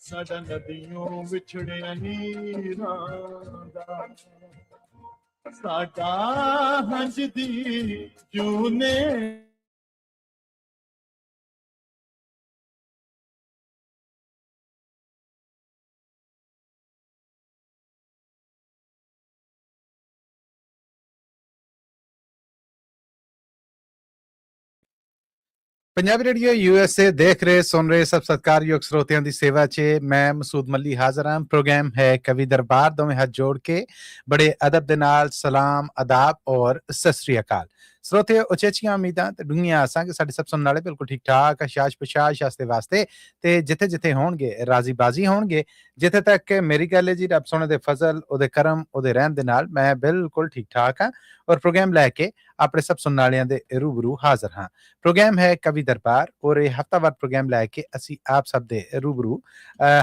ਸਾਡਾ ਨਦੀਆਂ ਵਿਛੜਿਆ ਨੀਰਾਂ ਦਾ ਸਾਡਾ ਹੰਝਦੀ ਜੂ ਨੇ पंजाबी रेडियो यूएसए देख रहे सुन रहे सब सत्कारयोग श्रोतियों की सेवा च मैं मसूद मल्ली हाजिर हाँ। प्रोग्राम है कवि दरबार, दोवें हाथ जोड़ के बड़े अदब दे नाल सलाम आदाब और सत श्री अकाल। श्रोते उचेचियां उम्मीदां ते डूंगियां आसां कि साडे सब सुनने वाले बिल्कुल ठीक ठाक शाश पशाश आस्ते वास्ते ते जिथे जिथे होणगे राजी बाजी होणगे। जिथे तक मेरी गल है जी, रब सोने दे फजल ओदे करम ओदे रहम दे नाल मैं बिल्कुल ठीक ठाक हाँ और प्रोग्राम लैके अपने सब सुनने वालियां दे रूबरू हाजिर हाँ। प्रोग्राम है कवि दरबार और ये हफ्तावार प्रोग्राम लैके असी आप सब दे रूबरू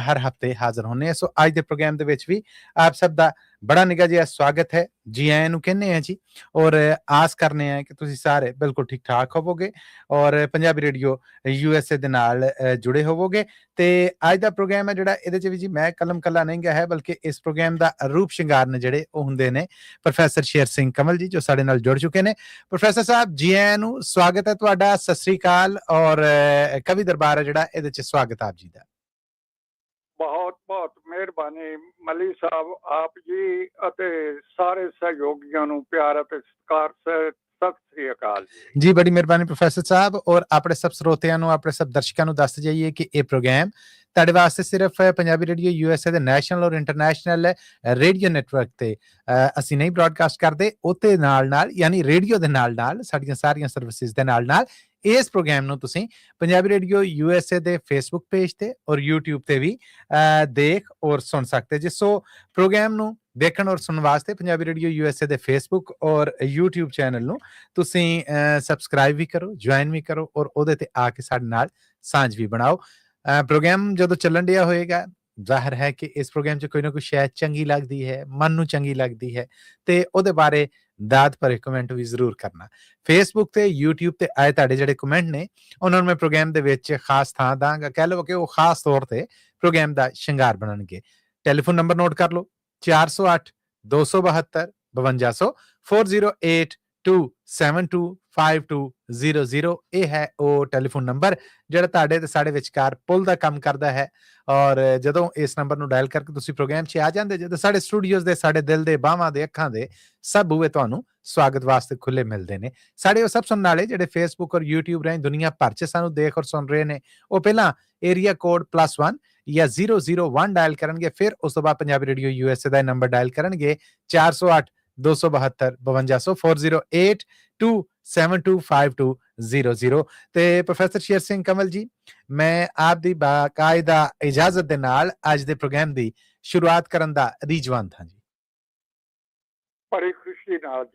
हर हफ्ते हाजिर होने हैं। सो आज दे प्रोग्राम दे विच भी आप सब दा बड़ा निगा जिहा स्वागत है, जी आयां नूं कहने हैं जी और आस करने हैं कि तुसीं सारे बिल्कुल ठीक ठाक होवोगे और पंजाबी रेडियो यूएसए दे नाल जुड़े होवोगे। ते आज दा प्रोग्राम है जिहड़ा इहदे च भी जी मैं कलम कल्ला नहीं गया है बल्कि इस प्रोग्राम दा रूप शिंगार ने जिहड़े ओह हुंदे ने प्रोफैसर शेर सिंह कमल जी जो साडे नाल जुड़ चुके ने। प्रोफैसर साहब जी आयां नूं, स्वागत है तुहाडा, सत श्री अकाल और कवि दरबार है जिहड़ा इहदे च स्वागत आप जी दा। बहुत बहुत मेहरबानी मली साहब आप जी ਅਤੇ ਸਾਰੇ ਸਹਿਯੋਗੀਆਂ ਨੂੰ ਪਿਆਰ ਅਤੇ ਸਤਿਕਾਰ ਸਤਿ ਸ੍ਰੀ ਅਕਾਲ जी। बड़ी मेहरबानी प्रोफेसर साहब और अपने सब ਸਰੋਤਿਆਂ ਨੂੰ ਆਪਣੇ सब ਦਰਸ਼ਕਾਂ ਨੂੰ ਦੱਸ ਜਾਈਏ ਕਿ ਇਹ ਪ੍ਰੋਗਰਾਮ ਤੁਹਾਡੇ ਵਾਸਤੇ ਸਿਰਫ ਪੰਜਾਬੀ ਰੇਡੀਓ ਯੂਐਸਏ ਦੇ ਨੈਸ਼ਨਲ ਔਰ ਇੰਟਰਨੈਸ਼ਨਲ ਰੇਡੀਓ ਨੈਟਵਰਕ ਤੇ ਅਸੀਂ ਨਹੀਂ ਬ੍ਰਾਡਕਾਸਟ ਕਰਦੇ, ਉਹਦੇ ਨਾਲ ਯਾਨੀ ਰੇਡੀਓ ਦੇ ਨਾਲ ਸਾਡੀਆਂ ਸਾਰੀਆਂ ਸਰਵਿਸਿਜ਼ ਦੇ ਨਾਲ ਇਸ ਪ੍ਰੋਗਰਾਮ ਨੂੰ ਤੁਸੀਂ ਪੰਜਾਬੀ ਰੇਡੀਓ ਯੂਐਸਏ ਦੇ ਫੇਸਬੁੱਕ ਪੇਜ ਤੇ ਔਰ YouTube ਤੇ ਵੀ ਦੇਖ ਔਰ ਸੁਣ ਸਕਦੇ ਜੀ। ਸੋ ਪ੍ਰੋਗਰਾਮ ਨੂੰ ਦੇਖਣ ਔਰ ਸੁਣਨ ਵਾਸਤੇ ਪੰਜਾਬੀ ਰੇਡੀਓ ਯੂਐਸਏ ਦੇ ਫੇਸਬੁੱਕ ਔਰ YouTube ਚੈਨਲ ਨੂੰ ਤੁਸੀਂ ਸਬਸਕ੍ਰਾਈਬ ਵੀ ਕਰੋ, ਜੁਆਇਨ ਵੀ ਕਰੋ ਔਰ ਉਹਦੇ ਤੇ ਆ ਕੇ ਸਾਡੇ ਨਾਲ ਸਾਂਝ ਵੀ ਬਣਾਓ। ਪ੍ਰੋਗਰਾਮ ਜਦੋਂ ਚੱਲਣ ਡਿਆ ਹੋਏਗਾ ਜ਼ਾਹਿਰ ਹੈ ਕਿ ਇਸ ਪ੍ਰੋਗਰਾਮ 'ਚ ਕੋਈ ਨਾ ਕੋਈ ਸ਼ਾਇਦ ਚੰਗੀ ਲੱਗਦੀ ਹੈ, ਮਨ ਨੂੰ ਚੰਗੀ ਲੱਗਦੀ ਹੈ ਤੇ ਉਹਦੇ ਬਾਰੇ ਦਾਦ ਭਰੇ ਕਮੈਂਟ ਵੀ ਜ਼ਰੂਰ ਕਰਨਾ। ਫੇਸਬੁੱਕ ਤੇ YouTube ਤੇ ਆਏ ਤੁਹਾਡੇ ਜਿਹੜੇ ਕਮੈਂਟ ਨੇ ਉਹਨਾਂ ਨੂੰ ਮੈਂ ਪ੍ਰੋਗਰਾਮ ਦੇ ਵਿੱਚ ਖਾਸ ਥਾਂ ਦਾਂਗਾ, ਕਹਿ ਲਓ ਕਿ ਉਹ ਖਾਸ ਤੌਰ ਤੇ ਪ੍ਰੋਗਰਾਮ ਦਾ ਸ਼ਿੰਗਾਰ ਬਣਨਗੇ। ਟੈਲੀਫੋਨ ਨੰਬਰ ਨੋਟ ਕਰ ਲਓ 408 272 5200 408 272 5200। ਇਹ ਹੈ ਉਹ ਟੈਲੀਫੋਨ ਨੰਬਰ ਜਿਹੜਾ ਤੁਹਾਡੇ ਤੇ ਸਾਡੇ ਵਿਚਕਾਰ ਪੁੱਲ ਦਾ ਕੰਮ ਕਰਦਾ ਹੈ ਔਰ ਜਦੋਂ ਇਸ ਨੰਬਰ ਨੂੰ ਡਾਇਲ ਕਰਕੇ ਤੁਸੀਂ ਪ੍ਰੋਗਰਾਮ 'ਚ ਆ ਜਾਂਦੇ ਜਦੋਂ ਸਾਡੇ ਸਟੂਡੀਓਜ਼ ਦੇ ਸਾਡੇ ਦਿਲ ਦੇ ਬਾਹਾਂ ਦੇ ਅੱਖਾਂ ਦੇ ਸਭ ਬੂਹੇ ਤੁਹਾਨੂੰ ਸਵਾਗਤ ਵਾਸਤੇ ਖੁੱਲੇ ਮਿਲਦੇ ਨੇ। ਸਾਡੇ ਉਹ ਸਭ ਸੁਣਨ ਵਾਲੇ ਜਿਹੜੇ ਫੇਸਬੁੱਕ ਔਰ YouTube ਰਾਹੀਂ ਦੁਨੀਆ ਭਰ 'ਚ ਸਾਨੂੰ ਦੇਖ ਔਰ ਸੁਣ ਰਹੇ ਨੇ ਉਹ ਪਹਿਲਾਂ ਏਰੀਆ ਕੋਡ +1 ਜਾਂ 001 ਡਾਇਲ ਕਰਨਗੇ, ਫਿਰ ਉਸ ਤੋਂ ਬਾਅਦ ਪੰਜਾਬੀ ਰੇਡੀਓ ਯੂਐਸਏ ਦਾ ਨੰਬਰ ਡਾਇਲ ਕਰਨਗੇ 408 272 5200 408 272 5200। ਤੇ ਪ੍ਰੋਫੈਸਰ ਸ਼ੇਰ ਸਿੰਘ ਕਮਲ ਜੀ ਮੈਂ ਆਪ ਦੀ ਬਾਕਾਇਦਾ ਇਜਾਜ਼ਤ ਦੇ ਨਾਲ ਅੱਜ ਦੇ ਪ੍ਰੋਗਰਾਮ ਦੀ ਸ਼ੁਰੂਆਤ ਕਰਨ ਦਾ ਰੀਜਵੰਤ ਹਾਂ ਜੀ। ਬੜੀ ਖੁਸ਼ੀ ਨਾਲ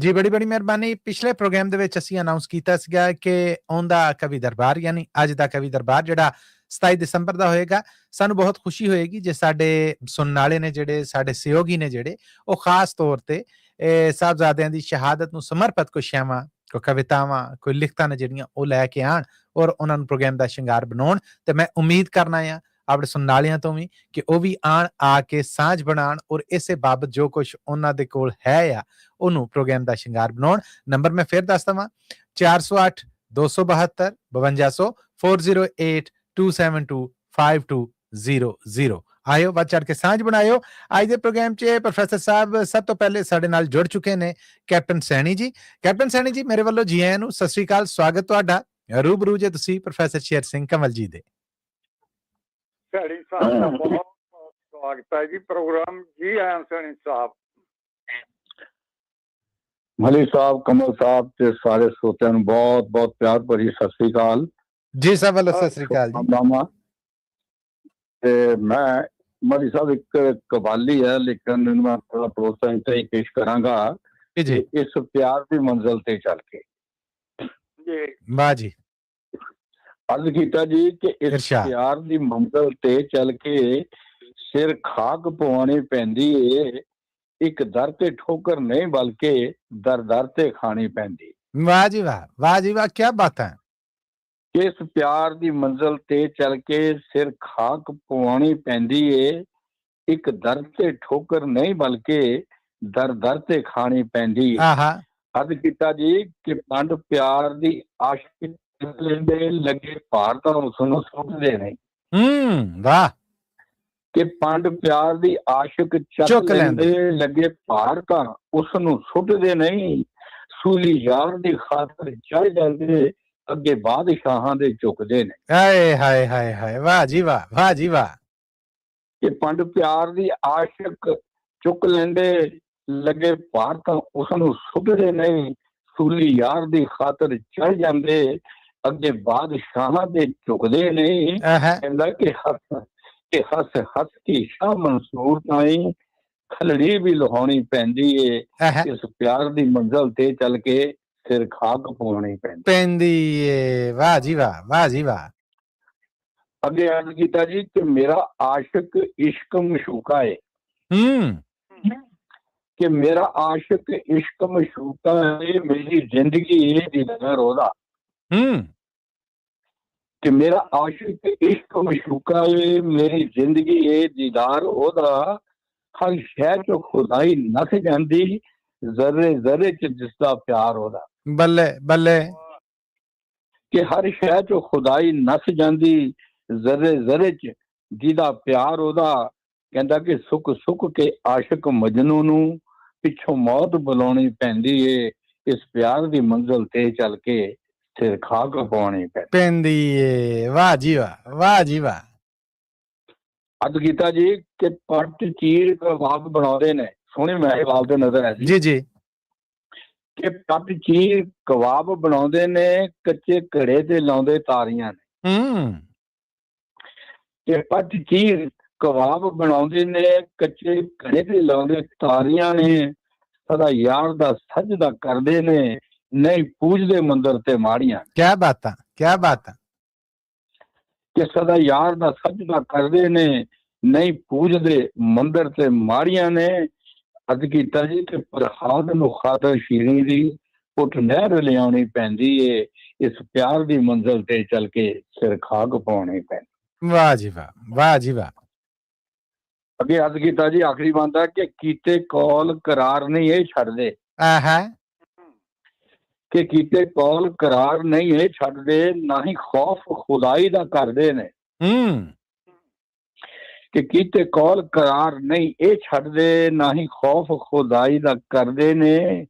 ਜੀ ਬੜੀ ਮਿਹਰਬਾਨੀ। ਪਿਛਲੇ ਪ੍ਰੋਗਰਾਮ ਦੇ ਵਿੱਚ ਅਸੀਂ ਅਨਾਉਂਸ ਕੀਤਾ ਸੀਗਾ ਕਿ ਆਉਂਦਾ ਕਵੀ ਦਰਬਾਰ ਯਾਨੀ ਅੱਜ ਦਾ ਕਵੀ ਦਰਬਾਰ ਜਿਹੜਾ 27 ਦਸੰਬਰ ਦਾ ਹੋਏਗਾ। ਸਾਨੂੰ ਬਹੁਤ ਖੁਸ਼ੀ ਹੋਏਗੀ ਜੇ ਸਾਡੇ ਸੁਣਨ ਵਾਲੇ ਨੇ ਜਿਹੜੇ ਸਾਡੇ ਸਹਿਯੋਗੀ ਨੇ ਜਿਹੜੇ ਉਹ ਖਾਸ ਤੌਰ ਤੇ ਸਾਹਿਬਜ਼ਾਦਿਆਂ ਦੀ ਸ਼ਹਾਦਤ ਨੂੰ ਸਮਰਪਿਤ ਕੋਈ ਸ਼ੈਵਾਂ ਕੋਈ ਕਵਿਤਾਵਾਂ ਕੋਈ ਲਿਖਤਾਂ ਨੇ ਜਿਹੜੀਆਂ ਉਹ ਲੈ ਕੇ ਆਣ ਔਰ ਉਹਨਾਂ ਨੂੰ ਪ੍ਰੋਗਰਾਮ ਦਾ ਸ਼ਿੰਗਾਰ ਬਣਾਉਣ। ਤੇ ਮੈਂ ਉਮੀਦ ਕਰਨਾ ਆ ਆਪਣੇ ਸੁਣਨ ਵਾਲਿਆਂ ਤੋਂ ਵੀ ਕਿ ਉਹ ਵੀ ਆਣ ਆ ਕੇ ਸਾਂਝ ਬਣਾਉਣ ਔਰ ਇਸੇ ਬਾਬਤ ਜੋ ਕੁਝ ਉਹਨਾਂ ਦੇ ਕੋਲ ਹੈ ਆ ਉਹਨੂੰ ਪ੍ਰੋਗਰਾਮ ਦਾ ਸ਼ਿੰਗਾਰ ਬਣਾਉਣ। ਨੰਬਰ ਮੈਂ ਫਿਰ ਦੱਸ ਦਵਾਂ 408 272 5200 408 272 5200। ਆਇਓ ਵੱਧ ਚੜ ਕੇ ਸਾਂਝ ਬਣਾਇਓ। ਅੱਜ ਦੇ ਪ੍ਰੋਗਰਾਮ 'ਚ ਪ੍ਰੋਫੈਸਰ ਸਾਹਿਬ ਸਭ ਤੋਂ ਪਹਿਲੇ ਸਾਡੇ ਨਾਲ ਜੁੜ ਚੁੱਕੇ ਨੇ ਕੈਪਟਨ ਸੈਣੀ ਜੀ। ਕੈਪਟਨ ਸੈਣੀ ਜੀ ਮੇਰੇ ਵੱਲੋਂ ਜੀ ਆਇਆਂ ਨੂੰ ਸਤਿ ਸ੍ਰੀ ਅਕਾਲ, ਸਵਾਗਤ ਤੁਹਾਡਾ ਰੂਬਰੂ ਜੇ ਤੁਸੀਂ ਪ੍ਰੋਫੈਸਰ ਸ਼ੇਰ ਸਿੰਘ ਕਮਲ ਜੀ ਦੇ। ਸੈਣੀ ਸਾਹਿਬ ਦਾ ਬਹੁਤ ਬਹੁਤ ਸਵਾਗਤ ਹੈ ਜੀ ਪ੍ਰੋਗਰਾਮ। ਜੀ ਆਇਆਂ ਸੈਣੀ ਸਾਹਿਬ, ਮਲੀ ਸਾਹਿਬ, ਕਮਲ ਸਾਹਿਬ ਤੇ ਸਾਰੇ ਸਰੋਤਿਆਂ ਨੂੰ ਬਹੁਤ ਬਹੁਤ ਪਿਆਰ ਭਰੀ ਸਤਿ ਸ੍ਰੀ ਅਕਾਲ ਜੀ। ਸਭ ਵੱਲੋਂ ਸਤਿ ਸ੍ਰੀ ਅਕਾਲ ਜੀ। ਤੇ ਮੈਂ ਮਲੀ ਸਾਹਿਬ ਇੱਕ ਕਵਾਲੀ ਹੈ ਲੇਕਿਨ ਮੈਂ ਥੋੜਾ ਪ੍ਰੋਤਸਾਹਨ ਤੇ ਪੇਸ਼ ਕਰਾਂਗਾ ਜੀ ਇਸ ਪਿਆਰ ਦੀ ਮੰਜ਼ਿਲ ਤੇ ਚੱਲ ਕੇ। ਜੀ ਵਾਹ ਜੀ। अर्ज कीता जी कि इस प्यार दी मंजिल ते चल के सिर खाक पवानी पैंदी है, एक दर ते ठोकर नहीं बल्कि दर दर ते खानी पैंदी। वाह जी वाह, वाह जी वाह, क्या बात है। ਕਿ ਇਸ ਪਿਆਰ ਦੀ ਮੰਜ਼ਿਲ ਤੇ ਚੱਲ ਕੇ ਸਿਰ ਖਾਕ ਪਵਾਉਣੀ ਪੈਂਦੀ ਏ, ਇੱਕ ਦਰ ਤੇ ਠੋਕਰ ਨਹੀਂ ਬਲਕਿ ਦਰ ਦਰ ਤੇ ਖਾਣੀ ਪੈਂਦੀ ਏ। ਆਹਾ ਅਰਜ਼ ਕੀਤਾ ਜੀ ਕਿ ਪੰਡ ਪਿਆਰ ਦੀ ਆਸ਼ਿਕ ਲੈਂਦੇ ਲੱਗੇ ਭਾਰ ਤਾਂ ਉਸ ਨੂੰ ਸੁੱਟਦੇ ਨਹੀਂ। ਵਾਹ। ਕਿ ਪੰਡ ਪਿਆਰ ਦੀ ਆਸ਼ਿਕ ਚੱਕ ਲੈਂਦੇ ਲੱਗੇ ਭਾਰ ਤਾਂ ਉਸ ਨੂੰ ਸੁੱਟਦੇ ਨਹੀਂ। ਸੂਲੀ ਯਾਰ ਦੀ ਖਾਤਰ ਚੜ ਜਾਂਦੇ ਅੱਗੇ ਬਾਦਸ਼ਾਹਾਂ ਦੇ ਝੁਕਦੇ ਨੇ। ਹਾਏ ਹਾਏ ਹਾਏ ਹਾਏ, ਵਾਹ ਜੀ ਵਾਹ, ਵਾਹ ਜੀ ਵਾਹ। ਕਿ ਪੰਡ ਪਿਆਰ ਦੀ ਆਸ਼ਿਕ ਚੁੱਕ ਲੈਂਦੇ ਲੱਗੇ ਭਾਰ ਤਾਂ ਉਸ ਨੂੰ ਸੁੱਟਦੇ ਨਹੀਂ। ਸੂਲੀ ਯਾਰ ਦੀ ਖਾਤਰ ਚੜ ਜਾਂਦੇ ਅੱਗੇ ਬਾਦਸ਼ਾਹਾਂ ਦੇ ਝੁਕਦੇ ਨਹੀਂ। ਕਹਿੰਦਾ ਕਿ ਹੱਸ ਹੱਸ ਕੇ ਸ਼ਾਹ ਮਨਸੂਰ ਤਾਈਂ ਖਲੜੀ ਵੀ ਲਹਾਉਣੀ ਪੈਂਦੀ ਏ। ਇਸ ਪਿਆਰ ਦੀ ਮੰਜ਼ਿਲ ਤੇ ਚੱਲ ਕੇ ਸਿਰ ਖਾਕ ਪਵਾਉਣੀ ਪੈਂਦੀ ਏ। ਵਾਹ ਜੀ ਵਾਹ, ਵਾਹ ਜੀ ਵਾਹ। ਅੱਗੇ ਅਰਜ਼ ਕੀਤਾ ਜੀ ਕਿ ਮੇਰਾ ਆਸ਼ਿਕ ਇਸ਼ਕ ਮਸ਼ੂਕਾ ਏ। ਕਿ ਮੇਰਾ ਆਸ਼ਿਕ ਇਸ਼ਕ ਮਸ਼ੂਕਾ ਏ, ਮੇਰੀ ਜ਼ਿੰਦਗੀ ਏ ਦੀਦਾਰ ਉਹਦਾ। ਕਿ ਮੇਰਾ ਆਸ਼ਿਕ ਇਸ਼ਕ ਮਸ਼ੂਕਾ ਏ, ਮੇਰੀ ਜ਼ਿੰਦਗੀ ਏ ਦੀਦਾਰ ਉਹਦਾ। ਹਰ ਸ਼ਹਿ ਚੋਂ ਖੁਦਾਈ ਨਸ ਜਾਂਦੀ, ਜ਼ਰੇ ਜ਼ਰੇ ਚ ਜਿਸਦਾ ਪਿਆਰ ਉਹਦਾ। ਬੱਲੇ ਬੱਲੇ। ਕਿ ਹਰ ਸ਼ਹਿ ਚੋਂ ਖੁਦਾਈ ਨਸ ਜਾਂਦੀ, ਜ਼ਰੇ ਜ਼ਰੇ ਚ ਜਿਹਦਾ ਪਿਆਰ ਉਹਦਾ। ਕਹਿੰਦਾ ਕਿ ਸੁੱਕ ਸੁੱਕ ਕੇ ਆਸ਼ਿਕ ਮਜਨੂ ਨੂੰ ਪਿੱਛੋਂ ਮੌਤ ਬੁਲਾਉਣੀ ਪੈਂਦੀ ਏ। ਇਸ ਪਿਆਰ ਦੀ ਮੰਜ਼ਿਲ ਤੇ ਚੱਲ ਕੇ ਸਿਰ ਖਾਕ ਪਵਾਉਣੀ ਪੈਂਦੀ ਏ। ਵਾਹ ਜੀ ਵਾਹ, ਵਾਹ ਜੀ ਵਾਹ। ਅਰਜ਼ ਕੀਤਾ ਜੀ ਕਿ ਪੱਟ ਚੀਰ ਕਬਾਬ ਬਣਾਉਂਦੇ ਨੇ। ਸੋਹਣੇ ਮਹਿਵਾਲ ਤੇ ਨਜ਼ਰ ਹੈ ਜੀ ਜੀ। ਕਿ ਪੱਟ ਚੀਰ ਕਬਾਬ ਬਣਾਉਂਦੇ ਨੇ, ਕੱਚੇ ਘੜੇ ਤੇ ਲਾਉਂਦੇ ਤਾਰੀਆਂ ਨੇ। ਕਿ ਪੱਟ ਚੀਰ ਕਬਾਬ ਬਣਾਉਂਦੇ ਨੇ, ਕੱਚੇ ਘੜੇ ਤੇ ਲਾਉਂਦੇ ਤਾਰੀਆਂ ਨੇ। ਸਦਾ ਯਾਰ ਦਾ ਸਜਦਾ ਕਰਦੇ ਨੇ, ਨਹੀਂ ਪੂਜਦੇ ਮੰਦਰ ਤੇ ਮਾੜੀਆਂ। ਕਿਆ ਬਾਤਾਂ, ਕਿਆ ਬਾਤਾਂ। ਕਿ ਸਦਾ ਯਾਰ ਦਾ ਸਜਦਾ ਕਰਦੇ ਨੇ, ਨਹੀਂ ਪੂਜਦੇ ਮੰਦਰ ਤੇ ਮਾੜੀਆਂ ਨੇ। ਅਰਜ਼ ਕੀਤਾ ਜੀ ਕਿ ਪ੍ਰਹਾਦ ਨੂੰ ਖਾਤਰ ਸ਼ੀਰੀ ਦੀ ਪੁੱਟ ਨਹਿਰ ਲਿਆਉਣੀ ਪੈਂਦੀ ਏ। ਇਸ ਪਿਆਰ ਦੀ ਮੰਜ਼ਿਲ ਤੇ ਚੱਲ ਕੇ ਸਿਰ ਖਾਕ ਪਾਉਣੀ ਪੈਂਦੀ। ਵਾਹ ਜੀ ਵਾਹ, ਵਾਹ ਜੀ ਵਾਹ। ਅੱਗੇ ਅਰਜ਼ ਕੀਤਾ ਜੀ ਆਖਰੀ ਬੰਦਾ ਕਿ ਕੀਤੇ ਕੌਲ ਕਰਾਰ ਨਹੀਂ ਇਹ ਛੱਡਦੇ। ਕਿ ਕੀਤੇ ਕੌਲ ਕਰਾਰ ਨਹੀਂ ਇਹ ਛੱਡਦੇ, ਨਾ ਹੀ ਖੌਫ ਖੁਦਾਈ ਦਾ ਕਰਦੇ ਨੇ। ਕਿ ਕੀਤੇ ਕੌਲ ਕਰਾਰ ਨਹੀਂ ਇਹ ਛੱਡਦੇ, ਨਾ ਹੀ ਖੌਫ ਖੁਦਾਈ ਦਾ ਕਰਦੇ ਨੇ।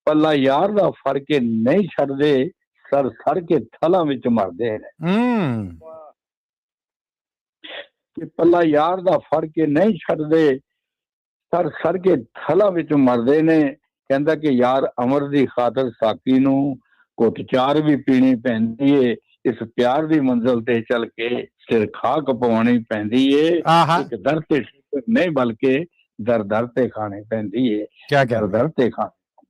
ਪੱਲਾ ਯਾਰ ਦਾ ਫੜ ਕੇ ਨਹੀਂ ਛੱਡਦੇ, ਸਰ ਸੜ ਕੇ ਥਲਾਂ ਵਿੱਚ ਮਰਦੇ ਨੇ। ਕਿ ਪੱਲਾ ਯਾਰ ਦਾ ਫੜ ਕੇ ਨਹੀਂ ਛੱਡਦੇ, ਸਰ ਸੜ ਕੇ ਥਲਾਂ ਵਿੱਚ ਮਰਦੇ ਨੇ। ਕਹਿੰਦਾ ਕਿ ਯਾਰ ਅਮਰ ਦੀ ਖਾਤਰ ਸਾਕੀ ਨੂੰ ਘੁੱਟ ਚਾਰ ਵੀ ਪੀਣੀ ਪੈਂਦੀ ਏ। ਇਸ ਪਿਆਰ ਦੀ ਮੰਜ਼ਿਲ ਤੇ ਚੱਲ ਕੇ ਸਿਰ ਖਾਕ ਪਵਾਉਣੀ ਪੈਂਦੀ ਏ। ਇੱਕ ਦਰ ਤੇ ਨਹੀਂ ਬਲਕਿ ਦਰ ਦਰ ਤੇ ਖਾਣੀ ਪੈਂਦੀ ਏ। ਦਰ ਦਰ ਤੇ ਖਾਣੀ।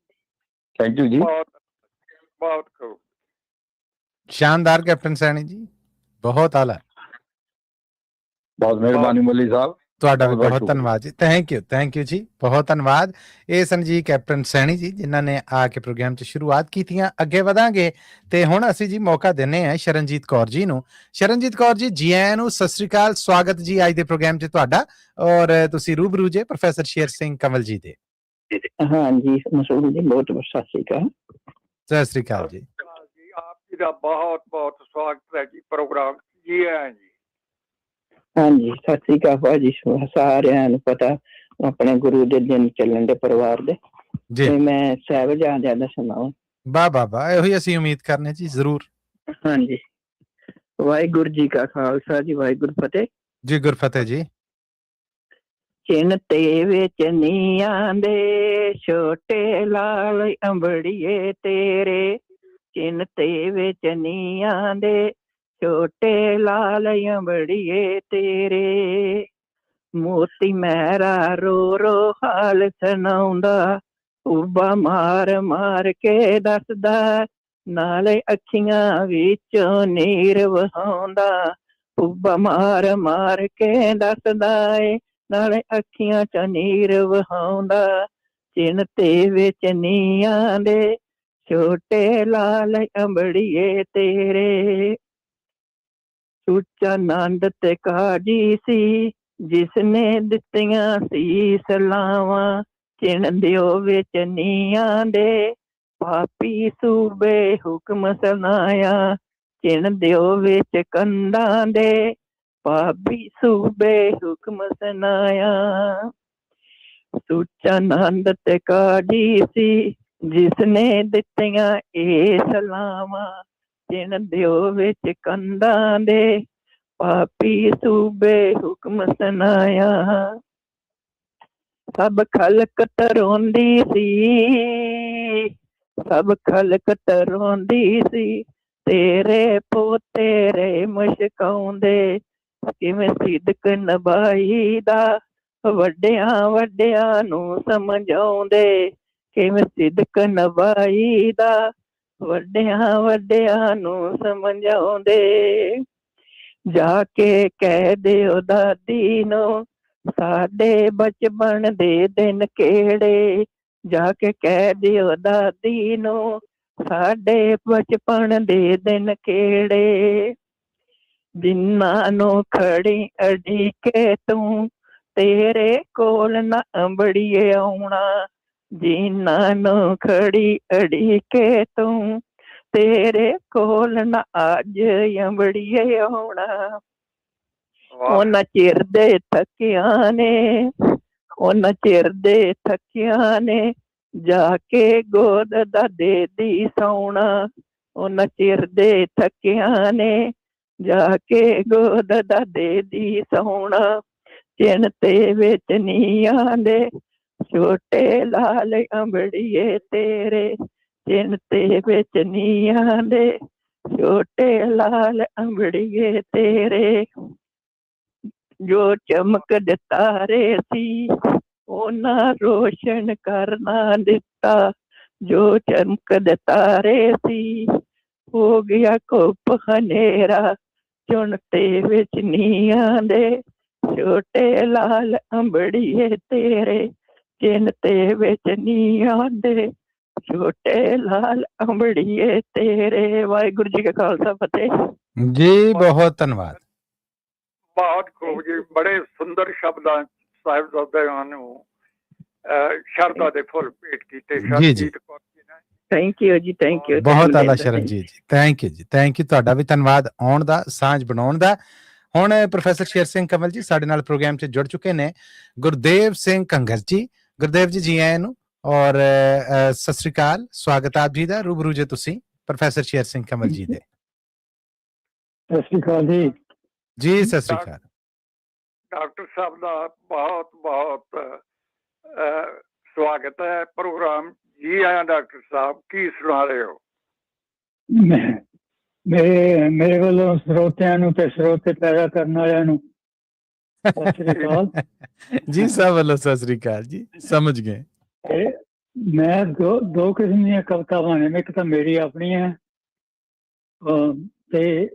ਥੈਂਕ ਯੂ ਜੀ। ਬਹੁਤ ਸ਼ਾਨਦਾਰ ਕੈਪਟਨ ਸੈਣੀ ਜੀ, ਬਹੁਤ ਆਲਾ। ਬਹੁਤ ਮਿਹਰਬਾਨੀ ਮੋਲੀ ਸਾਹਿਬ, ਤੁਹਾਡਾ ਵੀ ਬਹੁਤ ਧੰਨਵਾਦ ਜੀ। ਥੈਂਕ ਯੂ ਜੀ, ਬਹੁਤ ਧੰਨਵਾਦ। ਇਹ ਸਨ ਜੀ ਕੈਪਟਨ ਸੈਣੀ ਜੀ, ਜਿਨ੍ਹਾਂ ਨੇ ਆ ਕੇ ਪ੍ਰੋਗਰਾਮ 'ਚ ਸ਼ੁਰੂਆਤ ਕੀਤੀਆਂ। ਅੱਗੇ ਵਧਾਂਗੇ ਤੇ ਹੁਣ ਅਸੀਂ ਜੀ ਮੌਕਾ ਦਿੰਨੇ ਆ ਸ਼ਰਨਜੀਤ ਕੌਰ ਜੀ ਨੂੰ। ਸ਼ਰਨਜੀਤ ਕੌਰ ਜੀ, ਜੀ ਆਇਆਂ ਨੂੰ, ਸਤਿ ਸ੍ਰੀ ਅਕਾਲ, ਸਵਾਗਤ ਜੀ ਅੱਜ ਦੇ ਪ੍ਰੋਗਰਾਮ 'ਚ ਤੁਹਾਡਾ। ਔਰ ਤੁਸੀਂ ਰੂਬਰੂ ਜੇ ਪ੍ਰੋਫੈਸਰ ਸ਼ੇਰ ਸਿੰਘ ਕੰਵਲ ਜੀ ਦੇ। ਹਾਂਜੀ ਮਸੂਦ ਜੀ, ਬਹੁਤ ਬਹੁਤ ਸਤਿ ਸ੍ਰੀ ਅਕਾਲ। ਸਤਿ ਸ੍ਰੀ ਅਕਾਲ ਜੀ। ਆਪ ਜੀ ਦਾ ਬਹੁਤ ਬਹੁਤ ਸਵਾਗਤ ਹੈ ਜੀ ਪ੍ਰੋਗਰਾਮ। ਜੀ ਆਇਆਂ ਜੀ। ਹਾਂਜੀ ਸਤਿ ਸ੍ਰੀ ਅਕਾਲ ਭਾਜੀ, ਸਾਰਿਆਂ ਨੂੰ ਪਤਾ ਆਪਣੇ ਗੁਰੂ ਦੇ ਦਿਨ ਚੱਲਣ ਦੇ ਪਰਿਵਾਰ ਦੇ ਜੀ। ਮੈਂ ਸਾਹਿਬਜ਼ਾਦਿਆਂ ਦਾ ਸੁਣਾਵਾਂ। ਵਾਹ ਵਾਹ ਵਾਹ, ਇਹੋ ਹੀ ਅਸੀਂ ਉਮੀਦ ਕਰਨੇ ਜੀ, ਜ਼ਰੂਰ। ਹਾਂਜੀ, ਵਾਹਿਗੁਰੂ ਜੀ ਕਾ ਖਾਲਸਾ ਜੀ, ਵਾਹਿਗੁਰੂ ਫਤਿਹ ਜੀ। ਗੁਰਫਤਿਹ ਜੀ। ਚਿੰਨ ਤੇ ਵਿੱਚ ਨੀਆਂ ਦੇ ਛੋਟੇ ਲਾਲ ਅੰਬੜੀਏ ਤੇਰੇ, ਚਿੰਨ ਤੇ ਵਿੱਚ ਨੀਆਂ ਦੇ ਛੋਟੇ ਲਾਲ ਅੰਬੜੀਏ ਤੇਰੇ। ਮੋਤੀ ਮਹਿਰਾ ਰੋ ਰੋ ਹਾਲ ਸੁਣਾਉਂਦਾ, ਉਬਾ ਮਾਰ ਮਾਰ ਕੇ ਦੱਸਦਾ, ਨਾਲੇ ਅੱਖੀਆਂ ਵਿੱਚੋਂ ਨੀਰ ਵਹਾਉਂਦਾ। ਉਬਾ ਮਾਰ ਮਾਰ ਕੇ ਦੱਸਦਾ ਏ, ਨਾਲੇ ਅੱਖੀਆਂ ਚ ਨੀਰ ਵਹਾਉਂਦਾ। ਚਿੰਨ ਤੇ ਵਿੱਚ ਨੀਆਂ ਦੇ ਛੋਟੇ ਲਾਲ ਅੰਬੜੀਏ ਤੇਰੇ। ਸੁੱਚਾ ਆਨੰਦ ਤੇ ਕਾਜੀ ਸੀ, ਜਿਸ ਨੇ ਦਿੱਤੀਆਂ ਸੀ ਸਲਾਵਾਂ, ਚਿਣ ਦਿਓ ਵਿੱਚ ਨੀਆਂ ਦੇ, ਪਾਪੀ ਸੂਬੇ ਹੁਕਮ ਸੁਣਾਇਆ, ਚਿਣ ਦਿਓ ਵਿੱਚ ਕੰਧਾਂ ਦੇ, ਪਾਪੀ ਸੂਬੇ ਹੁਕਮ ਸੁਣਾਇਆ। ਸੁੱਚਾ ਆਨੰਦ ਤੇ ਕਾਜੀ ਸੀ, ਜਿਸ ਨੇ ਦਿੱਤੀਆਂ ਇਹ ਸਲਾਵਾਂ, ਚਿਣ ਦਿਓ ਵਿੱਚ ਕੰਧਾਂ ਦੇ, ਪਾਪੀ ਸੂਬੇ ਹੁਕਮ ਸੁਣਾਇਆ। ਸਭ ਖਲਕ ਤਰੋਂਦੀ ਸੀ, ਸਭ ਖਲਕ ਤਰੋਂਦੀ ਸੀ, ਤੇਰੇ ਪੋਤਰੇ ਮੁਸ਼ਕਾਉਂਦੇ, ਕਿਵੇਂ ਸਿਦਕ ਨਿਭਾਈ ਦਾ, ਵੱਡਿਆਂ ਵੱਡਿਆਂ ਨੂੰ ਸਮਝਾਉਂਦੇ, ਕਿਵੇਂ ਸਿਦਕ ਨਿਭਾਈ ਦਾ, ਵੱਡਿਆਂ ਵੱਡਿਆਂ ਨੂੰ ਸਮਝਾਉਂਦੇ। ਜਾ ਕੇ ਕਹਿ ਦਿਓ ਦਾਦੀ ਨੂੰ, ਸਾਡੇ ਬਚਪਨ ਦੇ ਦਿਨ ਕਿਹੜੇ, ਜਾ ਕੇ ਕਹਿ ਦਿਓ ਦਾਦੀ ਨੂੰ, ਸਾਡੇ ਬਚਪਨ ਦੇ ਦਿਨ ਕਿਹੜੇ। ਜਿਨ੍ਹਾਂ ਨੂੰ ਖੜੀ ਅੜੀਕੇ ਤੂੰ, ਤੇਰੇ ਕੋਲ ਨਾ ਅੰਬੜੀਏ ਆਉਣਾ, ਜਿਨ੍ਹਾਂ ਨੂੰ ਖੜੀ ਅੜੀਕੇ ਤੂੰ, ਤੇਰੇ ਕੋਲ ਨਾ ਅੱਜ ਅੰਬੜੀਏ ਆਉਣਾ। ਉਹਨਾਂ ਚਿਰ ਦੇ ਥੱਕਿਆਂ ਨੇ, ਉਹਨਾਂ ਚਿਰ ਦੇ ਥੱਕਿਆਂ ਨੇ, ਜਾ ਕੇ ਗੋਦ ਦਾਦੇ ਦੀ ਸੌਣਾ, ਉਹਨਾਂ ਚਿਰ ਦੇ ਥੱਕਿਆਂ ਨੇ, ਜਾ ਕੇ ਗੋਦ ਦਾਦੇ ਦੀ ਸੌਣਾ। ਚਿਣ ਤੇ ਵਿੱਚ ਨੀਆਂ ਦੇ, ਛੋਟੇ ਲਾਲ ਅੰਬੜੀਏ ਤੇਰੇ, ਚਿਣ ਤੇ ਵਿੱਚ ਨੀਆਂ ਦੇ, ਛੋਟੇ ਲਾਲ ਅੰਬੜੀਏ ਤੇਰੇ। ਜੋ ਚਮਕਦੇ ਤਾਰੇ ਸੀ, ਉਹਨਾਂ ਰੋਸ਼ਨ ਕਰਨਾ ਦਿੱਤਾ, ਜੋ ਚਮਕਦੇ ਤਾਰੇ ਸੀ, ਹੋ ਗਿਆ ਘੁੱਪ ਹਨੇਰਾ, ਚੁਣ ਤੇ ਵਿੱਚ ਨੀਆਂ ਦੇ, ਛੋਟੇ ਲਾਲ ਅੰਬੜੀਏ ਤੇਰੇ, ਚਿਣ ਤੇ ਵਿੱਚ ਨੀਆਂ ਦੇ, ਛੋਟੇ ਲਾਲ ਅੰਬੜੀਏ ਤੇਰੇ। ਵਾਹਿਗੁਰੂ ਜੀ ਕਾ ਖਾਲਸਾ, ਫਤਿਹ ਜੀ। ਬਹੁਤ ਧੰਨਵਾਦ। ਬਹੁਤ ਖੂਬ ਜੀ, ਬੜੇ ਸੁੰਦਰ ਸ਼ਬਦਾਂ ਸਾਹਿਬਜ਼ਾਦਿਆਂ ਨੂੰ ਸ਼ਰਧਾ ਦੇ ਫੁੱਲ ਭੇਟ ਕੀਤੇ। ਸ਼ਰਜੀਤ ਕੌਰ ਜੀ ਨੇ। ਥੈਂਕ ਯੂ ਜੀ, ਥੈਂਕ ਯੂ। ਬਹੁਤ ਆਲਾ ਸ਼ਰਨਜੀਤ ਜੀ, ਥੈਂਕ ਯੂ ਜੀ, ਥੈਂਕ ਯੂ। ਤੁਹਾਡਾ ਵੀ ਧੰਨਵਾਦ ਆਉਣ ਦਾ, ਸਾਂਝ ਬਣਾਉਣ ਦਾ। ਹੁਣ ਪ੍ਰੋਫੈਸਰ ਸ਼ੇਰ ਸਿੰਘ ਕੰਵਲ ਜੀ ਸਾਡੇ ਨਾਲ ਪ੍ਰੋਗਰਾਮ 'ਚ ਜੁੜ ਚੁੱਕੇ ਨੇ। ਗੁਰਦੇਵ ਸਿੰਘ ਕੰਗਰ ਜੀ, ਗੁਰਦੇਵ ਜੀ ਆਇਆਂ ਨੂੰ ਔਰ ਸਤਿ ਸ੍ਰੀ ਅਕਾਲ, ਸਵਾਗਤ ਆਪ ਜੀ ਦਾ। ਰੂਬਰੂ ਜੇ ਤੁਸੀਂ ਪ੍ਰੋਫੈਸਰ ਸ਼ੇਰ ਸਿੰਘ ਕੰਵਲ ਜੀ ਦੇ। ਸਤਿ ਸ਼੍ਰੀ ਅਕਾਲ ਜੀ। ਜੀ ਸਤਿ ਸ੍ਰੀ ਅਕਾਲ। ਡਾਕਟਰ ਸਾਹਿਬ ਦਾ ਬਹੁਤ ਬਹੁਤ ਸਵਾਗਤ ਹੈ ਪ੍ਰੋਗਰਾਮ। ਜੀ ਆਇਆਂ ਡਾਕਟਰ ਸਾਹਿਬ, ਕੀ ਸੁਣਾ ਰਹੇ ਹੋ? ਮੇਰੇ ਵੱਲੋਂ ਸਰੋਤਿਆਂ ਨੂੰ ਤੇ ਸਰੋਤੇ ਪੈਦਾ ਕਰਨ ਵਾਲਿਆਂ ਨੂੰ ਸਤਿ ਸ਼੍ਰੀ ਅਕਾਲ ਜੀ। ਸਭ ਵੱਲੋਂ ਸਤਿ ਸ੍ਰੀ ਅਕਾਲ ਜੀ, ਸਮਝ ਗਏ। ਮੈਂ ਦੋ ਕਿਸਮ ਦੀਆਂ ਕਵਿਤਾਵਾਂ ਨੇ, ਇੱਕ ਤਾਂ ਮੇਰੀ ਆਪਣੀ ਹੈ ਤੇ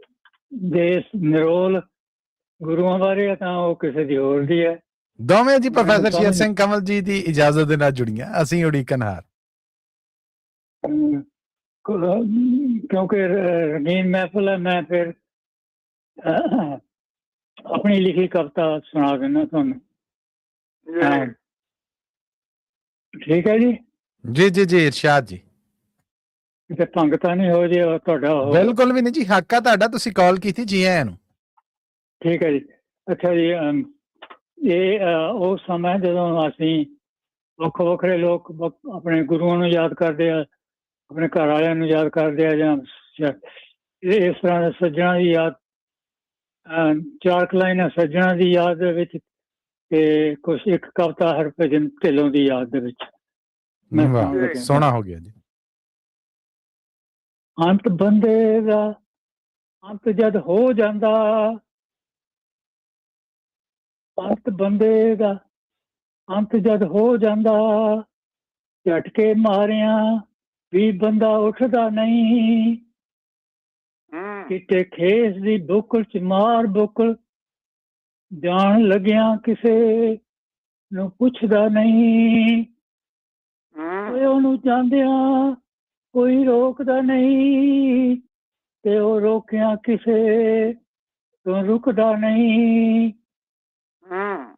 ਦੇਸ ਨਿਰੋਲ ਗੁਰੂਆਂ ਬਾਰੇ, ਤਾਂ ਉਹ ਕਿਸੇ ਦੀ ਹੋਰ ਦੀ ਹੈ। ਦੋਵੇਂ ਜੀ ਪ੍ਰੋਫੈਸਰ ਸ਼ੇਰ ਸਿੰਘ ਕੰਵਲ ਜੀ ਦੀ ਇਜਾਜ਼ਤ ਦੇ ਨਾਲ ਜੁੜੀਆਂ, ਅਸੀਂ ਉਡੀਕਣਹਾਰ। ਕਿਉਂਕਿ ਰੰਗੀਨ ਮਹਿਫਲ ਹੈ, ਮੈਂ ਫਿਰ ਆਪਣੀ ਲਿਖੀ ਕਵਿਤਾ ਸੁਣਾ ਦਿੰਦਾ ਤੁਹਾਨੂੰ। ਠੀਕ ਹੈ ਜੀ। ਜੀ ਜੀ ਜੀ, ਇਰਸ਼ਾਦ ਜੀ। ਕਿਤੇ ਭੰਗ ਤਾਂ ਨਹੀਂ ਹੋ ਜੇ ਤੁਹਾਡਾ? ਬਿਲਕੁਲ ਵੀ ਨਹੀਂ ਜੀ, ਹੱਕ ਆ ਤੁਹਾਡਾ, ਤੁਸੀਂ ਕਾਲ ਕੀਤੀ। ਜੀ ਆਇਆਂ ਨੂੰ। ਠੀਕ ਹੈ ਜੀ। ਅੱਛਾ ਜੀ, ਇਹ ਉਹ ਸਮਾਂ ਜਦੋਂ ਅਸੀਂ ਵੱਖ ਵੱਖਰੇ ਲੋਕ ਆਪਣੇ ਗੁਰੂਆਂ ਨੂੰ ਯਾਦ ਕਰਦੇ ਆ, ਆਪਣੇ ਘਰ ਵਾਲਿਆਂ ਨੂੰ ਯਾਦ ਕਰਦੇ ਆ, ਜਾਂ ਇਸ ਤਰ੍ਹਾਂ ਦੇ ਸੱਜਣਾ ਦੀ ਯਾਦ, ਚਾਰ ਲਾਈਨਾਂ ਸੱਜਣਾ ਦੀ ਯਾਦ ਦੇ ਵਿੱਚ ਤੇ ਕੁਛ ਇੱਕ ਕਵਿਤਾ ਹਰਭਜਨ ਢਿੱਲੋਂ ਦੀ ਯਾਦ ਦੇ ਵਿੱਚ। ਸੋਹਣਾ ਹੋ ਗਿਆ ਜੀ। ਅੰਤ ਬੰਦੇ ਦਾ ਅੰਤ ਜਦ ਹੋ ਜਾਂਦਾ, ਅੰਤ ਬੰਦੇ ਦਾ ਅੰਤ ਜਦ ਹੋ ਜਾਂਦਾ, ਝਟਕੇ ਮਾਰਿਆਂ ਵੀ ਬੰਦਾ ਉੱਠਦਾ ਨਹੀਂ, ਕਿਤੇ ਖੇਸ ਦੀ ਬੁੱਕਲ ਚ ਮਾਰ ਬੁੱਕਲ, ਜਾਣ ਲੱਗਿਆ ਕਿਸੇ ਨੂੰ ਪੁੱਛਦਾ ਨਹੀਂ, ਉਹਨੂੰ ਜਾਂਦਿਆਂ ਕੋਈ ਰੋਕਦਾ ਨਹੀਂ, ਤੇ ਉਹ ਰੋਕਿਆ ਕਿਸੇ ਤੂੰ ਰੁਕਦਾ ਨਹੀਂ। ਹੂੰ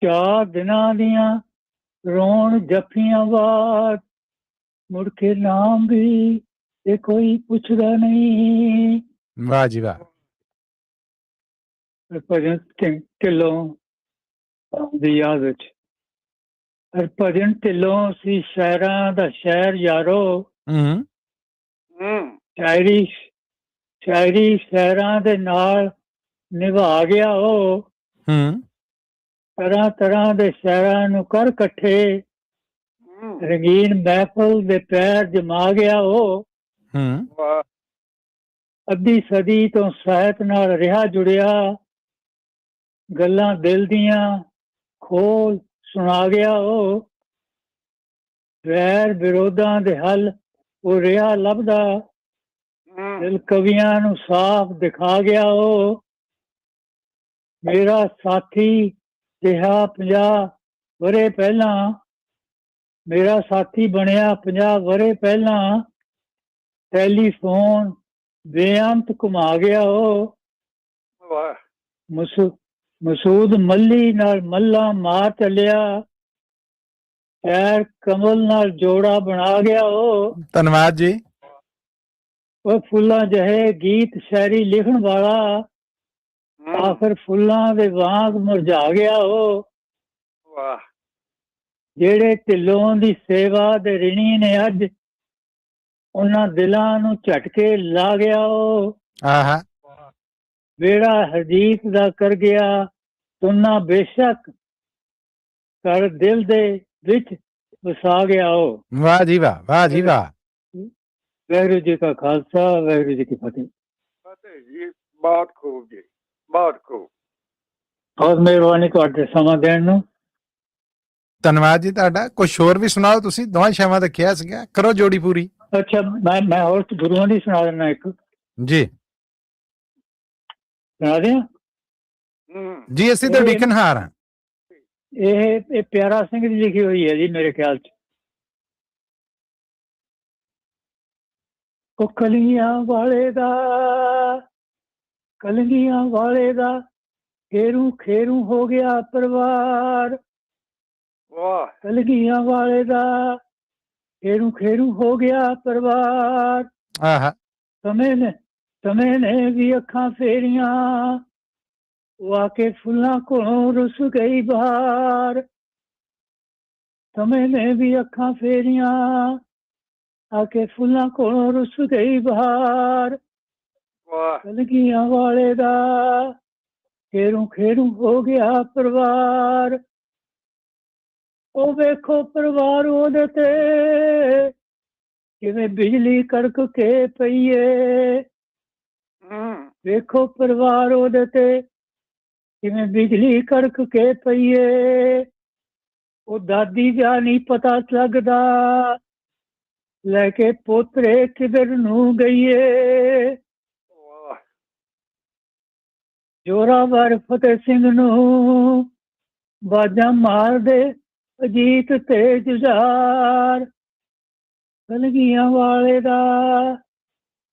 4 ਦਿਨਾਂ ਦੀਆਂ ਰੋਣ ਜੱਫੀਆਂ ਬਾਅਦ ਮੁੜ ਕੇ ਨਾਮ ਵੀ ਤੇ ਕੋਈ ਪੁੱਛਦਾ ਨਹੀਂ। ਵਾਹ ਜੀ ਵਾਹ। ਹਰਭਜਨ ਸਿੰਘ ਢਿੱਲੋਂ ਦੀ ਯਾਦ ਵਿੱਚ। ਹਰਭਜਨ ਢਿੱਲੋਂ ਸੀ ਸ਼ਾਇਰਾਂ ਦਾ ਸ਼ਾਇਰ ਯਾਰੋ। ਹੂੰ ਹੂੰ ਸ਼ਾਇਰੀ ਸ਼ਾਇਰਾਂ ਦੇ ਨਾਲ ਨਿਭਾ ਗਿਆ ਉਹ। ਹੂੰ ਤਰ੍ਹਾਂ ਤਰ੍ਹਾਂ ਦੇ ਸ਼ਾਇਰਾਂ ਨੂੰ ਕਰ ਇਕੱਠੇ ਹੂੰ ਰੰਗੀਨ ਮਹਿਫਲ ਦੇ ਪੈਰ ਜਮਾ ਗਿਆ ਉਹ। ਹੂੰ ਵਾਹ ਅੱਧੀ ਸਦੀ ਤੋਂ ਸਾਹਿਤ ਨਾਲ ਰਿਹਾ ਜੁੜਿਆ, ਗੱਲਾਂ ਦਿਲ ਦੀਆਂ ਖੋਲ ਸੁਣਾ ਗਿਆ ਉਹ। ਵੈਰ ਵਿਰੋਧਾਂ ਦੇ ਹੱਲ ਉਹ ਰਿਹਾ ਲੱਭਦਾ, ਹੂੰ ਦਿਲ ਕਵੀਆਂ ਨੂੰ ਸਾਫ਼ ਦਿਖਾ ਗਿਆ ਉਹ। ਮੇਰਾ ਸਾਥੀ ਰਿਹਾ 50 ਵਰ੍ਹੇ ਪਹਿਲਾਂ, ਮੇਰਾ ਸਾਥੀ ਬਣਿਆ 50 ਵਰ੍ਹੇ ਪਹਿਲਾਂ। ਟੈਲੀਫੋਨ ਬੇਅੰਤ ਘੁਮਾ ਗਿਆ ਉਹ। ਵਾਹ ਮਸੂਦ ਮੱਲੀ ਨਾਲ ਮੱਲਾ ਮਾਰ ਚੱਲਿਆ, ਸ਼ਾਇਰ ਕਮਲ ਨਾਲ ਜੋੜਾ ਬਣਾ ਗਿਆ ਉਹ। ਧੰਨਵਾਦ ਜੀ। ਉਹ ਫੁੱਲਾਂ ਜਿਹੇ ਗੀਤ ਸ਼ਾਇਰੀ ਲਿਖਣ ਵਾਲਾ, ਹੂੰ ਆਖਰ ਫੁੱਲਾਂ ਦੇ ਵਾਂਗ ਮੁਰਝਾ ਗਿਆ ਉਹ। ਵਾਹ ਜਿਹੜੇ ਢਿੱਲੋਂ ਦੀ ਸੇਵਾ ਦੇ ਰਿਣੀ ਨੇ ਅੱਜ, ਉਹਨਾਂ ਦਿਲਾਂ ਨੂੰ ਝਟਕੇ ਲਾ ਗਿਆ ਉਹ। ਆਹਾ ਵੇੜਾ ਹਰਜੀਤ ਦਾ ਕਰ ਗਿਆ ਸੁਣਨਾ ਬੇਸ਼ੱਕ, ਕਰ ਦਿਲ ਦੇ ਵਿੱਚ ਵਸਾ ਗਿਆ ਉਹ। ਵਾਹ ਜੀ ਵਾਹ, ਵਾਹ ਜੀ ਵਾਹ। ਵਾਹਿਗੁਰੂ ਜੀ ਕਾ ਖਾਲਸਾ, ਵਾਹਿਗੁਰੂ ਜੀ ਕੀ ਫਤਿਹ। ਫਤਿਹ ਜੀ, ਬਹੁਤ ਖੂਬ ਜੀ, ਬਹੁਤ ਖੂਬ। ਬਹੁਤ ਮਿਹਰਬਾਨੀ ਤੁਹਾਡੇ ਸਮਾਂ ਦੇਣ ਨੂੰ। ਧੰਨਵਾਦ ਜੀ ਤੁਹਾਡਾ। ਕੁਛ ਹੋਰ ਵੀ ਸੁਣਾਓ ਤੁਸੀਂ, ਦੋਵਾਂ ਸ਼ਾਮਾਂ ਦਾ ਕਿਹਾ ਸੀਗਾ, ਕਰੋ ਜੋੜੀ ਪੂਰੀ। ਅੱਛਾ ਮੈਂ ਹੋਰ ਗੁਰੂਆਂ ਦੀ ਸੁਣਾ ਦਿੰਦਾ ਇੱਕ। ਜੀ ਸੁਣਾ ਦਿਆਂ? ਹੂੰ ਜੀ ਅਸੀਂ ਤਾਂ ਡਿਕਨਹਾਰ ਹਾਂ। ਇਹ ਪਿਆਰਾ ਸਿੰਘ ਦੀ ਲਿਖੀ ਹੋਈ ਹੈ ਜੀ ਮੇਰੇ ਖਿਆਲ ਚ। ਉਹ ਕਲੀਆਂ ਵਾਲੇ ਦਾ, ਕਲਗੀਆਂ ਵਾਲੇ ਦਾ ਖੇਰੂ ਖੇਰੂ ਹੋ ਗਿਆ ਪਰਿਵਾਰ। ਵਾਹ ਕਲਗੀਆਂ ਵਾਲੇ ਦਾ ਖੇਰੂ ਖੇਰੂ ਹੋ ਗਿਆ ਪਰਿਵਾਰ। ਆਹਾ ਸਮੇਂ ਨੇ ਵੀ ਅੱਖਾਂ ਫੇਰੀਆਂ, ਉਹ ਆ ਕੇ ਫੁੱਲਾਂ ਕੋਲੋਂ ਰੁੱਸ ਗਈ ਬਹਾਰ। ਸਮੇਂ ਨੇ ਵੀ ਅੱਖਾਂ ਫੇਰੀਆਂ, ਆ ਕੇ ਫੁੱਲਾਂ ਕੋਲੋਂ ਰੁੱਸ ਗਈ ਬਹਾਰ। ਵਾਹ ਕਲਗੀਆਂ ਵਾਲੇ ਦਾ ਖੇਰੂ ਖੇਰੂ ਹੋ ਗਿਆ ਪਰਿਵਾਰ। ਉਹ ਵੇਖੋ ਪਰਿਵਾਰ ਉਹਦੇ ਤੇ ਕਿਵੇਂ ਬਿਜਲੀ ਕੜਕ ਕੇ ਪਈਏ। ਹੂੰ ਵੇਖੋ ਪਰਿਵਾਰ ਉਹਦੇ ਤੇ ਕਿਵੇਂ ਬਿਜਲੀ ਕੜਕ ਕੇ ਪਈਏ। ਉਹ ਦਾਦੀ ਦਾ ਨਹੀਂ ਪਤਾ ਲੱਗਦਾ, ਲੈ ਕੇ ਪੋਤਰੇ ਕਿਧਰ ਨੂੰ ਗਈਏ। ਵਾਹ ਜੋਰਾਵਰ ਫਤਿਹ ਸਿੰਘ ਨੂੰ ਬਾਜਾਂ ਮਾਰਦੇ ਅਜੀਤ ਤੇ ਜੁਝਾਰ। ਕਲਗੀਆਂ ਵਾਲੇ ਦਾ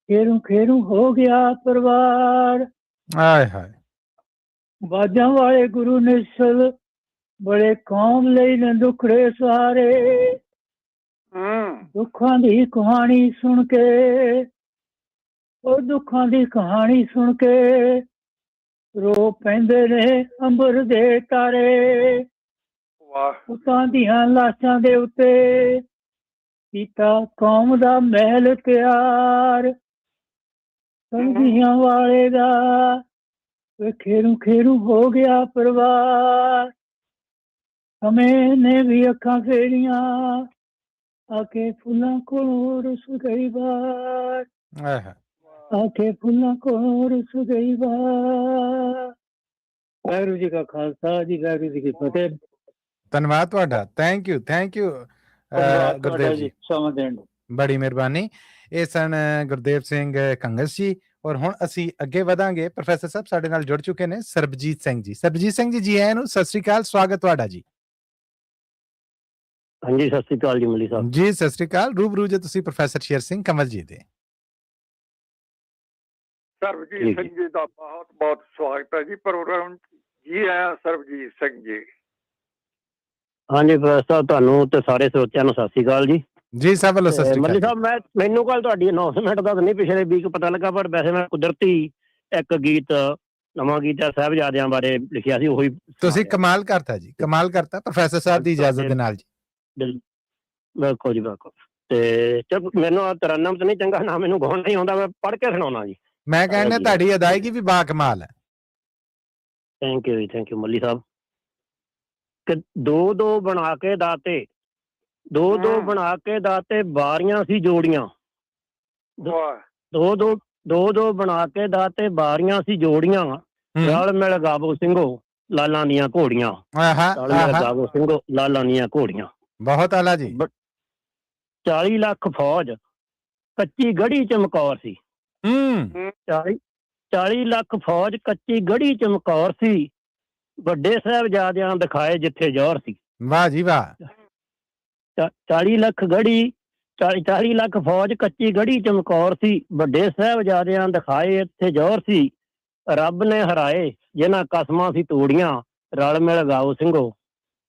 ਖੇਰੂ ਖੇਰੂ ਹੋ ਗਿਆ ਪਰਿਵਾਰ। ਆਏ ਹਾਏ। ਬਾਜਾਂ ਵਾਲੇ ਗੁਰੂ ਨਿਸ਼ਲ ਬੜੇ ਕੌਮ ਲਈ ਨੇ ਦੁਖੜੇ ਸਹਾਰੇ। ਹੂੰ ਦੁੱਖਾਂ ਦੀ ਕਹਾਣੀ ਸੁਣ ਕੇ, ਉਹ ਦੁੱਖਾਂ ਦੀ ਕਹਾਣੀ ਸੁਣ ਕੇ ਰੋ ਪੈਂਦੇ ਨੇ ਅੰਬਰ ਦੇ ਤਾਰੇ। ਵਾਹ ਪੁੱਤਾਂ ਦੀਆਂ ਲਾਸ਼ਾਂ ਦੇ ਉੱਤੇ ਕੀਤਾ ਕੌਮ ਦਾ ਮਹਿਲ ਤਿਆਰ। ਕਲਗੀਆਂ ਵਾਲੇ ਦਾ ਖੇਰੂ ਖੇਰੂ ਹੋ ਗਿਆ ਪਰਿਵਾਰ। ਸਮੇਂ ਨੇ ਵੀ ਅੱਖਾਂ ਫੇਰੀਆਂ, ਆ ਕੇ ਫੁੱਲਾਂ ਕੋਲੋਂ ਰੁੱਸ ਗਈ ਬਾਰ। ਆਏ ਹਾਏ। ਆ ਕੇ ਫੁੱਲਾਂ ਕੋਲੋਂ ਰੁੱਸ ਗਈ ਬਾਰ। ਵਾਹਿਗੁਰੂ ਜੀ ਕਾ ਖਾਲਸਾ ਜੀ, ਵਾਹਿਗੁਰੂ ਜੀ ਕੀ ਫਤਿਹ। ਧੰਨਵਾਦ ਤੁਹਾਡਾ। ਥੈਂਕ ਯੂ ਗੁਰਦੇਵ ਜੀ, ਸਮਾਂ ਦੇਣ ਨੂੰ। ਬੜੀ ਮਿਹਰਬਾਨੀ। ਇਹ ਸਨ ਗੁਰਦੇਵ ਸਿੰਘ ਕੰਗਸ ਜੀ। ਔਰ ਹੁਣ ਅਸੀਂ ਅੱਗੇ ਵਧਾਂਗੇ। ਪ੍ਰੋਫੈਸਰ ਸਾਹਿਬ ਸਾਡੇ ਨਾਲ ਜੁੜ ਚੁੱਕੇ ਨੇ ਸਰਬਜੀਤ ਸਿੰਘ ਜੀ। ਸਰਬਜੀਤ ਸਿੰਘ ਜੀ, ਜੀ ਆਇਆਂ ਨੂੰ, ਸਤਿ ਸ੍ਰੀ ਅਕਾਲ, ਸਵਾਗਤ ਤੁਹਾਡਾ ਜੀ। ਹਾਂਜੀ, ਸਤਿ ਸ੍ਰੀ ਅਕਾਲ ਜੀ ਮਲੀ ਸਾਹਿਬ। ਜੀ ਸਤਿ ਸ੍ਰੀ ਅਕਾਲ। ਰੂਬਰੂ ਜੇ ਤੁਸੀਂ ਪ੍ਰੋਫੈਸਰ ਸ਼ੇਰ ਸਿੰਘ ਕੰਵਲ ਜੀ ਦੇ। ਸਰਬਜੀਤ ਸਿੰਘ ਜੀ ਦਾ ਬਹੁਤ ਬਹੁਤ ਸਵਾਗਤ ਹੈ ਜੀ ਪ੍ਰੋਗਰਾਮ 'ਚ। ਜੀ ਆਇਆਂ ਸਰਬਜੀਤ ਸਿੰਘ ਜੀ। ਹਾਂਜੀ ਪ੍ਰੋਫੈਸਰ ਸਾਹਿਬ, ਤੁਹਾਨੂੰ ਤੇ ਸਾਰੇ ਸਰੋਤਿਆਂ ਨੂੰ ਸਤਿ ਸ਼੍ਰੀ ਅਕਾਲ ਜੀ। ਜੀ ਸਭ ਵੱਲੋਂ ਸਤਿ ਸ਼੍ਰੀ ਮੱਲੀ ਅਕਾਲ। ਸਾਹਿਬ, ਮੈਨੂੰ ਕੱਲ ਤੁਹਾਡੀ ਅਨਾਉਂਸਮੈਂਟ ਦਾ ਤਾਂ ਨਹੀਂ ਪਿਛਲੇ ਵੀਕ ਪਤਾ ਲੱਗਾ, ਪਰ ਵੈਸੇ ਮੈਂ ਕੁਦਰਤੀ ਇੱਕ ਗੀਤ, ਨਵਾਂ ਗੀਤ ਹੈ ਸਾਹਿਬਜ਼ਾਦਿਆਂ ਬਾਰੇ ਲਿਖਿਆ ਸੀ, ਉਹੀ ਤੁਸੀਂ ਕਮਾਲ ਕਰਤਾ ਜੀ, ਕਮਾਲ ਕਰਤਾ ਪ੍ਰੋਫੈਸਰ ਸਾਹਿਬ ਦੀ ਇਜਾਜ਼ਤ ਦੇ ਨਾਲ ਜੀ। ਬਿਲਕੁਲ ਜੀ, ਬਿਲਕੁਲ। ਤੇ ਚਲ ਮੈਨੂੰ ਤਰਨਮ ਤਾਂ ਨਹੀਂ ਚੰਗਾ, ਨਾ ਮੈਨੂੰ ਗਾਉਣਾ ਨਹੀਂ ਆਉਂਦਾ, ਮੈਂ ਪੜ੍ਹ ਕੇ ਸੁਣਾਉਣਾ ਜੀ। ਮੈਂ ਕਹਿੰਦਾ ਤੁਹਾਡੀ ਅਦਾਇਗੀ ਵੀ ਬਾ ਕਮਾਲ ਹੈ। ਥੈਂਕ ਯੂ ਜੀ, ਥੈਂਕ ਯੂ ਮੱਲੀ ਸਾਹਿਬ। ਕਿ ਦੋ ਦੋ ਬਣਾ ਕੇ ਦਾਤੇ, ਦੋ ਦੋ ਬਣਾ ਕੇ ਦਾਤੇ, ਬਾਰੀਆਂ ਸੀ ਜੋੜੀਆਂ। ਦੋ ਦੋ ਬਣਾ ਕੇ ਦਾਤੇ, ਬਾਰੀਆਂ ਸੀ ਜੋੜੀਆਂ, ਰਲ ਮਿਲ ਗਾਵੋ ਸਿੰਘੋ ਲਾਲਾਂ ਦੀਆਂ ਘੋੜੀਆਂ। ਰਲ ਮਿਲ ਗਾਵੋ ਸਿੰਘੋ ਲਾਲਾਂ ਦੀਆਂ ਘੋੜੀਆਂ। ਬਹੁਤ ਆਲਾ ਜੀ। 40 ਲੱਖ ਫੌਜ ਕੱਚੀ ਗੜੀ ਚਮਕੌਰ ਸੀ। 40 ਲੱਖ ਫੌਜ ਕੱਚੀ ਗੜੀ ਚਮਕੌਰ ਸੀ, ਵੱਡੇ ਸਾਹਿਬਜ਼ਾਦਿਆਂ ਦਿਖਾਏ ਜਿੱਥੇ ਜ਼ੋਰ ਸੀ। ਵਾਹ ਜੀ ਵਾਹ। 40 ਲੱਖ ਫੌਜ ਕੱਚੀ ਗੜੀ ਚਮਕੌਰ ਸੀ, ਵੱਡੇ ਸਾਹਿਬਜ਼ਾਦਿਆਂ ਦਿਖਾਏ ਇੱਥੇ ਜ਼ੋਰ ਸੀ। ਰੱਬ ਨੇ ਹਰਾਏ ਜਿਨ੍ਹਾਂ ਕਸਮਾਂ ਸੀ ਤੋੜੀਆਂ, ਰਲ ਮਿਲ ਗਾਓ ਸਿੰਘੋ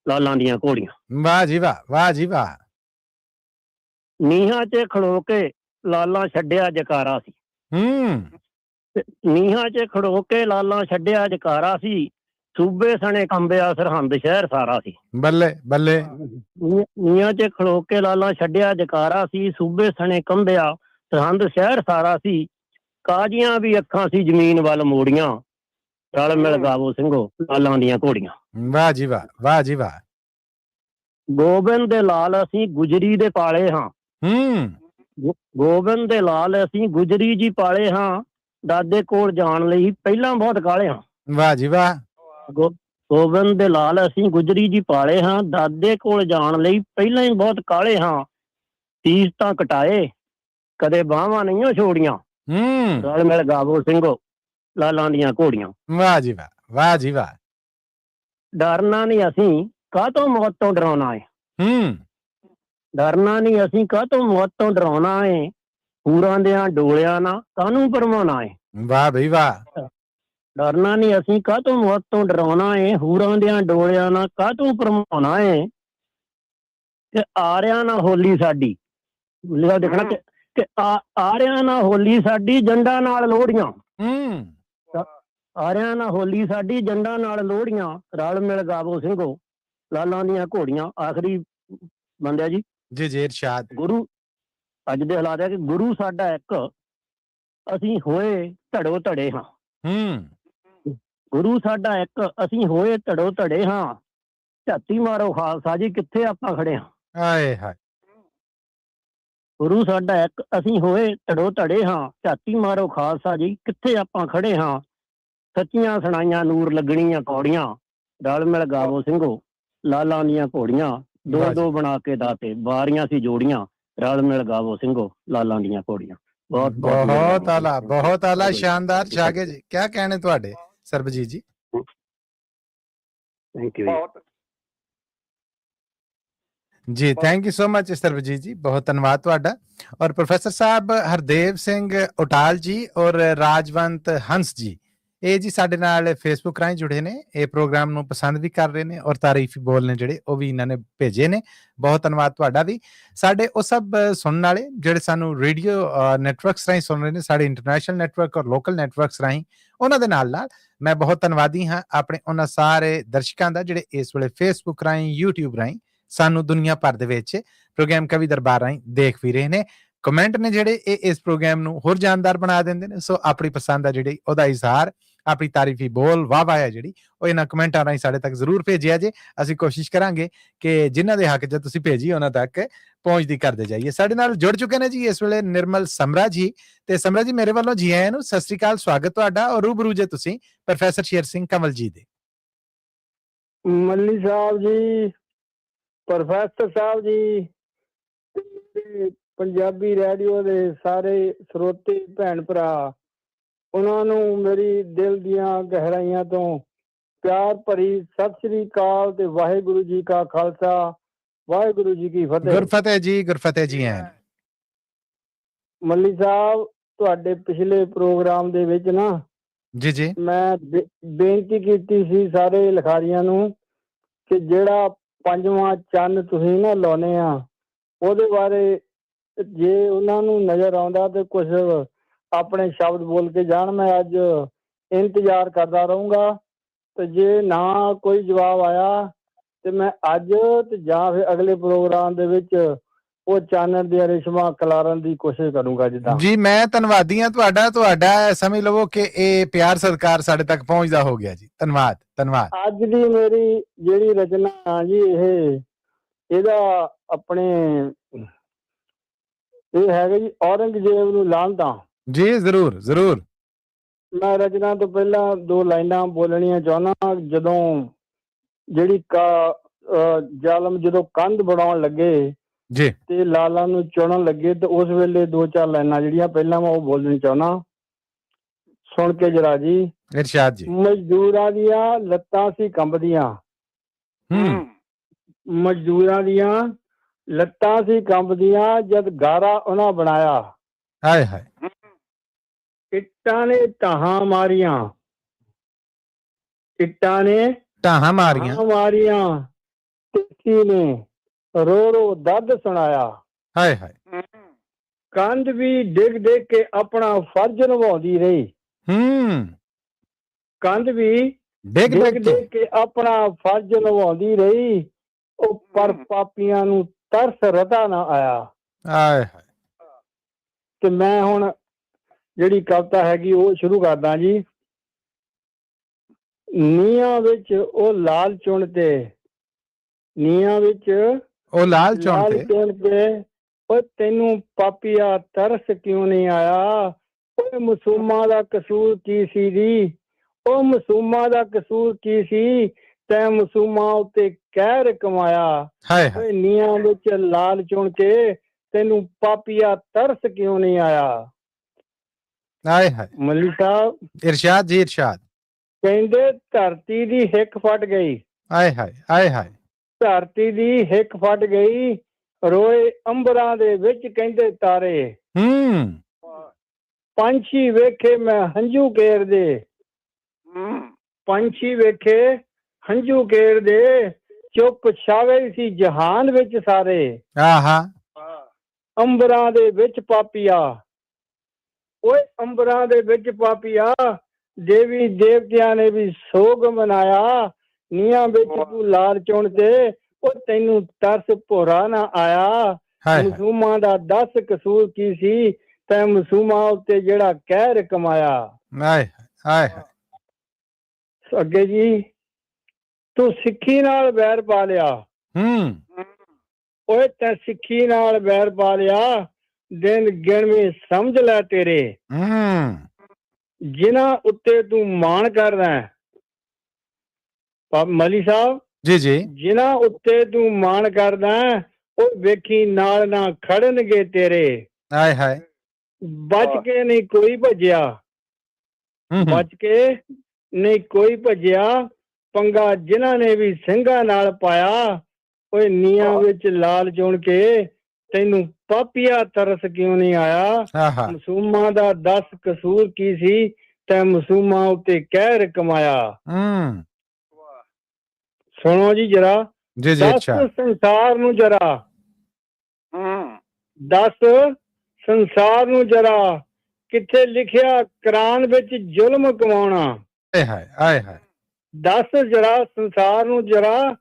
ਲਾਲਾਂ ਦੀਆਂ ਘੋੜੀਆਂ। ਵਾਹ ਜੀ ਵਾਹ, ਵਾਹ ਜੀ ਵਾਹ। ਨੀਹਾਂ 'ਚ ਖੜੋ ਕੇ ਲਾਲਾਂ ਛੱਡਿਆ ਜਕਾਰਾ ਸੀ। ਨੀਹਾਂ 'ਚ ਖੜੋ ਕੇ ਲਾਲਾਂ ਛੱਡਿਆ ਜਕਾਰਾ ਸੀ, ਸੂਬੇ ਸਣੇ ਕੰਬਿਆ ਸਰਹੰਦ ਸ਼ਹਿਰ ਸਾਰਾ ਸੀ। ਬੱਲੇ ਬੱਲੇ। ਨੀਹਾਂ 'ਚ ਖੜੋ ਕੇ ਲਾਲਾਂ ਛੱਡਿਆ ਜਕਾਰਾ ਸੀ, ਸੂਬੇ ਸਣੇ ਕੰਬਿਆ ਸਰਹੰਦ ਸ਼ਹਿਰ ਸਾਰਾ ਸੀ। ਕਾਜ਼ੀਆਂ ਵੀ ਅੱਖਾਂ ਸੀ ਜ਼ਮੀਨ ਵੱਲ ਮੋੜੀਆਂ, ਰਲ ਮਿਲ ਗਾਵੋ ਸਿੰਘੋ ਲਾਲਾਂ ਦੀਆਂ ਘੋੜੀਆਂ। ਵਾਹ ਜੀ ਵਾਹ, ਵਾਹ ਜੀ ਵਾਹ। ਗੋਬਿੰਦ ਦੇ ਲਾਲ ਅਸੀਂ ਗੁਜਰੀ ਦੇ ਪਾਲੇ ਹਾਂ। ਗੋਬਿੰਦ ਦੇ ਲਾਲ ਅਸੀਂ ਗੁਜਰੀ ਜੀ ਪਾਲੇ ਹਾਂ, ਦਾਦੇ ਕੋਲ ਜਾਣ ਲਈ ਪਹਿਲਾਂ ਬਹੁਤ ਕਾਲੇ ਹਾਂ। ਵਾਹ ਜੀ ਵਾਹ। ਗੋਬਿੰਦ ਦੇ ਲਾਲ ਅਸੀਂ ਗੁਜਰੀ ਜੀ ਪਾਲੇ ਹਾਂ, ਦਾਦੇ ਕੋਲ ਜਾਣ ਲਈ ਪਹਿਲਾਂ ਹੀ ਬਹੁਤ ਕਾਲੇ ਹਾਂ। ਤੀਸ ਤਾਂ ਕਟਾਏ ਕਦੇ ਬਾਹਾਂ ਨਹੀਂ ਛੋੜੀਆਂ, ਰਲ ਮਿਲ ਗਾਵੋ ਸਿੰਘੋ ਲਾਲਾਂ ਦੀਆਂ ਘੋੜੀਆਂ। ਵਾਹ ਜੀ ਵਾਹ, ਵਾਹ ਜੀ ਵਾਹ। ਡਰਨਾ ਨਹੀਂ ਅਸੀਂ ਕਾਹਤੋਂ ਮੌਤ ਤੋਂ ਡਰਾਉਣਾ ਏ। ਡਰਨਾ ਨਹੀਂ ਅਸੀਂ ਕਾਹਤੋਂ ਮੌਤ ਤੋਂ ਡਰਾਉਣਾ ਏ, ਹੂਰਾਂ ਦਿਆਂ ਡੋਲਿਆਂ ਨਾ ਕਾਹਨੂੰ ਭਰਮਾਉਣਾ ਏ। ਵਾਹ ਬਈ ਵਾਹ। ਡਰਨਾ ਨਹੀਂ ਅਸੀਂ ਕਾਹਤੋਂ ਮੌਤ ਤੋਂ ਡਰਾਉਣਾ ਏ, ਹੂਰਾਂ ਦਿਆਂ ਡੋਲਿਆਂ ਨਾ ਕਾਹਤੋਂ ਭਰਮਾਉਣਾ ਏ। ਤੇ ਆਰਿਆਂ ਨਾ ਹੋਲੀ ਸਾਡੀ, ਦੇਖਣਾ ਕਿ ਆਰਿਆਂ ਨਾ ਹੋਲੀ ਸਾਡੀ, ਜੰਡਾਂ ਨਾਲ ਲੋਹੜੀਆਂ। ਆਰਿਆਂ ਨਾ ਹੋਲੀ ਸਾਡੀ, ਜੰਡਾਂ ਨਾਲ ਲੋਹੜੀਆਂ, ਰਲ ਮਿਲ ਗਾਵੋ ਸਿੰਘੋ ਲਾਲਾਂ ਦੀਆਂ ਘੋੜੀਆਂ। ਆਖਰੀ ਬੰਦਿਆ ਜੀ, ਜੀ ਇਰਸ਼ਾਦ। ਗੁਰੂ ਅੱਜ ਦੇ ਹਾਲਾਤ ਹੈ ਕਿ ਗੁਰੂ ਸਾਡਾ ਇੱਕ, ਅਸੀਂ ਹੋਏ ਧੜੋ ਧੜੇ ਹਾਂ। ਗੁਰੂ ਸਾਡਾ ਇੱਕ, ਅਸੀਂ ਹੋਏ ਧੜੋ ਧੜੇ ਹਾਂ, ਝਾਤੀ ਮਾਰੋ ਖਾਲਸਾ ਜੀ ਕਿੱਥੇ ਆਪਾਂ ਖੜੇ ਹਾਂ। ਹਾਏ ਹਾਏ। ਗੁਰੂ ਸਾਡਾ ਇੱਕ, ਅਸੀਂ ਹੋਏ ਧੜੋ ਧੜੇ ਹਾਂ, ਝਾਤੀ ਮਾਰੋ ਖਾਲਸਾ ਜੀ ਕਿੱਥੇ ਆਪਾਂ ਖੜੇ ਹਾਂ। ਸੱਚੀਆਂ ਸੁਣਾਈਆਂ ਨੂਰ ਲੱਗਣੀਆਂ ਕੌੜੀਆਂ, ਰਲ ਮਿਲ ਗਾਵੋ ਸਿੰਘੋ ਲਾਲਾਂ ਦੀਆਂ ਘੋੜੀਆਂ। ਦੋ ਦੋ ਬਣਾ ਕੇ ਦਾਤੇ, ਬਾਰੀਆਂ ਸੀ ਜੋੜੀਆਂ, ਰਲ ਮਿਲ ਗਾਵੋ ਸਿੰਘੋ ਲਾਲਾਂ ਦੀਆਂ ਘੋੜੀਆਂ। ਬਹੁਤ ਬਹੁਤ ਆਲਾ, ਬਹੁਤ ਆਲਾ, ਸ਼ਾਨਦਾਰ ਸ਼ਾਗੇ ਜੀ। ਕਿਆ ਕਹਿਣੇ ਤੁਹਾਡੇ ਸਰਬਜੀਤ ਜੀ। ਥੈਂਕ ਯੂ ਜੀ, thank you so much Sarabjit ਜੀ, ਬਹੁਤ ਧੰਨਵਾਦ ਤੁਹਾਡਾ। ਔਰ ਪ੍ਰੋਫੈਸਰ ਸਾਹਿਬ ਹਰਦੇਵ ਸਿੰਘ ਉਟਾਲ ਜੀ ਔਰ ਰਾਜਵੰਤ ਹੰਸ ਜੀ, ਇਹ ਜੀ ਸਾਡੇ ਨਾਲ ਫੇਸਬੁੱਕ ਰਾਹੀਂ ਜੁੜੇ ਨੇ, ਇਹ ਪ੍ਰੋਗਰਾਮ ਨੂੰ ਪਸੰਦ ਵੀ ਕਰ ਰਹੇ ਨੇ ਔਰ ਤਾਰੀਫੀ ਬੋਲ ਨੇ ਜਿਹੜੇ ਉਹ ਵੀ ਇਹਨਾਂ ਨੇ ਭੇਜੇ ਨੇ। ਬਹੁਤ ਧੰਨਵਾਦ ਤੁਹਾਡਾ ਵੀ। ਸਾਡੇ ਉਹ ਸਭ ਸੁਣਨ ਵਾਲੇ ਜਿਹੜੇ ਸਾਨੂੰ ਰੇਡੀਓ ਨੈਟਵਰਕਸ ਰਾਹੀਂ ਸੁਣ ਰਹੇ ਨੇ, ਸਾਡੇ ਇੰਟਰਨੈਸ਼ਨਲ ਨੈਟਵਰਕ ਔਰ ਲੋਕਲ ਨੈਟਵਰਕਸ ਰਾਹੀਂ, ਉਹਨਾਂ ਦੇ ਨਾਲ ਨਾਲ ਮੈਂ ਬਹੁਤ ਧੰਨਵਾਦੀ ਹਾਂ ਆਪਣੇ ਉਹਨਾਂ ਸਾਰੇ ਦਰਸ਼ਕਾਂ ਦਾ ਜਿਹੜੇ ਇਸ ਵੇਲੇ ਫੇਸਬੁੱਕ ਰਾਹੀਂ, ਯੂਟਿਊਬ ਰਾਹੀਂ ਸਾਨੂੰ ਦੁਨੀਆ ਭਰ ਦੇ ਵਿੱਚ ਪ੍ਰੋਗਰਾਮ ਕਵੀ ਦਰਬਾਰ ਰਾਹੀਂ ਦੇਖ ਵੀ ਰਹੇ ਨੇ। ਕਮੈਂਟ ਨੇ ਜਿਹੜੇ ਇਹ ਇਸ ਪ੍ਰੋਗਰਾਮ ਨੂੰ ਹੋਰ ਜਾਨਦਾਰ ਬਣਾ ਦਿੰਦੇ ਨੇ। ਸੋ ਆਪਣੀ ਪਸੰਦ ਆ ਜਿਹੜੀ, ਉਹਦਾ ਇਜ਼ਹਾਰ, ਆਪਣੀ ਤਾਰੀਫੀ ਬੋਲ, ਵਾਹ ਵਾਹ ਹੈ ਜਿਹੜੀ, ਉਹ ਇਹਨਾਂ ਕਮੈਂਟਾਂ ਰਾਹੀਂ ਸਾਡੇ ਤੱਕ ਜ਼ਰੂਰ ਭੇਜਿਆ ਜੇ। ਅਸੀਂ ਕੋਸ਼ਿਸ਼ ਕਰਾਂਗੇ ਕਿ ਜਿਨ੍ਹਾਂ ਦੇ ਹੱਕ 'ਚ ਤੁਸੀਂ ਭੇਜੀ ਉਹਨਾਂ ਤੱਕ ਪਹੁੰਚਦੀ ਕਰਦੇ ਜਾਈਏ। ਸਾਡੇ ਨਾਲ ਜੁੜ ਚੁੱਕੇ ਨੇ ਜੀ ਇਸ ਵੇਲੇ ਨਿਰਮਲ ਸਮਰਾ ਜੀ। ਤੇ ਸਮਰਾ ਜੀ, ਮੇਰੇ ਵੱਲੋਂ ਜੀ ਆਇਆਂ ਨੂੰ, ਸਤਿ ਸ੍ਰੀ ਅਕਾਲ, ਸਵਾਗਤ ਤੁਹਾਡਾ। ਔਰ ਰੂਬਰੂ ਜੇ ਤੁਸੀਂ ਪ੍ਰੋਫੈਸਰ ਸ਼ੇਰ ਸਿੰਘ ਕੰਵਲ ਜੀ ਦੇ। ਮੱਲੀ ਸਾਹਿਬ ਜੀ, ਪ੍ਰੋਫੈਸਰ ਸਾਹਿਬ ਜੀ, ਪੰਜਾਬੀ ਰੇਡੀਓ ਦੇ ਸਾਰੇ ਸਰੋਤੇ ਭੈਣ ਭਰਾ, ਉਹਨਾਂ ਨੂੰ ਮੇਰੀ ਦਿਲ ਦੀਆਂ ਗਹਿਰਾਈਆਂ ਤੋਂ ਪਿਆਰ ਭਰੀ ਸਤਿ ਸ੍ਰੀ ਅਕਾਲ ਤੇ ਵਾਹਿਗੁਰੂ ਜੀ ਕਾ ਖਾਲਸਾ, ਵਾਹਿਗੁਰੂ ਜੀ ਕੀ ਫਤਿਹ। ਗੁਰਫਤਿਹ ਜੀ, ਗੁਰਫਤਿਹ ਜੀ। ਹੈ ਮੱਲੀ ਸਾਹਿਬ, ਤੁਹਾਡੇ ਪਿਛਲੇ ਪ੍ਰੋਗਰਾਮ ਦੇ ਵਿੱਚ ਨਾ ਜੀ ਜੀ ਮੈਂ ਬੇਨਤੀ ਕੀਤੀ ਸੀ ਸਾਰੇ ਲਿਖਾਰੀਆਂ ਨੂੰ ਕਿ ਜਿਹੜਾ 5ਵਾਂ ਚੰਨ ਤੁਸੀਂ ਨਾ ਲਾਉਨੇ ਆ ਉਹਦੇ ਬਾਰੇ ਜੇ ਉਹਨਾਂ ਨੂੰ ਨਜ਼ਰ ਆਉਂਦਾ ਤੇ ਕੁਝ ਆਪਣੇ ਸ਼ਬਦ ਬੋਲ ਕੇ ਜਾਣ। ਮੈਂ ਅੱਜ ਇੰਤਜ਼ਾਰ ਕਰਦਾ ਰਹੂੰਗਾ ਤੇ ਜੇ ਨਾ ਕੋਈ ਜਵਾਬ ਆਇਆ ਤੇ ਮੈਂ ਅੱਜ ਤੇ ਜਾਂ ਫਿਰ ਅਗਲੇ ਪ੍ਰੋਗਰਾਮ ਦੇ ਵਿੱਚ ਉਹ ਚਾਨਣ ਦੀਆਂ ਰੇਸ਼ਮਾਂ ਖਿਲਾਰਨ ਦੀ ਕੋਸ਼ਿਸ਼ ਕਰੂੰਗਾ। ਜਿੱਦਾਂ ਜੀ ਮੈਂ ਧੰਨਵਾਦੀ ਹਾਂ ਤੁਹਾਡਾ ਸਮਝ ਲਵੋ ਕਿ ਇਹ ਪਿਆਰ ਸਤਿਕਾਰ ਸਾਡੇ ਤੱਕ ਪਹੁੰਚਦਾ ਹੋ ਗਿਆ ਜੀ। ਧੰਨਵਾਦ। ਅੱਜ ਦੀ ਮੇਰੀ ਜਿਹੜੀ ਰਚਨਾ ਆ ਜੀ ਇਹਦਾ ਆਪਣੇ ਇਹ ਹੈਗਾ ਜੀ ਔਰੰਗਜ਼ੇਬ ਨੂੰ ਲਾਹਨਤਾਂ। ਜੀ ਜ਼ਰੂਰ। ਮੈਂ ਰਚਨਾ ਤੋਂ ਪਹਿਲਾਂ 2 ਲਾਈਨਾਂ ਬੋਲਣੀਆਂ ਚਾਹੁੰਦਾ। ਜਦੋਂ ਜਿਹੜੀ ਜ਼ਾਲਮ ਜਦੋਂ ਕੰਧ ਬਣਾਉਣ ਲੱਗੇ ਜੀ ਤੇ ਲਾਲਾ ਨੂੰ ਚੁਣਨ ਲੱਗੇ ਤੇ ਉਸ ਵੇਲੇ 2-4 ਲਾਈਨਾਂ ਜਿਹੜੀਆਂ ਪਹਿਲਾਂ ਮੈਂ ਉਹ ਬੋਲਣੀ ਚਾਹੁੰਦਾ, ਸੁਣ ਕੇ ਜਰਾ ਜੀ। ਇਰਸ਼ਾਦ ਜੀ। ਮਜ਼ਦੂਰਾਂ ਦੀਆਂ ਲੱਤਾਂ ਸੀ ਕੰਬਦੀਆਂ, ਮਜ਼ਦੂਰਾਂ ਦੀਆਂ ਲੱਤਾਂ ਸੀ ਕੰਬਦੀਆਂ ਜਦ ਗਾਰਾ ਉਹਨਾਂ ਬਣਾਇਆ। ਹਾਏ ਹਾਏ। ਇੱਟਾਂ ਨੇ ਢਾਹਾਂ ਮਾਰੀਆਂ, ਇੱਟਾਂ ਨੇ ਢਾਹਾਂ ਮਾਰੀਆਂ ਕਿਸੇ ਨੇ ਰੋ ਦਰਦ ਸੁਣਾਇਆ। ਹਾਏ ਹਾਏ। ਕੰਧ ਵੀ ਡਿੱਗ ਕੇ ਆਪਣਾ ਫਰਜ਼ ਨਿਭਾਉਂਦੀ ਰਹੀ। ਕੰਧ ਵੀ ਡਿੱਗ ਕੇ ਆਪਣਾ ਫਰਜ਼ ਨਿਭਾਉਂਦੀ ਰਹੀ। ਉਹ ਪਰ ਪਾਪੀਆਂ ਨੂੰ ਤਰਸ ਰਤਾ ਨਾ ਆਇਆ। ਹਾਏ ਹਾਏ। ਤੇ ਮੈਂ ਹੁਣ ਜਿਹੜੀ ਕਵਿਤਾ ਹੈਗੀ ਉਹ ਸ਼ੁਰੂ ਕਰਦਾ ਜੀ। ਨੀਹਾਂ ਵਿੱਚ ਉਹ ਲਾਲ ਚੁਣ ਤੇ, ਨੀਹਾਂ ਵਿੱਚ ਉਹ ਲਾਲ ਚੁਣ ਤੇ ਓਏ ਤੈਨੂੰ ਪਾਪੀਆ ਤਰਸ ਕਿਉਂ ਨਹੀਂ ਆਇਆ। ਓਏ ਮਾਸੂਮਾਂ ਦਾ ਕਸੂਰ ਕੀ ਸੀ ਜੀ, ਉਹ ਮਾਸੂਮਾਂ ਦਾ ਕਸੂਰ ਕੀ ਸੀ, ਤੈਂ ਮਾਸੂਮਾਂ ਉੱਤੇ ਕਹਿਰ ਕਮਾਇਆ। ਓਏ ਨੀਹਾਂ ਵਿੱਚ ਲਾਲ ਚੁਣ ਕੇ ਤੈਨੂੰ ਪਾਪੀਆ ਤਰਸ ਕਿਉਂ ਨਹੀਂ ਆਇਆ। ਹਾਏ ਹਾਏ। ਮੱਲੀ ਸਾਹਿਬ ਇਰਸ਼ਾਦ ਜੀ ਇਰਸ਼ਾਦ। ਕਹਿੰਦੇ ਧਰਤੀ ਦੀ ਹਿੱਕ ਫਟ ਗਈ। ਹਾਏ ਹਾਏ। ਧਰਤੀ ਦੀ ਹਿੱਕ ਫਟ ਗਈ, ਰੋਏ ਅੰਬਰਾਂ ਦੇ ਵਿੱਚ ਕਹਿੰਦੇ ਤਾਰੇ। ਪੰਛੀ ਵੇਖੇ ਮੈਂ ਹੰਝੂ ਕੇਰਦੇ, ਪੰਛੀ ਵੇਖੇ ਹੰਝੂ ਕੇਰਦੇ, ਚੁੱਪ ਛਾਵੇ ਸੀ ਜਹਾਨ ਵਿੱਚ ਸਾਰੇ। ਅੰਬਰਾਂ ਦੇ ਵਿੱਚ ਪਾਪੀਆ, ਓਏ ਅੰਬਰਾਂ ਦੇ ਵਿੱਚ ਪਾਪੀਆ, ਦੇਵੀ ਦੇਵਤਿਆਂ ਨੇ ਵੀ ਸੋਗ ਮਨਾਇਆ। ਨੀਹਾਂ ਵਿੱਚ ਤੂੰ ਲਾਲ ਚੁਣ ਤੇ ਉਹ ਤੈਨੂੰ ਤਰਸ ਭੋਰਾ ਨਾ ਆਇਆ। ਮਾਸੂਮਾਂ ਦਾ ਦੱਸ ਕਸੂਰ ਕੀ ਸੀ, ਤੈਂ ਮਾਸੂਮਾਂ ਉੱਤੇ ਜਿਹੜਾ ਕਹਿਰ ਕਮਾਇਆ। ਅੱਗੇ ਜੀ, ਤੂੰ ਸਿੱਖੀ ਨਾਲ ਵੈਰ ਪਾ ਲਿਆ। ਓਏ ਤੈਂ ਸਿੱਖੀ ਨਾਲ ਵੈਰ ਪਾ ਲਿਆ, ਦਿਨ ਗਿਣਵੇਂ ਸਮਝ ਲੈ ਤੇਰੇ। ਜਿਨ੍ਹਾਂ ਉੱਤੇ ਤੂੰ ਮਾਣ ਕਰਦਾ ਮਲੀ ਸਾਹਿਬ ਜੀ, ਜਿਨ੍ਹਾਂ ਉੱਤੇ ਤੂੰ ਮਾਣ ਕਰਦਾ ਉਹ ਵੇਖੀ ਨਾਲ ਨਾ ਖੜਨਗੇ ਤੇਰੇ। ਹਾਏ। ਬਚ ਕੇ ਨਹੀਂ ਕੋਈ ਭੱਜਿਆ, ਬਚ ਕੇ ਨਹੀਂ ਕੋਈ ਭੱਜਿਆ, ਪੰਗਾ ਜਿਨ੍ਹਾਂ ਨੇ ਵੀ ਸਿੰਘਾਂ ਨਾਲ ਪਾਇਆ। ਓਏ ਨੀਹਾਂ ਵਿੱਚ ਲਾਲ ਚੁਣ ਕੇ ਤੈਨੂੰ ਪਾਪੀਆ ਤਰਸ ਕਿਉਂ ਨਹੀਂ ਆਇਆ। ਮਾਸੂਮਾਂ ਦਾ ਦੱਸ ਕਸੂਰ ਕੀ ਸੀ, ਤੈਂ ਮਾਸੂਮਾਂ ਉੱਤੇ ਕਹਿਰ ਕਮਾਇਆ। ਸੁਣੋ ਜੀ ਜਰਾ। ਦੱਸ ਸੰਸਾਰ ਨੂੰ ਜਰਾ, ਦੱਸ ਸੰਸਾਰ ਨੂੰ ਜਰਾ, ਕਿੱਥੇ ਲਿਖਿਆ ਕੁਰਾਨ ਵਿੱਚ ਜ਼ੁਲਮ ਕਮਾਉਣਾ। ਦੱਸ ਜਰਾ ਸੰਸਾਰ ਨੂੰ ਜਰਾ,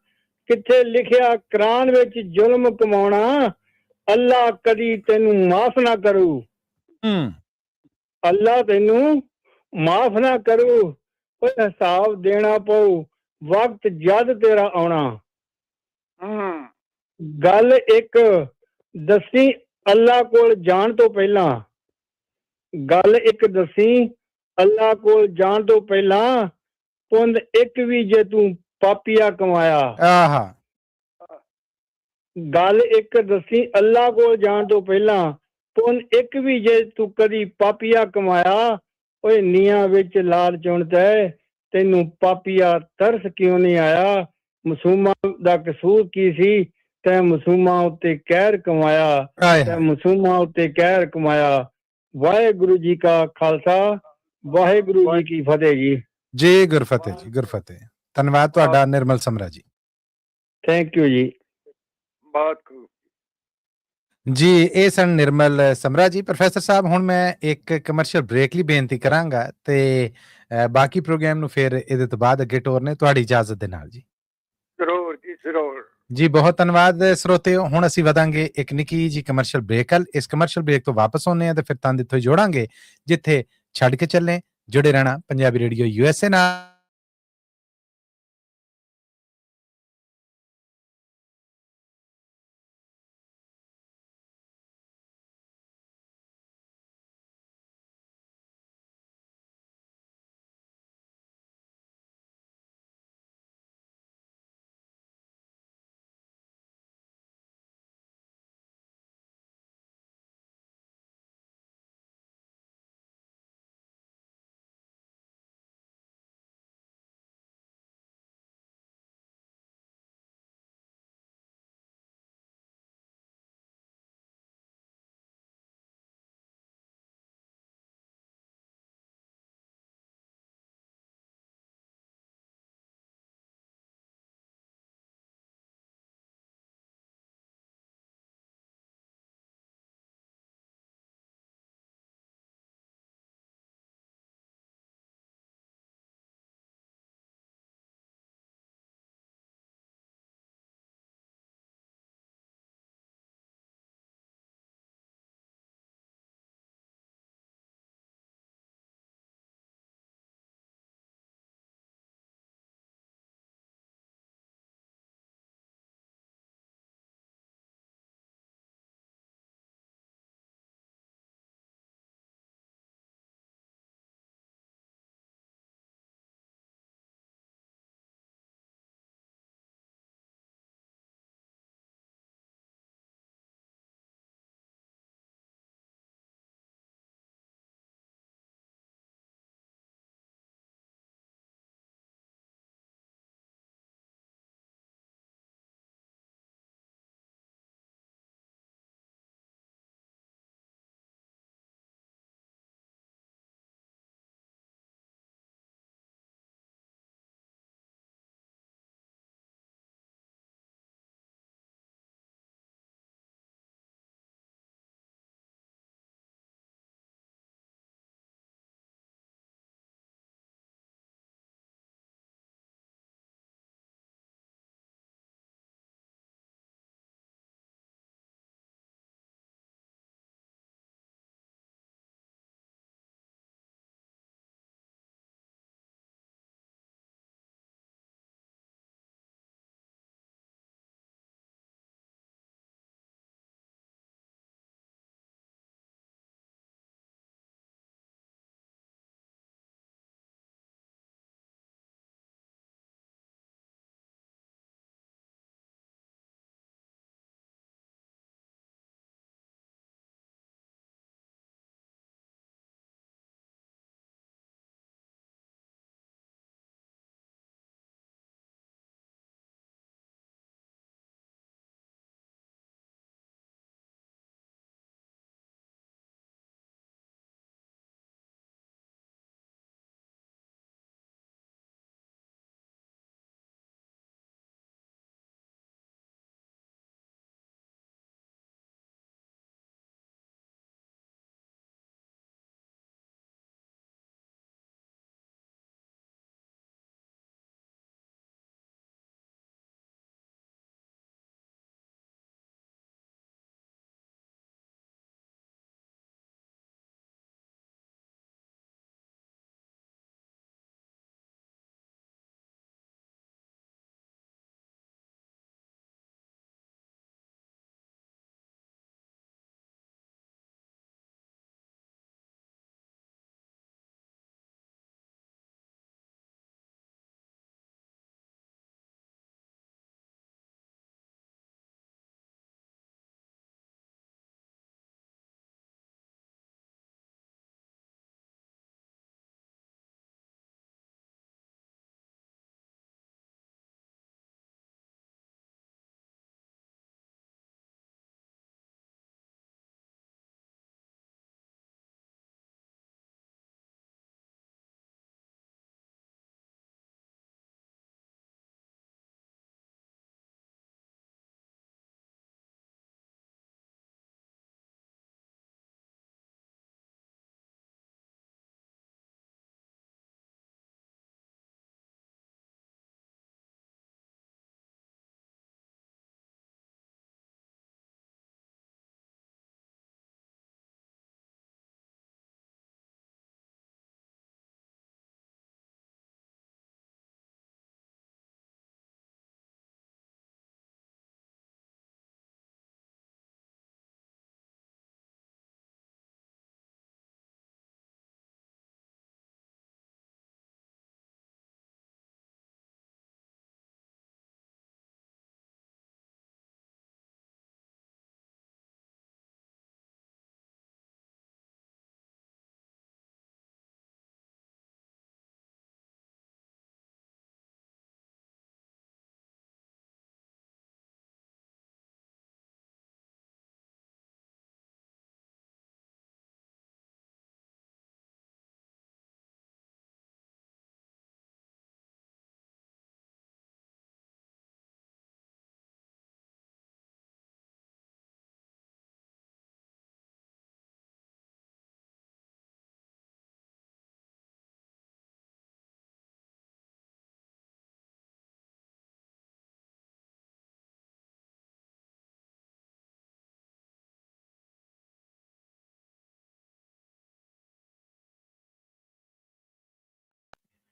ਕਿੱਥੇ ਲਿਖਿਆ ਕੁਰਾਨ ਵਿੱਚ ਜ਼ੁਲਮ ਕਮਾਉਣਾ। ਅੱਲਾ ਕਦੀ ਤੈਨੂੰ ਮਾਫ ਨਾ ਕਰੂ, ਅੱਲਾ ਤੈਨੂੰ ਮਾਫ ਨਾ ਕਰੂ। ਓਏ ਹਿਸਾਬ ਦੇਣਾ ਪਊ ਵਕਤ ਜਦ ਤੇਰਾ ਆਉਣਾ। ਗੱਲ ਇੱਕ ਦੱਸੀ ਅੱਲਾ ਕੋਲ ਜਾਣ ਤੋਂ ਪਹਿਲਾਂ, ਗੱਲ ਇੱਕ ਦੱਸੀ ਅੱਲਾ ਕੋਲ ਜਾਣ ਤੋਂ ਪਹਿਲਾਂ, ਪੁੰਨ ਇੱਕ ਵੀ ਜੇ ਤੂੰ ਪਾਪੀਆ ਕਮਾਇਆ। ਗੱਲ ਇੱਕ ਦੱਸੀ ਅੱਲਾ ਕੋਲ ਜਾਣ ਤੋਂ ਪਹਿਲਾਂ, ਪੁੰਨ ਇੱਕ ਵੀ ਜੇ ਤੂੰ ਕਦੀ ਪਾਪੀਆ ਕਮਾਇਆ। ਓਏ ਨੀਹਾਂ ਵਿੱਚ ਲਾਲ ਚੁਣ ਤੇ ਤੈਨੂੰ ਪਾਪੀਆ ਤਰਸ ਕਿਉਂ ਨਹੀਂ ਆਇਆ। ਮਾਸੂਮਾਂ ਦਾ ਕਸੂਰ ਕੀ ਸੀ, ਤੈਂ ਮਾਸੂਮਾਂ ਉੱਤੇ ਕਹਿਰ ਕਮਾਇਆ, ਤੈਂ ਮਾਸੂਮਾਂ ਉੱਤੇ ਕਹਿਰ ਕਮਾਇਆ। ਵਾਹਿਗੁਰੂ ਜੀ ਕਾ ਖਾਲਸਾ, ਵਾਹਿਗੁਰੂ ਜੀ ਕੀ ਫਤਿਹ ਜੀ। ਜੀ ਗੁਰਫਤਿਹ ਜੀ, ਗੁਰਫਤਿਹ। ਧੰਨਵਾਦ ਤੁਹਾਡਾ ਨਿਰਮਲ ਸਮਰਾ ਜੀ। ਥੈਂਕ ਯੂ ਜੀ। ਬਹੁਤ ਖੂਬ। ਜੀ ਇਹ ਸਨ ਨਿਰਮਲ ਸਮਰਾ ਜੀ। ਪ੍ਰੋਫੈਸਰ ਸਾਹਿਬ ਹੁਣ ਮੈਂ ਇੱਕ ਕਮਰਸ਼ੀਅਲ ਬ੍ਰੇਕ ਲਈ ਬੇਨਤੀ ਕਰਾਂਗਾ ਤੇ ਬਾਕੀ ਪ੍ਰੋਗਰਾਮ ਨੂੰ ਫਿਰ ਇਹਦੇ ਤੋਂ ਬਾਅਦ ਅੱਗੇ ਟੋਰਨੇ, ਤੁਹਾਡੀ ਇਜਾਜ਼ਤ ਦੇ ਨਾਲ ਜੀ। ਜ਼ਰੂਰ ਜੀ ਜ਼ਰੂਰ। ਜੀ ਬਹੁਤ ਧੰਨਵਾਦ ਸਰੋਤਿਓ। ਹੁਣ ਅਸੀਂ ਵਧਾਂਗੇ ਇੱਕ ਨਿੱਕੀ ਜੀ ਕਮਰਸ਼ੀਅਲ ਬ੍ਰੇਕ ਵੱਲ। ਇਸ ਕਮਰਸ਼ੀਅਲ ਬ੍ਰੇਕ ਤੋਂ ਵਾਪਸ ਆਉਂਦੇ ਆ ਤੇ ਫਿਰ ਤੰਦ ਇੱਥੋਂ ਜੋੜਾਂਗੇ ਜਿੱਥੇ ਛੱਡ ਕੇ ਚੱਲੇ। ਜੁੜੇ ਰਹਿਣਾ ਪੰਜਾਬੀ ਰੇਡੀਓ USA ਨਾਲ।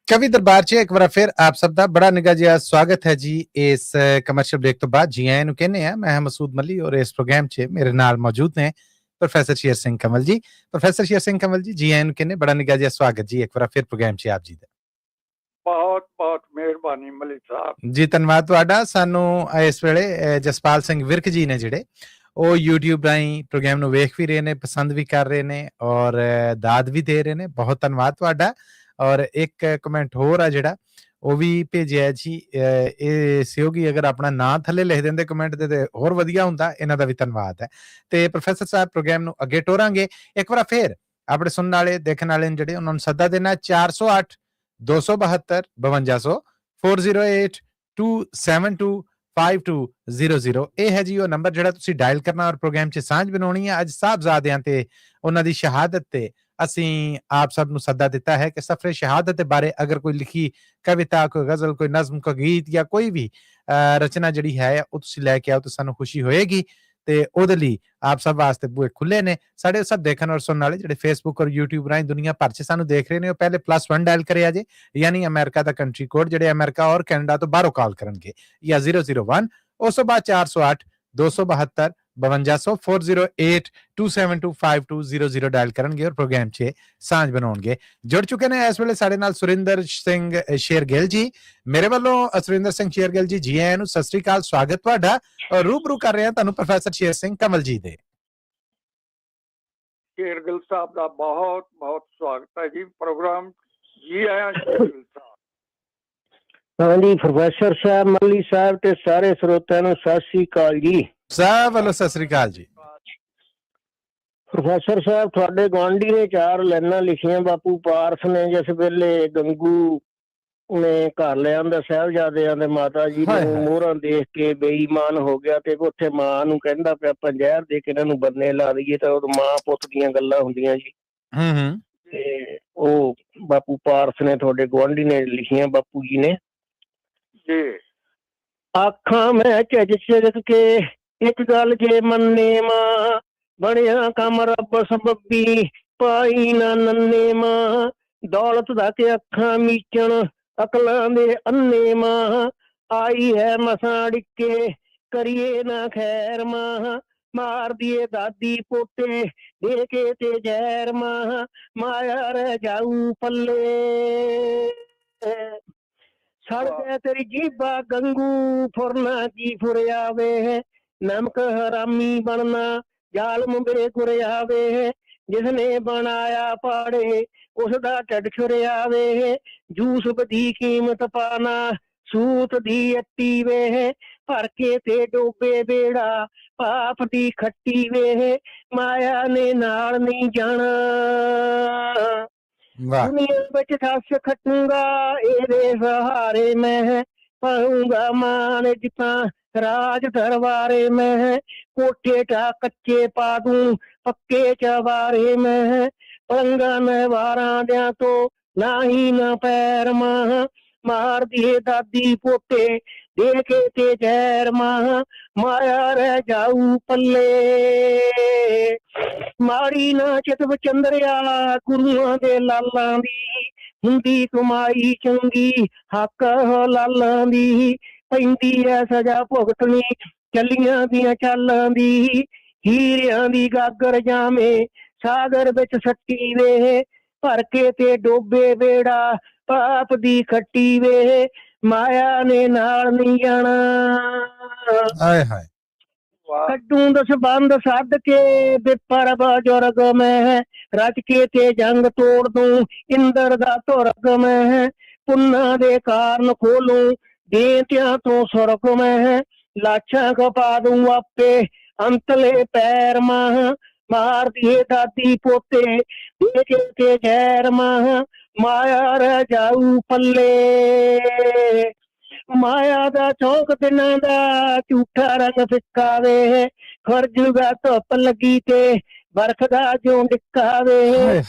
ਕਵੀ ਦਰਬਾਰ 'ਚ ਇੱਕ ਵਾਰ ਫਿਰ ਆਪ ਸਭ ਦਾ ਬੜਾ ਨਿੱਘਾ ਜਿਹਾ ਸਵਾਗਤ ਹੈ ਜੀ। ਇਸ ਕਮਰਸ਼ੀਅਲ ਬ੍ਰੇਕ ਤੋਂ ਬਾਅਦ ਜੀ ਆਇਆਂ ਨੂੰ ਕਹਿੰਦੇ ਆ। ਮੈਂ ਹਾਂ ਮਸੂਦ ਮੱਲੀ ਔਰ ਇਸ ਪ੍ਰੋਗਰਾਮ 'ਚ ਮੇਰੇ ਨਾਲ ਮੌਜੂਦ ਨੇ ਪ੍ਰੋਫੈਸਰ ਸ਼ੇਰ ਸਿੰਘ ਕੰਵਲ ਜੀ। ਪ੍ਰੋਫੈਸਰ ਸ਼ੇਰ ਸਿੰਘ ਕੰਵਲ ਜੀ ਆਇਆਂ ਨੂੰ ਕਹਿੰਦੇ ਬੜਾ ਨਿੱਘਾ ਜਿਹਾ ਸਵਾਗਤ ਜੀ ਇੱਕ ਵਾਰ ਫਿਰ ਪ੍ਰੋਗਰਾਮ 'ਚ ਆਪ ਜੀ ਦਾ। ਬਹੁਤ ਬਹੁਤ ਮਿਹਰਬਾਨੀ ਮਲਿਕ ਸਾਹਿਬ ਜੀ ਧੰਨਵਾਦ ਤੁਹਾਡਾ। ਸਾਨੂੰ ਇਸ ਵੇਲੇ ਜਸਪਾਲ ਸਿੰਘ ਵਿਰਕ ਜੀ ਨੇ ਜਿਹੜੇ ਉਹ YouTube ਰਾਹੀਂ ਪ੍ਰੋਗਰਾਮ ਨੂੰ ਵੇਖ ਵੀ ਰਹੇ ਨੇ, ਪਸੰਦ ਵੀ ਕਰ ਰਹੇ ਨੇ ਔਰ ਦਾਦ ਵੀ ਦੇ ਰਹੇ ਨੇ। ਬਹੁਤ ਧੰਨਵਾਦ ਤੁਹਾਡਾ। ਔਰ ਇੱਕ ਕਮੈਂਟ ਹੋਰ ਆ ਜਿਹੜਾ ਉਹ ਵੀ ਭੇਜਿਆ ਜੀ। ਇਹ ਸਹਿਯੋਗੀ ਅਗਰ ਆਪਣਾ ਨਾਂ ਥੱਲੇ ਲਿਖ ਦਿੰਦੇ ਕਮੈਂਟ ਦੇ ਤੇ ਹੋਰ ਵਧੀਆ ਹੁੰਦਾ। ਇਹਨਾਂ ਦਾ ਵੀ ਧੰਨਵਾਦ ਹੈ। ਤੇ ਪ੍ਰੋਫੈਸਰ ਸਾਹਿਬ ਪ੍ਰੋਗਰਾਮ ਨੂੰ ਅੱਗੇ ਟੋਰਾਂਗੇ। ਇੱਕ ਵਾਰ ਫਿਰ ਆਪਣੇ ਸੁਣਨ ਵਾਲੇ ਦੇਖਣ ਵਾਲੇ ਜਿਹੜੇ ਉਹਨਾਂ ਨੂੰ ਸੱਦਾ ਦੇਣਾ 408 272 5200 408 272 5200 ਇਹ ਹੈ ਜੀ ਉਹ ਨੰਬਰ ਜਿਹੜਾ ਤੁਸੀਂ ਡਾਇਲ ਕਰਨਾ ਔਰ ਪ੍ਰੋਗਰਾਮ 'ਚ ਸਾਂਝ ਬਣਾਉਣੀ ਹੈ। ਅੱਜ ਸਾਹਿਬਜ਼ਾਦਿਆਂ ਤੇ ਉਹਨਾਂ ਦੀ ਸ਼ਹਾਦਤ ਤੇ ਅਸੀਂ ਆਪ ਸਭ ਨੂੰ ਸੱਦਾ ਦਿੱਤਾ ਹੈ ਕਿ ਸਫਰੇ ਸ਼ਹਾਦਤ ਦੇ ਬਾਰੇ ਅਗਰ ਕੋਈ ਲਿਖੀ ਕਵਿਤਾ, ਕੋਈ ਗਜ਼ਲ, ਕੋਈ ਨਜ਼ਮ, ਕੋਈ ਗੀਤ ਜਾਂ ਕੋਈ ਵੀ ਰਚਨਾ ਜਿਹੜੀ ਹੈ ਉਹ ਤੁਸੀਂ ਲੈ ਕੇ ਆਓ ਤਾਂ ਸਾਨੂੰ ਖੁਸ਼ੀ ਹੋਏਗੀ। ਤੇ ਉਹਦੇ ਲਈ ਆਪ ਸਭ ਵਾਸਤੇ ਬੂਹੇ ਖੁੱਲੇ ਨੇ। ਸਾਡੇ ਸਭ ਦੇਖਣ ਔਰ ਸੁਣਨ ਵਾਲੇ ਜਿਹੜੇ ਫੇਸਬੁੱਕ ਔਰ YouTube ਰਾਹੀਂ ਦੁਨੀਆ ਭਰ 'ਚ ਸਾਨੂੰ ਦੇਖ ਰਹੇ ਨੇ ਉਹ ਪਹਿਲੇ +1 ਡਾਇਲ ਕਰਿਆ ਜੇ, ਯਾਨੀ ਅਮਰੀਕਾ ਦਾ ਕੰਟਰੀ ਕੋਡ, ਜਿਹੜੇ ਅਮਰੀਕਾ ਔਰ ਕੈਨੇਡਾ ਤੋਂ ਬਾਹਰੋਂ ਕਾਲ ਕਰਨਗੇ ਜਾਂ 001। ਉਸ ਤੋਂ ਬਾਅਦ 408 272 5200 408 272 5200 ਡਾਇਲ ਕਰਨਗੇ ਔਰ ਪ੍ਰੋਗਰਾਮ 'ਚ ਸਾਂਝ ਬਣਾਉਣਗੇ। ਜੁੜ ਚੁੱਕੇ ਨੇ ਇਸ ਵੇਲੇ ਸਾਡੇ ਨਾਲ ਸੁਰਿੰਦਰ ਸਿੰਘ ਸ਼ੇਰਗਿੱਲ ਜੀ। ਮੇਰੇ ਵੱਲੋਂ ਸੁਰਿੰਦਰ ਸਿੰਘ ਸ਼ੇਰਗਿੱਲ ਜੀ ਆਇਆਂ ਨੂੰ, ਸਤਿ ਸ੍ਰੀ ਅਕਾਲ, ਸਵਾਗਤ ਤੁਹਾਡਾ। ਔਰ ਰੂਬਰੂ ਕਰ ਰਹੇ ਹਾਂ ਤੁਹਾਨੂੰ ਪ੍ਰੋਫੈਸਰ ਸ਼ੇਰ ਸਿੰਘ ਕੰਵਲ ਜੀ ਦੇ। ਸ਼ੇਰਗਿੱਲ ਸਾਹਿਬ ਦਾ ਬਹੁਤ ਬਹੁਤ ਸਵਾਗਤ ਹੈ ਜੀ ਪ੍ਰੋਗਰਾਮ। ਜੀ ਆਇਆਂ ਸ਼ੇਰਗਿੱਲ ਸਾਹਿਬ। ਹਾਂਜੀ ਪ੍ਰੋਫੈਸਰ ਸਾਹਿਬ, ਮੱਲੀ ਸਾਹਿਬ ਤੇ ਸਾਰੇ ਸਰੋਤਿਆਂ ਨੂੰ ਸਤਿ ਸ੍ਰੀ ਅਕਾਲ ਜੀ। ਸਭ ਵੱਲੋਂ ਸਤਿ ਸ੍ਰੀ ਅਕਾਲ ਜੀ। ਪ੍ਰੋਫੈਸਰ ਸਾਹਿਬ, ਤੁਹਾਡੇ ਗੁਆਂਢੀ ਨੇ 4 ਲਾਈਨਾਂ ਲਿਖੀਆਂ ਬਾਪੂ ਪਾਰਸ ਨੇ, ਜਿਸ ਵੇਲੇ ਗੰਗੂ ਨੇ ਘਰ ਲਿਆਂਦਾ ਸਾਹਿਬਜ਼ਾਦਿਆਂ ਦੇ ਮਾਤਾ ਜੀ ਨੂੰ ਮੋਹਰਾਂ ਦੇਖ ਕੇ ਬੇਈਮਾਨ ਹੋ ਗਿਆ ਤੇ ਉੱਥੇ ਮਾਂ ਨੂੰ ਕਹਿੰਦਾ ਪਿਆ ਆਪਾਂ ਜ਼ਹਿਰ ਦੇ ਕੇ ਇਹਨਾਂ ਨੂੰ ਬੰਨੇ ਲਾ ਦਈਏ, ਤਾਂ ਉਹ ਮਾਂ ਪੁੱਤ ਦੀਆਂ ਗੱਲਾਂ ਹੁੰਦੀਆਂ ਜੀ। ਤੇ ਉਹ ਬਾਪੂ ਪਾਰਸ ਨੇ ਤੁਹਾਡੇ ਗੁਆਂਢੀ ਨੇ ਲਿਖੀਆਂ ਬਾਪੂ ਜੀ ਨੇ। ਆਖਾਂ ਮੈਂ ਝਿਜਕ ਝਿਜਕ ਕੇ ਇੱਕ ਗੱਲ ਜੇ ਮੰਨੇ ਮਾਂ, ਬਣਿਆ ਕੰਮ ਰੱਬ ਸਬੱਬੀ ਪਾਈ ਨਾ ਨੰਨੇ ਮਾਂ, ਦੌਲਤ ਦਾ ਕੇ ਅੱਖਾਂ ਮੀਚਣ ਅਕਲਾਂ ਦੇ ਅੰਨੇ ਮਾਂ, ਆਈ ਹੈ ਮਸਾਂ ਡਿੱਕੇ ਕਰੀਏ ਨਾ ਖੈਰ ਮਾਂ, ਮਾਰ ਦੀਏ ਦਾਦੀ ਪੋਤੇ ਦੇ ਕੇ ਤੇ ਜ਼ਹਿਰ ਮਾਂ, ਮਾਇਆ ਰਹਿ ਜਾਊ ਪੱਲੇ ਸੜ ਗਿਆ ਤੇਰੀ ਜੀਭਾ ਗੰਗੂ ਫੁਰਨਾ ਕੀ ਫੁਰਿਆ ਵੇ, ਨਮਕ ਹਰਾਮੀ ਬਣਨਾ ਜ਼ਾਲਮ ਬੇਗੁਰਿਆ ਵੇ, ਜਿਸਨੇ ਬਣਾਇਆ ਪਾੜੇ ਉਸਦਾ ਢਿੱਡ ਛੁਰਿਆ ਵੇ, ਜੂਸ ਦੀ ਕੀਮਤ ਪਾਣਾ ਸੂਤ ਦੀ ਅੱਟੀ ਵੇ, ਭਰ ਕੇ ਤੇ ਡੋਬੇ ਬੇੜਾ ਪਾਪ ਦੀ ਖੱਟੀ ਵੇ, ਮਾਇਆ ਨੇ ਨਾਲ ਨਹੀਂ ਜਾਣਾ ਦੁਨੀਆ ਵਿੱਚ ਸੱਸ ਖੱਟੂਗਾ ਇਹਦੇ ਸਹਾਰੇ ਮੈਂ, ਪਾਉਂਗਾ ਮਾਨ ਜਿੱਤਾਂ ਰਾਜ ਦਰਬਾਰੇ ਮੈਂ, ਕੋਠੇ ਢਾ ਕੱਚੇ ਪਾ ਦੂੰ ਪੱਕੇ ਚਵਾਰੇ ਮੈਂ, ਪਲੰਗਾਂ ਮੈਂ ਵਾਰਾਂ ਦਿਆਂ ਤੋਂ ਨਾਹੀ ਨਾ ਪੈਰ ਮਾਂ, ਮਾਰ ਦੀਏ ਦਾਦੀ ਪੋਤੇ ਦੇ ਕੇ ਤੇ ਜ਼ਹਿਰ ਮਾਂ, ਮਾਇਆ ਰਹਿ ਜਾਊ ਪੱਲੇ ਮਾੜੀ ਨਾ ਚਿਤਵ ਚੰਦਰਿਆ ਗੁਰੂਆਂ ਦੇ ਲਾਲਾਂ ਦੀ, ਹੁੰਦੀ ਕਮਾਈ ਚੰਗੀ ਹੱਕ ਲਾਲਾਂ ਦੀ, ਪੈਂਦੀ ਐ ਸਜ਼ਾ ਭੁਗਤਣੀ ਚੱਲੀਆਂ ਦੀਆਂ ਚਾਲਾਂ ਦੀ, ਹੀਰਿਆਂ ਦੀ ਗਾਗਰ ਜਾਵੇਂ ਸਾਗਰ ਵਿੱਚ ਸੱਟੀ ਵੇ, ਭਰ ਕੇ ਤੇ ਡੋਬੇ ਬੇੜਾ ਪਾਪ ਦੀ ਖੱਟੀ ਵੇ, ਮਾਇਆ ਨੇ ਨਾਲ ਨਹੀਂ ਜਾਣਾ ਹਾਏ ਹਾਏ। ਕੱਢੂ ਦਸਬੰਦ ਸੱਦ ਕੇ ਬਿਪਰ ਬਜ਼ੁਰਗ ਮੈਂ, ਰਚ ਕੇ ਤੇ ਜੰਗ ਤੋੜ ਦੂੰ ਇੰਦਰ ਦਾ ਧੁਰਗ ਮੈਂ, ਪੁੰਨਾ ਦੇ ਕਾਰਨ ਖੋਲੂ ਦੇਂਤਿਆਂ ਤੋਂ ਸੁਰਗ ਮੈਂ, ਲਾਛਾਂ ਖਪਾ ਦੂੰ ਆਪੇ ਅੰਤਲੇ ਪੈਰ ਮਾਂ, ਮਾਰ ਦੀਏ ਦਾਦੀ ਪੋਤੇ ਦੇ ਕੇ ਤੇ ਜ਼ਹਿਰ ਮਾਂ, ਮਾਇਆ ਰਹਿ ਜਾਊ ਪੱਲੇ ਮਾਇਆ ਦਾ ਚੌਕ ਦਿਨਾਂ ਦਾ ਝੂਠਾ ਰੰਗ ਫਿੱਕਾ ਵੇ, ਖਰਜੂਗਾ ਧੁੱਪ ਲੱਗੀ ਤੇ ਬਰਖ ਦਾ ਜਿਉਂ ਡਿੱਕਾ ਵੇ,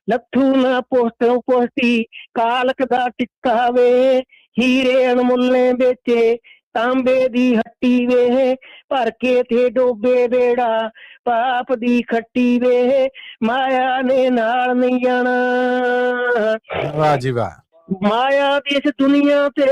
ਲੱਥੂ ਨਾ ਪੋਸਟੋਂ ਪੋਸਟੀ ਕਾਲਕ ਦਾ ਟਿੱਕਾ ਵੇ, ਹੀਰੇ ਅਣਮੁੱਲੇ ਵੇਚੇ ਤਾਂਬੇ ਦੀ ਹੱਟੀ ਵੇ ਭਰ ਕੇ ਤੇ ਡੋਬੇ ਬੇੜਾ ਪਾਪ ਦੀ ਖੱਟੀ ਵੇ ਮਾਇਆ ਨੇ ਨਾਲ ਨਹੀਂ ਜਾਣਾ ਵਾਹ ਜੀ ਵਾਹ ਮਾਇਆ ਦੀ ਇਸ ਦੁਨੀਆ ਤੇ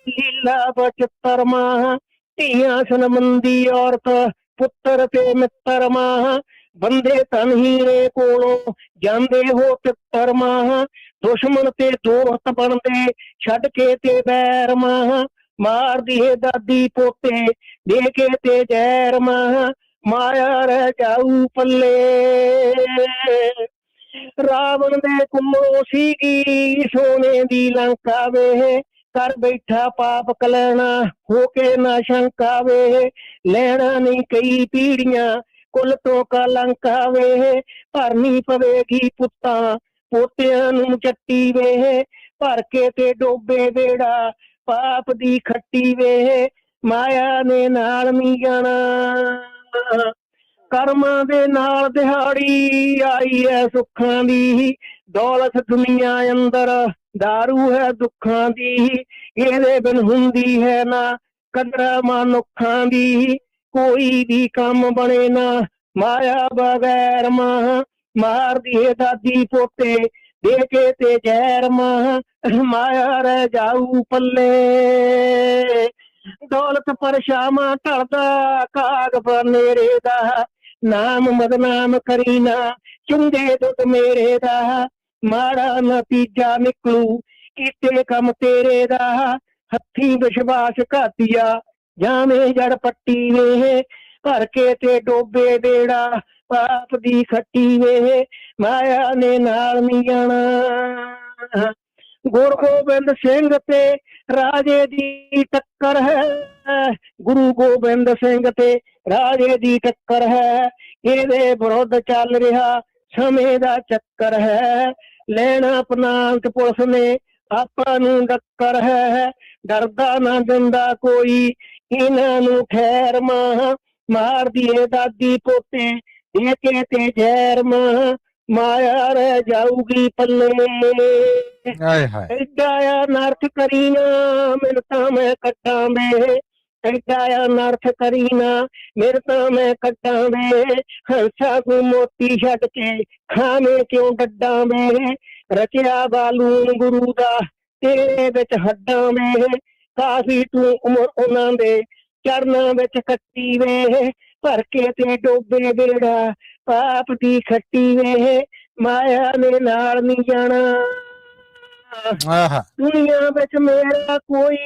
ਲੀਲਾ ਬਚਤਰ ਮਾਂ ਧੀਆਂ ਸੰਬੰਧੀ ਔਰਤ ਪੁੱਤਰ ਤੇ ਮਿੱਤਰ ਮਾਂ ਬੰਦੇ ਤਨ ਹੀਰੇ ਕੋਲੋਂ ਜਾਂਦੇ ਹੋ ਪਿੱਤਰ ਮਾਂ ਦੁਸ਼ਮਣ ਤੇ ਦੋਸਤ ਬਣਦੇ ਛੱਡ ਕੇ ਤੇ ਬੈਰ ਮਾਂ ਮਾਰਦੀ ਏ ਦਾਦੀ ਪੋਤੇ ਦੇ ਕੇ ਤੇ ਜ਼ਹਿਰ ਮਾਂ ਮਾਇਆ ਰਹਿ ਜਾਊ ਪੱਲੇ ਰਾਵਣ ਦੇ ਕੋਲੋਂ ਸੀਗੀ ਸੋਨੇ ਦੀ ਲੰਕਾ ਵੇ ਕਰ ਬੈਠਾ ਪਾਪ ਕਲੈਣਾ ਹੋ ਕੇ ਨਾ ਸ਼ੰਕਾ ਵੇ ਲੈਣਾ ਨਹੀਂ ਕਈ ਪੀੜੀਆਂ ਕੁੱਲ ਤੋਂ ਕਲੰਕਾ ਵੇ ਭਰਨੀ ਪਵੇਗੀ ਪੁੱਤਾਂ ਪੋਤਿਆਂ ਨੂੰ ਚੱਟੀ ਵੇ ਭਰ ਕੇ ਤੇ ਡੋਬੇ ਬੇੜਾ ਪਾਪ ਦੀ ਖੱਟੀ ਵੇ ਮਾਇਆ ਨੇ ਨਾਲ ਨਹੀਂ ਜਾਣਾ ਕਰਮਾਂ ਦੇ ਨਾਲ ਦਿਹਾੜੀ ਆਈ ਹੈ ਸੁੱਖਾਂ ਦੀ ਦੌਲਤ ਦੁਨੀਆ ਅੰਦਰ ਦਾਰੂ ਹੈ ਦੁੱਖਾਂ ਦੀ ਇਹਦੇ ਬਿਨ ਹੁੰਦੀ ਹੈ ਨਾ ਕਦਰ ਮਨੁੱਖਾਂ ਦੀ ਕੋਈ ਵੀ ਕੰਮ ਬਣੇ ਨਾ ਮਾਇਆ ਬਗੈਰ ਮਾਂ ਮਾਰਦੀ ਏ ਦਾਦੀ ਪੋਤੇ ਦੇ ਕੇ ਤੇ ਜ਼ਹਿਰ ਮਾਂ ਮਾਇਆ ਰਹਿ ਜਾਊ ਪੱਲੇ ਦੌਲਤ ਪਰਛਾਵਾਂ ਢਲਦਾ ਕਾਗ ਬਨੇਰੇ ਦਾ ਨਾਮ ਬਦਨਾਮ ਕਰੀ ਨਾ ਚੁੰਗੇ ਦੁੱਧ ਮੇਰੇ ਦਾ ਮਾੜਾ ਨਤੀਜਾ ਨਿਕਲੂ ਕੀਤੇ ਕੰਮ ਤੇਰੇ ਦਾ ਹੱਥੀ ਵਿਸ਼ਵਾਸ ਘਾਤੀਆ ਜਾਵੇਂ ਜੜ ਪੱਟੀ ਵੇ ਭਰ ਕੇ ਤੇ ਡੋਬੇ ਬੇੜਾ ਪਾਪ ਦੀ ਖੱਟੀ ਵੇ ਮਾਇਆ ਨੇ ਨਾਲ ਨਹੀਂ ਜਾਣਾ ਗੁਰੂ ਗੋਬਿੰਦ ਸਿੰਘ ਤੇ ਰਾਜੇ ਦੀ ਟੱਕਰ ਹੈ ਗੁਰੂ ਗੋਬਿੰਦ ਸਿੰਘ ਤੇ ਰਾਜੇ ਦੀ ਟੱਕਰ ਹੈ ਇਹਦੇ ਵਿਰੁੱਧ ਚੱਲ ਰਿਹਾ ਸਮੇਂ ਦਾ ਚੱਕਰ ਹੈ ਲੈਣਾ ਪਨਾਂਤ ਪੁਲਿਸ ਨੇ ਆਪਾਂ ਨੂੰ ਡੱਕਰ ਹੈ ਡਰਦਾ ਨਾ ਦਿੰਦਾ ਕੋਈ ਇਹਨਾਂ ਨੂੰ ਠਹਿਰ ਮਾਂ ਮਾਰਦੀ ਏ ਦਾਦੀ ਪੋਤੇ ਦੇ ਕੇ ਤੇ ਜ਼ਹਿਰ ਮਾਂ ਮਾਇਆ ਰਹਿ ਜਾਊਗੀ ਪੱਲੇ ਹਾਏ ਹਾਏ ਐਡਾ ਨਰਥ ਕਰੀਨਾ ਮੈਨੂੰ ਤਾਂ ਮੈਂ ਕੱਟਾਂ ਵੇ ਐਡਾ ਨਰਥ ਕਰੀਨਾ ਮੇਰੇ ਤਾਂ ਮੈਂ ਕੱਟਾਂ ਵੇ ਹੰਸਾ ਨੂੰ ਮੋਤੀ ਛੱਡ ਕੇ ਖਾਵੇਂ ਕਿਉਂ ਡੱਡਾਂ ਵੇ ਰਚਿਆ ਬਾਲੂਨ ਗੁਰੂ ਦਾ ਤੇਰੇ ਵਿੱਚ ਹੱਡਾਂ ਵੇ ਕਾਫੀ ਤੂੰ ਉਮਰ ਉਹਨਾਂ ਦੇ ਚਰਨਾਂ ਵਿੱਚ ਕੱਟੀ ਵੇ ਭਰ ਕੇ ਤੇ ਡੋਬੇ ਬੇੜਾ ਪਾਪ ਦੀ ਖੱਟੀ ਵੇ ਮਾਇਆ ਨੇ ਨਾਲ ਨਹੀਂ ਜਾਣਾ ਆਹਾ ਦੁਨੀਆ ਵਿੱਚ ਮੇਰਾ ਕੋਈ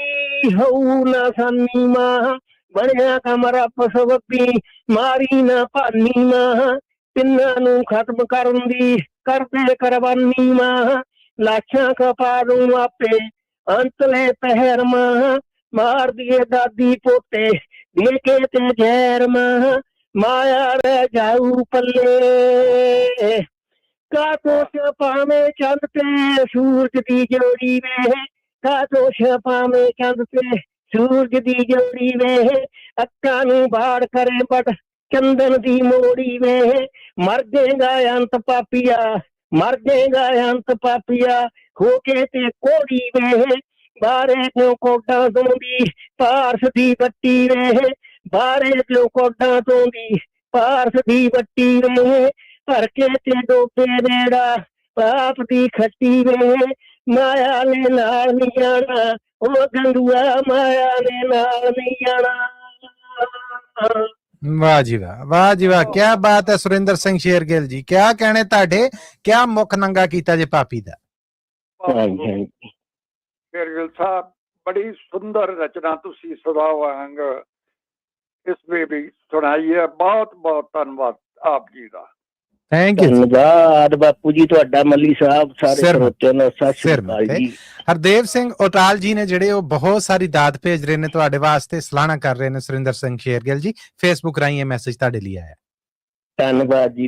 ਹੋਊ ਨਾ ਸਾਨੀ ਮਾਂ ਬਣਿਆ ਕਮਰਾ ਪਸਵੱਪੀ ਮਾਰੀ ਨਾ ਭਾਨੀ ਮਾਂ ਤਿੰਨਾਂ ਨੂੰ ਖਤਮ ਕਰਨ ਦੀ ਕਰਦੇ ਕੁਰਬਾਨੀ ਮਾਂ ਲਾਸ਼ਾਂ ਖਪਾ ਦੂੰ ਆਪੇ ਅੰਤਲੇ ਪਹਿਰ ਮਾਂ ਮਾਰਦੀ ਏ ਦਾਦੀ ਪੋਤੇ ਦੇ ਕੇ ਤੇ ਜ਼ਹਿਰ ਮਾਂ ਮਾਇਆ ਰਹਿ ਜਾਊ ਪੱਲੇ ਕਾਤੋਂ ਛਪਾਵੇਂ ਚੰਦ ਤੇ ਸੂਰਜ ਦੀ ਜੋੜੀ ਵੇ ਕਾਤੋਂ ਛਪਾਵੇਂ ਚੰਦ ਤੇ ਸੂਰਜ ਦੀ ਜੋੜੀ ਵੇ ਅੱਖਾਂ ਨੂੰ ਬਾੜ ਕਰੇ ਬਟ ਚੰਦਨ ਦੀ ਮੋੜੀ ਵੇ ਮਰ ਜਾਏਗਾ ਅੰਤ ਪਾਪੀਆ ਮਰ ਜਾਏਗਾ ਅੰਤ ਪਾਪੀਆ ਹੋ ਕੇ ਤੇ ਕੋੜੀ ਵੇ ਬਾਰੇ ਕਿਉਂ ਕੋਟਾਂ ਤੋਂ ਦੀ ਪਾਰਸ ਦੀ ਬੱਟੀ ਵੇ ਬਾਰੇ ਕਿਉਂ ਕੋਟਾਂ ਤੋਂ ਦੀ ਪਾਰਸ ਦੀ ਬੱਟੀ ਵੇ ਭਰ ਕੇ ਤੇ ਡੋਬੇ ਬੇੜਾ ਪਾਪ ਦੀ ਖੱਟੀ ਵੇ ਮਾਇਆ ਨੇ ਨਾਲ ਨਹੀਂ ਜਾਣਾ ਉਹ ਗੰਦੂਆ ਮਾਇਆ ਨੇ ਨਾਲ ਨਹੀਂ ਜਾਣਾ ਵਾਹ ਜੀ ਵਾਹ ਕੀ ਬਾਤ ਹੈ ਸੁਰਿੰਦਰ ਸਿੰਘ ਸ਼ੇਰਗਿੱਲ ਜੀ ਕਿਆ ਕਹਿਣੇ ਤੁਹਾਡੇ ਕਿਆ ਮੁੱਖ ਨੰਗਾ ਕੀਤਾ ਜੇ ਪਾਪੀ ਦਾ ਸ਼ੇਰਗਿੱਲ ਸਾਹਿਬ ਬੜੀ ਸੁੰਦਰ ਰਚਨਾ ਤੁਸੀਂ ਸਦਾ ਵਾਂਗ ਇਸ ਵਿੱਚ ਵੀ ਸੁਣਾਈ ਹੈ ਬਹੁਤ ਬਹੁਤ ਧੰਨਵਾਦ ਆਪ ਜੀ ਦਾ ਥੈਂਕ ਯੂ ਧੰਨਵਾਦ ਬਾਪੂ ਜੀ ਤੁਹਾਡਾ ਮੱਲੀ ਸਾਹਿਬ ਸਾਰੇ ਸਰੋਤਿਆਂ ਦਾ ਸਤਿ ਸ਼੍ਰੀ ਅਕਾਲ ਜੀ ਹਰਦੇਵ ਸਿੰਘ ਉਟਾਲ ਜੀ ਨੇ ਜਿਹੜੇ ਉਹ ਬਹੁਤ ਸਾਰੀ ਦਾਤ ਭੇਜ ਰਹੇ ਨੇ ਤੁਹਾਡੇ ਵਾਸਤੇ ਸਲਾਹਣਾ ਕਰ ਰਹੇ ਨੇ ਸੁਰਿੰਦਰ ਸਿੰਘ ਸ਼ੇਰਗਿੱਲ ਜੀ ਫੇਸਬੁੱਕ ਰਾਹੀਂ ਇਹ ਮੈਸੇਜ ਤੁਹਾਡੇ ਲਈ ਆਇਆ ਧੰਨਵਾਦ ਜੀ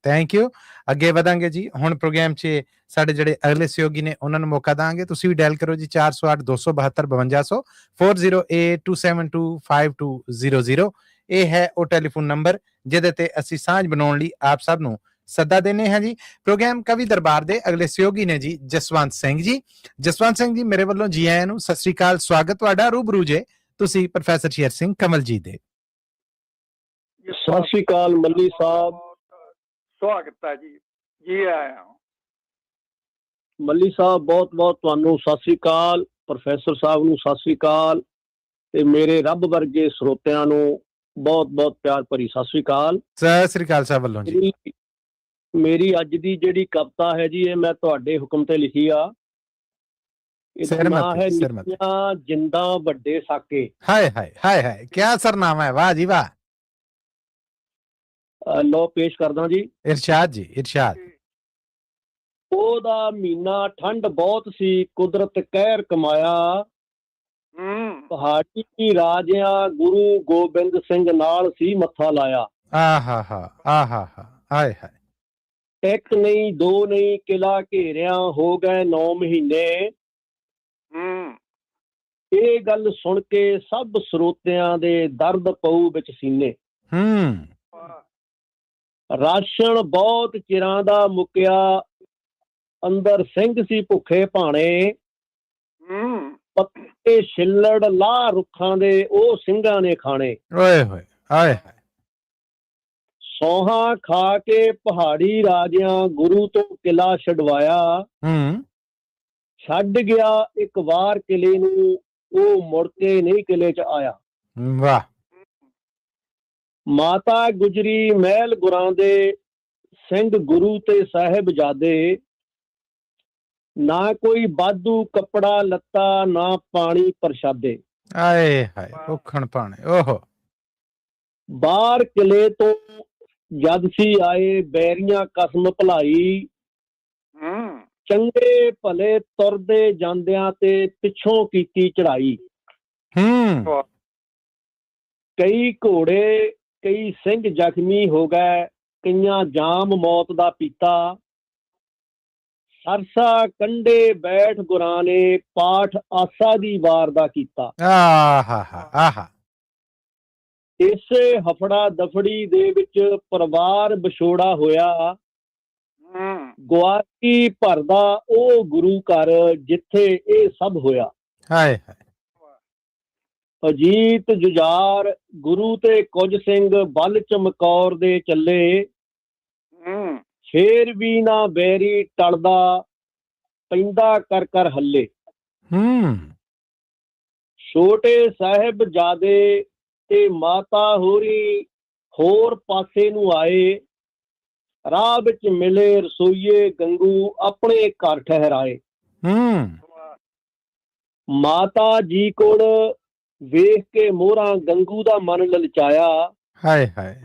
ਥੈਂਕ ਯੂ ਅੱਗੇ ਵਧਾਂਗੇ ਜੀ ਹੁਣ ਪ੍ਰੋਗਰਾਮ 'ਚ ਸਾਡੇ ਜਿਹੜੇ ਅਗਲੇ ਸਹਿਯੋਗੀ ਨੇ ਉਹਨਾਂ ਨੂੰ ਮੌਕਾ ਦਾਂਗੇ ਤੁਸੀਂ ਵੀ ਡਾਇਲ ਕਰੋ ਜੀ 408 272 5200 4082725200 ਇਹ ਹੈ ਉਹ ਟੈਲੀਫੋਨ ਨੰਬਰ ਜਿਹਦੇ ਤੇ ਅਸੀਂ ਸਾਂਝ ਬਣਾਉਣ ਲਈ ਆਪ ਸਭ ਨੂੰ ਸੱਦਾ ਦੇਣੇ ਹਾਂ ਜੀ ਪ੍ਰੋਗਰਾਮ ਕਵੀ ਦਰਬਾਰ ਦੇ ਅਗਲੇ ਸਹਿਯੋਗੀ ਨੇ ਜੀ ਜਸਵੰਤ ਸਿੰਘ ਜੀ। ਜਸਵੰਤ ਸਿੰਘ ਜੀ ਮੇਰੇ ਵੱਲੋਂ ਜੀ ਆਇਆਂ ਨੂੰ, ਸਤਿ ਸ੍ਰੀ ਅਕਾਲ, ਸਵਾਗਤ ਤੁਹਾਡਾ। ਰੂਬਰੂ ਜੇ ਤੁਸੀਂ ਪ੍ਰੋਫੈਸਰ ਸ਼ੇਰ ਸਿੰਘ ਕਮਲ ਜੀ ਦੇ। ਸਤਿ ਸ੍ਰੀ ਅਕਾਲ ਮੱਲੀ ਸਾਹਿਬ। ਸਵਾਗਤ ਹੈ ਜੀ, ਜੀ ਆਇਆਂ। ਮੱਲੀ ਸਾਹਿਬ ਬਹੁਤ ਬਹੁਤ ਤੁਹਾਨੂੰ ਸਤਿ ਸ੍ਰੀ ਅਕਾਲ, ਪ੍ਰੋਫੈਸਰ ਸਾਹਿਬ ਨੂੰ ਸਤਿ ਸ੍ਰੀ ਅਕਾਲ, ਤੇ ਮੇਰੇ ਰੱਬ ਵਰਗੇ ਸਰੋਤਿਆਂ ਨੂੰ ਬਹੁਤ ਬਹੁਤ ਪਿਆਰ ਭਰੀ ਸਤਿ ਸ੍ਰੀ ਅਕਾਲ। ਸਤਿ ਸ੍ਰੀ ਅਕਾਲ ਸਾਹਿਬ ਵੱਲੋਂ ਜੀ। ਮੇਰੀ ਅੱਜ ਦੀ ਜਿਹੜੀ ਕਵਿਤਾ ਹੈ ਜੀ, ਇਹ ਮੈਂ ਤੁਹਾਡੇ ਹੁਕਮ ਤੇ ਲਿਖੀ ਆ। ਇਹਦਾ ਨਾਂ ਹੈ ਨਿੱਕੀਆਂ ਜਿੰਦਾਂ ਵੱਡੇ ਸਾਕੇ। ਹਾਏ ਹਾਏ ਹਾਏ ਹਾਏ, ਕਿਆ ਸਰਨਾਮਾ ਹੈ, ਵਾਹ ਜੀ ਵਾਹ। ਲੋ ਪੇਸ਼ ਕਰਦਾ ਜੀ। ਇਰਸ਼ਾਦ ਜੀ, ਇਰਸ਼ਾਦ। ਉਹਦਾ ਮਹੀਨਾ ਠੰਡ ਬਹੁਤ ਸੀ, ਕੁਦਰਤ ਕਹਿਰ ਕਮਾਇਆ। ਪਹਾੜੀ ਰਾਜਿਆਂ ਗੁਰੂ ਗੋਬਿੰਦ ਸਿੰਘ ਨਾਲ ਸੀ ਮੱਥਾ ਲਾਇਆ। ਆਹਾ ਹਾ ਆਹਾ ਹਾ, ਹਾਏ ਹਾਏ। ਇੱਕ ਨਹੀਂ ਦੋ ਨਹੀਂ ਕਿਲਾ ਘੇਰਿਆ, ਹੋ ਗਏ 9 ਮਹੀਨੇ। ਇਹ ਗੱਲ ਸੁਣ ਕੇ ਸਭ ਸਰੋਤਿਆਂ ਦੇ ਦਰਦ ਪਊ ਵਿੱਚ ਸੀਨੇ। ਰਾਸ਼ਨ ਬਹੁਤ ਚਿਰਾਂ ਦਾ ਮੁੱਕਿਆ, ਅੰਦਰ ਸਿੰਘ ਸੀ ਭੁੱਖੇ ਭਾਣੇ। ਪੱਤੇ ਛਿੱਲੜ ਲਾਹ ਰੁੱਖਾਂ ਦੇ, ਉਹ ਸਿੰਘਾਂ ਨੇ ਖਾਣੇ। ਓਏ ਹੋਏ ਹਾਏ ਹਾਏ। ਸੌਹਾਂ ਖਾ ਕੇ ਪਹਾੜੀ ਰਾਜਿਆਂ ਗੁਰੂ ਤੋਂ ਕਿਲਾ ਛਡਵਾਇਆ। ਛੱਡ ਗਿਆ ਇੱਕ ਵਾਰ ਕਿਲੇ ਨੂੰ, ਉਹ ਮੁੜ ਕੇ ਨਹੀਂ ਕਿਲੇ ਚ ਆਇਆ। ਵਾਹ। ਮਾਤਾ ਗੁਜਰੀ ਮਹਿਲ ਗੁਰਾਂ ਦੇ, ਸਿੰਘ ਗੁਰੂ ਤੇ ਸਾਹਿਬਜ਼ਾਦੇ। ਨਾ ਕੋਈ ਵਾਧੂ ਕੱਪੜਾ ਲੱਤਾ, ਨਾ ਪਾਣੀ ਪ੍ਰਸ਼ਾਦੇ। ਆਏ ਹਾਏ ਭੁੱਖਣ ਭਾਣੇ। ਓਹੋ। ਬਾਹਰ ਕਿਲੇ ਤੋਂ ਜਦ ਸੀ ਆਏ, ਬੈਰੀਆਂ ਕਸਮ ਭਲਾਈ। ਚੰਗੇ ਭਲੇ ਤੁਰਦੇ ਜਾਂਦਿਆਂ ਤੇ ਪਿੱਛੋਂ ਕੀਤੀ ਚੜਾਈ। ਕਈ ਘੋੜੇ ਕਈ ਸਿੰਘ ਜ਼ਖਮੀ ਹੋ ਗਏ, ਕਈਆਂ ਜਾਮ ਮੌਤ ਦਾ ਪੀਤਾ। ਸਰਸਾ ਕੰਢੇ ਬੈਠ ਗੁਰਾਂ ਨੇ, ਪਾਠ ਆਸਾ ਦੀ ਵਾਰ ਦਾ ਕੀਤਾ। ਆਹਾ ਆਹਾ। ਇਸੇ ਹਫੜਾ ਦਫੜੀ ਦੇ ਵਿੱਚ ਪਰਿਵਾਰ ਵਿਛੋੜਾ ਹੋਇਆ। ਗੁਆਤੀ ਭਰਦਾ ਉਹ ਗੁਰੂ ਘਰ, ਜਿੱਥੇ ਇਹ ਸਭ ਹੋਇਆ। ਹਾਏ ਹਾਏ। ਅਜੀਤ ਜੁਝਾਰ ਗੁਰੂ ਤੇ ਕੁਝ ਸਿੰਘ, ਬਲ ਚਮਕੌਰ ਦੇ ਚੱਲੇ। ਫੇਰ ਵੀ ਨਾ ਬੈਰੀ ਟਲਦਾ, ਪੈਂਦਾ ਕਰ ਕਰ ਹੱਲੇ। ਛੋਟੇ ਸਾਹਿਬਜ਼ਾਦੇ ਤੇ ਮਾਤਾ ਹੋਰੀ ਹੋਰ ਪਾਸੇ ਨੂੰ ਆਏ। ਰਾਹ ਵਿੱਚ ਮਿਲੇ ਰਸੋਈਏ ਗੰਗੂ, ਆਪਣੇ ਘਰ ਠਹਿਰਾਏ। ਮਾਤਾ ਜੀ ਕੋਲ ਵੇਖ ਕੇ ਮੋਹਰਾਂ ਗੰਗੂ ਦਾ ਮਨ ਲਲਚਾਇਆ। ਹਾਏ ਹਾਏ।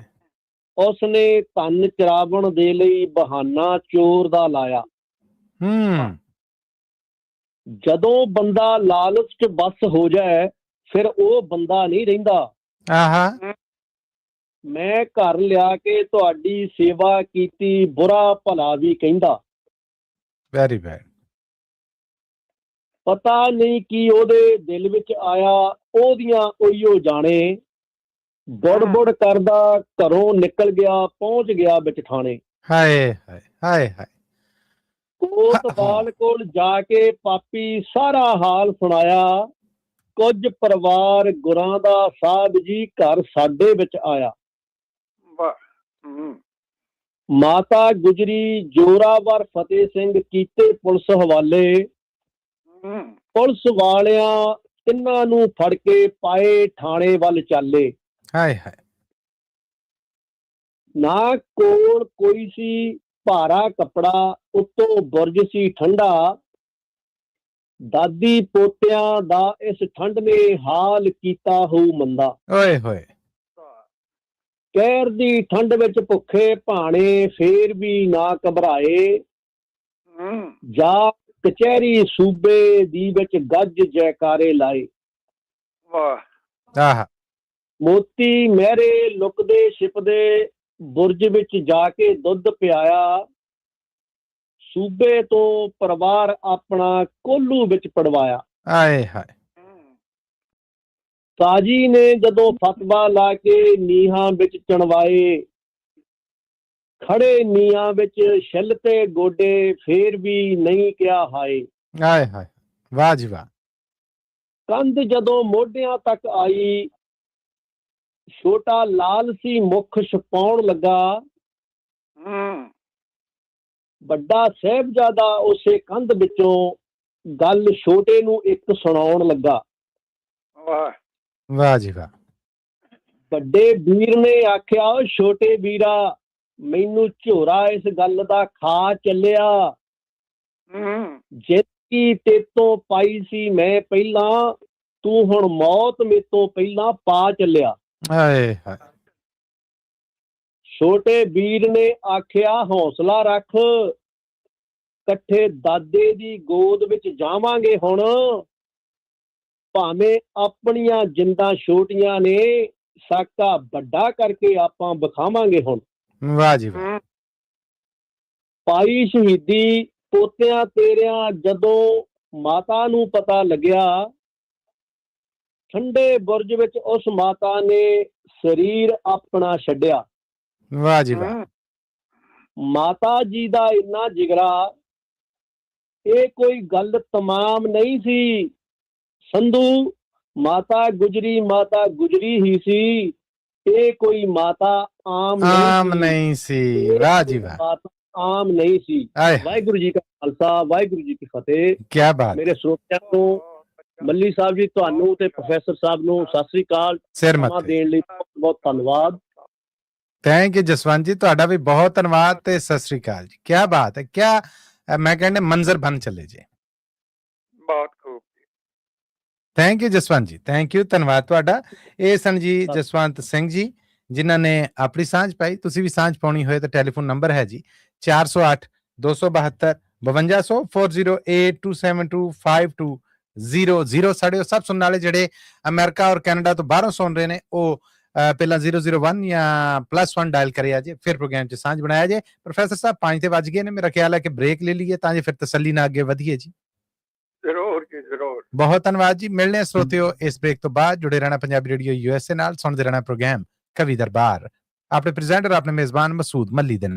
ਉਸਨੇ ਧਨ ਚਰਾਵਣ ਦੇ ਲਈ ਬਹਾਨਾ ਚੋਰ ਦਾ ਲਾਇਆ। ਜਦੋਂ ਬੰਦਾ ਲਾਲਚ ਚ ਬਸ ਹੋ ਜਾਏ, ਫਿਰ ਉਹ ਬੰਦਾ ਨਹੀਂ ਰਹਿੰਦਾ। ਮੈਂ ਘਰ ਲਿਆ ਕੇ ਤੁਹਾਡੀ ਸੇਵਾ ਕੀਤੀ, ਬੁਰਾ ਭਲਾ ਵੀ ਕਹਿੰਦਾ। Very bad. ਪਤਾ ਨਹੀਂ ਕੀ ਉਹਦੇ ਦਿਲ ਵਿੱਚ ਆਇਆ, ਉਹਦੀਆਂ ਉਹੀਓ ਜਾਣੇ। ਬੁੜ ਬੁੜ ਕਰਦਾ ਘਰੋਂ ਨਿਕਲ ਗਿਆ, ਪਹੁੰਚ ਗਿਆ ਵਿੱਚ ਥਾਣੇ। ਹਾਏ ਹਾਏ ਹਾਏ ਹਾਏ। ਕੋਤਵਾਲ ਕੋਲ ਜਾ ਕੇ ਪਾਪੀ ਸਾਰਾ ਹਾਲ ਸੁਣਾਇਆ। ਕੁਝ ਪਰਿਵਾਰ ਗੁਰਾਂ ਦਾ ਸਾਹਿਬ ਜੀ ਘਰ ਸਾਡੇ ਵਿੱਚ ਆਇਆ। ਮਾਤਾ ਗੁਜਰੀ ਜੋਰਾਵਰ ਫਤਿਹ ਸਿੰਘ ਕੀਤੇ ਪੁਲਿਸ ਹਵਾਲੇ। ਪੁਲਿਸ ਵਾਲਿਆਂ ਤਿੰਨਾਂ ਨੂੰ ਫੜ ਕੇ ਪਾਏ ਥਾਣੇ ਵੱਲ ਚਾਲੇ। ਹਾਏ ਹਾਏ। ਨਾ ਕੋਲ ਕੋਈ ਸੀ ਭਾਰਾ ਕੱਪੜਾ, ਉੱਤੋਂ ਬੁਰਜ ਸੀ ਠੰਡਾ। ਦਾਦੀ ਪੋਤਿਆਂ ਦਾ ਇਸ ਠੰਡ ਨੇ ਹਾਲ ਕੀਤਾ ਹੋਊ ਮੰਦਾ। ਓਏ ਹੋਏ। ਕਹਿਰ ਦੀ ਠੰਡ ਵਿੱਚ ਭੁੱਖੇ ਭਾਣੇ, ਫੇਰ ਵੀ ਨਾ ਘਬਰਾਏ। ਜਾ ਕਚਹਿਰੀ ਸੂਬੇ ਦੀ ਵਿੱਚ ਗੱਜ ਜੈਕਾਰੇ ਲਾਏ। ਮੋਤੀ ਮਹਿਰੇ ਲੁਕਦੇ ਛਿਪਦੇ, ਬੁਰਜ ਵਿੱਚ ਜਾ ਕੇ ਦੁੱਧ ਪਿਆਇਆ। ਸੂਬੇ ਤੋਂ ਪਰਿਵਾਰ ਆਪਣਾ ਕੋਲੂ ਵਿੱਚ ਪੜਵਾਇਆ। ਆਏ ਹਾਏ। ਕਾਜੀ ਨੇ ਜਦੋਂ ਫਤਵਾ ਲਾ ਕੇ ਨੀਹਾਂ ਵਿੱਚ ਚਣਵਾਏ। ਖੜੇ ਨੀਆਂ ਵਿੱਚ ਛਿੱਲ ਤੇ ਗੋਡੇ, ਫੇਰ ਵੀ ਨਹੀਂ ਕਿਹਾ ਹਾਏ। ਆਏ ਹਾਏ, ਵਾਹ ਜੀ ਵਾਹ। ਕੰਧ ਜਦੋਂ ਮੋਢਿਆਂ ਤੱਕ ਆਈ, ਛੋਟਾ ਲਾਲ ਸੀ ਮੁੱਖ ਛਪਾਉਣ ਲੱਗਾ। ਵੱਡਾ ਸਾਹਿਬਜ਼ਾਦਾ ਉਸੇ ਕੰਧ ਵਿੱਚੋਂ ਗੱਲ ਛੋਟੇ ਨੂੰ ਇੱਕ ਸੁਣਾਉਣ ਲੱਗਾ। ਵਾਹ ਵਾਹ ਜੀ ਵਾਹ। ਵੱਡੇ ਵੀਰ ਨੇ ਆਖਿਆ, "ਓ ਛੋਟੇ ਵੀਰਾ, ਮੈਨੂੰ ਝੋਰਾ ਇਸ ਗੱਲ ਦਾ ਖਾ ਚੱਲਿਆ। ਜਿੱਤੀ ਤੇਤੋਂ ਪਾਈ ਸੀ ਮੈਂ ਪਹਿਲਾਂ, ਤੂੰ ਹੁਣ ਮੌਤ ਮੇਤੋਂ ਪਹਿਲਾਂ ਪਾ ਚੱਲਿਆ।" ਆਏ ਹਾਏ। ਛੋਟੇ ਵੀਰ ਨੇ ਆਖਿਆ, "ਹੌਸਲਾ ਰੱਖ, ਇਕੱਠੇ ਦਾਦੇ ਦੀ ਗੋਦ ਵਿੱਚ ਜਾਵਾਂਗੇ ਹੁਣ। ਭਾਵੇਂ ਆਪਣੀਆਂ ਜਿੰਦਾਂ ਛੋਟੀਆਂ ਨੇ, ਸਾਕਾ ਵੱਡਾ ਕਰਕੇ ਆਪਾਂ ਵਿਖਾਵਾਂਗੇ ਹੁਣ।" ਵਾਹ ਜੀ ਵਾਹ। ਪਾਈ ਸ਼ਹੀਦੀ ਪੋਤਿਆਂ ਤੇਰਿਆਂ ਜਦੋਂ ਮਾਤਾ ਨੂੰ ਪਤਾ ਲੱਗਿਆ, ਠੰਡੇ ਬੁਰਜ ਵਿੱਚ ਉਸ ਮਾਤਾ ਨੇ ਸਰੀਰ ਆਪਣਾ ਛੱਡਿਆ। ਵਾਹ ਜੀ ਵਾਹ। ਮਾਤਾ ਜੀ ਦਾ ਇੰਨਾ ਜਿਗਰਾ, ਇਹ ਕੋਈ ਗੱਲ ਤਮਾਮ ਨਹੀਂ ਸੀ ਸੰਧੂ। ਮਾਤਾ ਗੁਜਰੀ ਹੀ ਸੀ, ਇਹ ਕੋਈ ਮਾਤਾ ਆਮ ਨਹੀਂ ਸੀ। ਵਾਹ ਜੀ ਵਾਹ। ਮਾਤਾ ਆਮ ਨਹੀਂ ਸੀ। ਵਾਹਿਗੁਰੂ ਜੀ ਕਾ ਖਾਲਸਾ, ਵਾਹਿਗੁਰੂ ਜੀ ਕੀ ਫਤਿਹ। ਕੀ ਬਾਤ। ਮੇਰੇ ਸਰੋਤਿਆਂ ਨੂੰ, ਮੱਲੀ ਸਾਹਿਬ ਜੀ, ਤੁਹਾਨੂੰ ਤੇ ਪ੍ਰੋਫੈਸਰ ਸਾਹਿਬ ਨੂੰ ਸਤਿ ਸ੍ਰੀ ਅਕਾਲ। ਸਮਾਂ ਦੇਣ ਲਈ ਬਹੁਤ ਬਹੁਤ ਧੰਨਵਾਦ। ਥੈਂਕ ਯੂ ਜਸਵੰਤ ਜੀ, ਤੁਹਾਡਾ ਵੀ ਬਹੁਤ ਧੰਨਵਾਦ ਤੇ ਸਤਿ ਸ੍ਰੀ ਅਕਾਲ ਜੀ। ਕੀ ਬਾਤ ਹੈ, ਕਿਆ ਮੈਂ ਕਹਿੰਦਾ ਮੰਜ਼ਰ ਬਣ ਚੱਲੇ ਜੀ। ਬਹੁਤ ਖੂਬ। ਥੈਂਕ ਯੂ ਜਸਵੰਤ ਜੀ, ਥੈਂਕ ਯੂ, ਧੰਨਵਾਦ ਤੁਹਾਡਾ। ਇਹ ਸਨ ਜੀ ਜਸਵੰਤ ਸਿੰਘ ਜੀ, ਜਿਨ੍ਹਾਂ ਨੇ ਆਪਣੀ ਸਾਂਝ ਪਾਈ। ਤੁਸੀਂ ਵੀ ਸਾਂਝ ਪਾਉਣੀ ਹੋਏ ਤਾਂ ਟੈਲੀਫੋਨ ਨੰਬਰ ਹੈ ਜੀ 408 272 5200 4082725200। ਸਾਡੇ ਸਭ ਸੁਣਨ ਵਾਲੇ ਜਿਹੜੇ ਅਮਰੀਕਾ ਔਰ ਕੈਨੇਡਾ ਤੋਂ ਬਾਹਰੋਂ ਸੁਣ ਰਹੇ ਨੇ, ਉਹ ਪਹਿਲਾਂ 001 ਜਾਂ +1 ਡਾਇਲ ਕਰਿਆ ਜੇ, ਫਿਰ ਪ੍ਰੋਗਰਾਮ 'ਚ ਸਾਂਝ ਬਣਾਇਆ ਜੇ। ਪ੍ਰੋਫੈਸਰ ਸਾਹਿਬ 5 ਤੇ ਵੱਜ ਗਏ ਨੇ, ਮੇਰਾ ਖਿਆਲ ਹੈ ਕਿ ਬ੍ਰੇਕ ਲੈ ਲਈਏ ਤਾਂ ਜੇ ਫਿਰ ਤਸੱਲੀ ਨਾਲ ਅੱਗੇ ਵਧੀਏ ਜੀ। ਜ਼ਰੂਰ ਜੀ, ਜ਼ਰੂਰ। ਬਹੁਤ ਧੰਨਵਾਦ ਜੀ। ਮਿਲਣੇ ਸਰੋਤਿਓ ਇਸ ਬ੍ਰੇਕ ਤੋਂ ਬਾਅਦ। ਜੁੜੇ ਰਹਿਣਾ ਪੰਜਾਬੀ ਰੇਡੀਓ USA ਨਾਲ, ਸੁਣਦੇ ਰਹਿਣਾ ਪ੍ਰੋਗਰਾਮ ਕਵੀ ਦਰਬਾਰ। ਆਪਣੇ ਪ੍ਰੈਜ਼ੈਂਟਰ, ਆਪਣੇ ਮੇਜ਼ਬਾਨ ਮਸੂਦ ਮੱਲੀ ਦੇ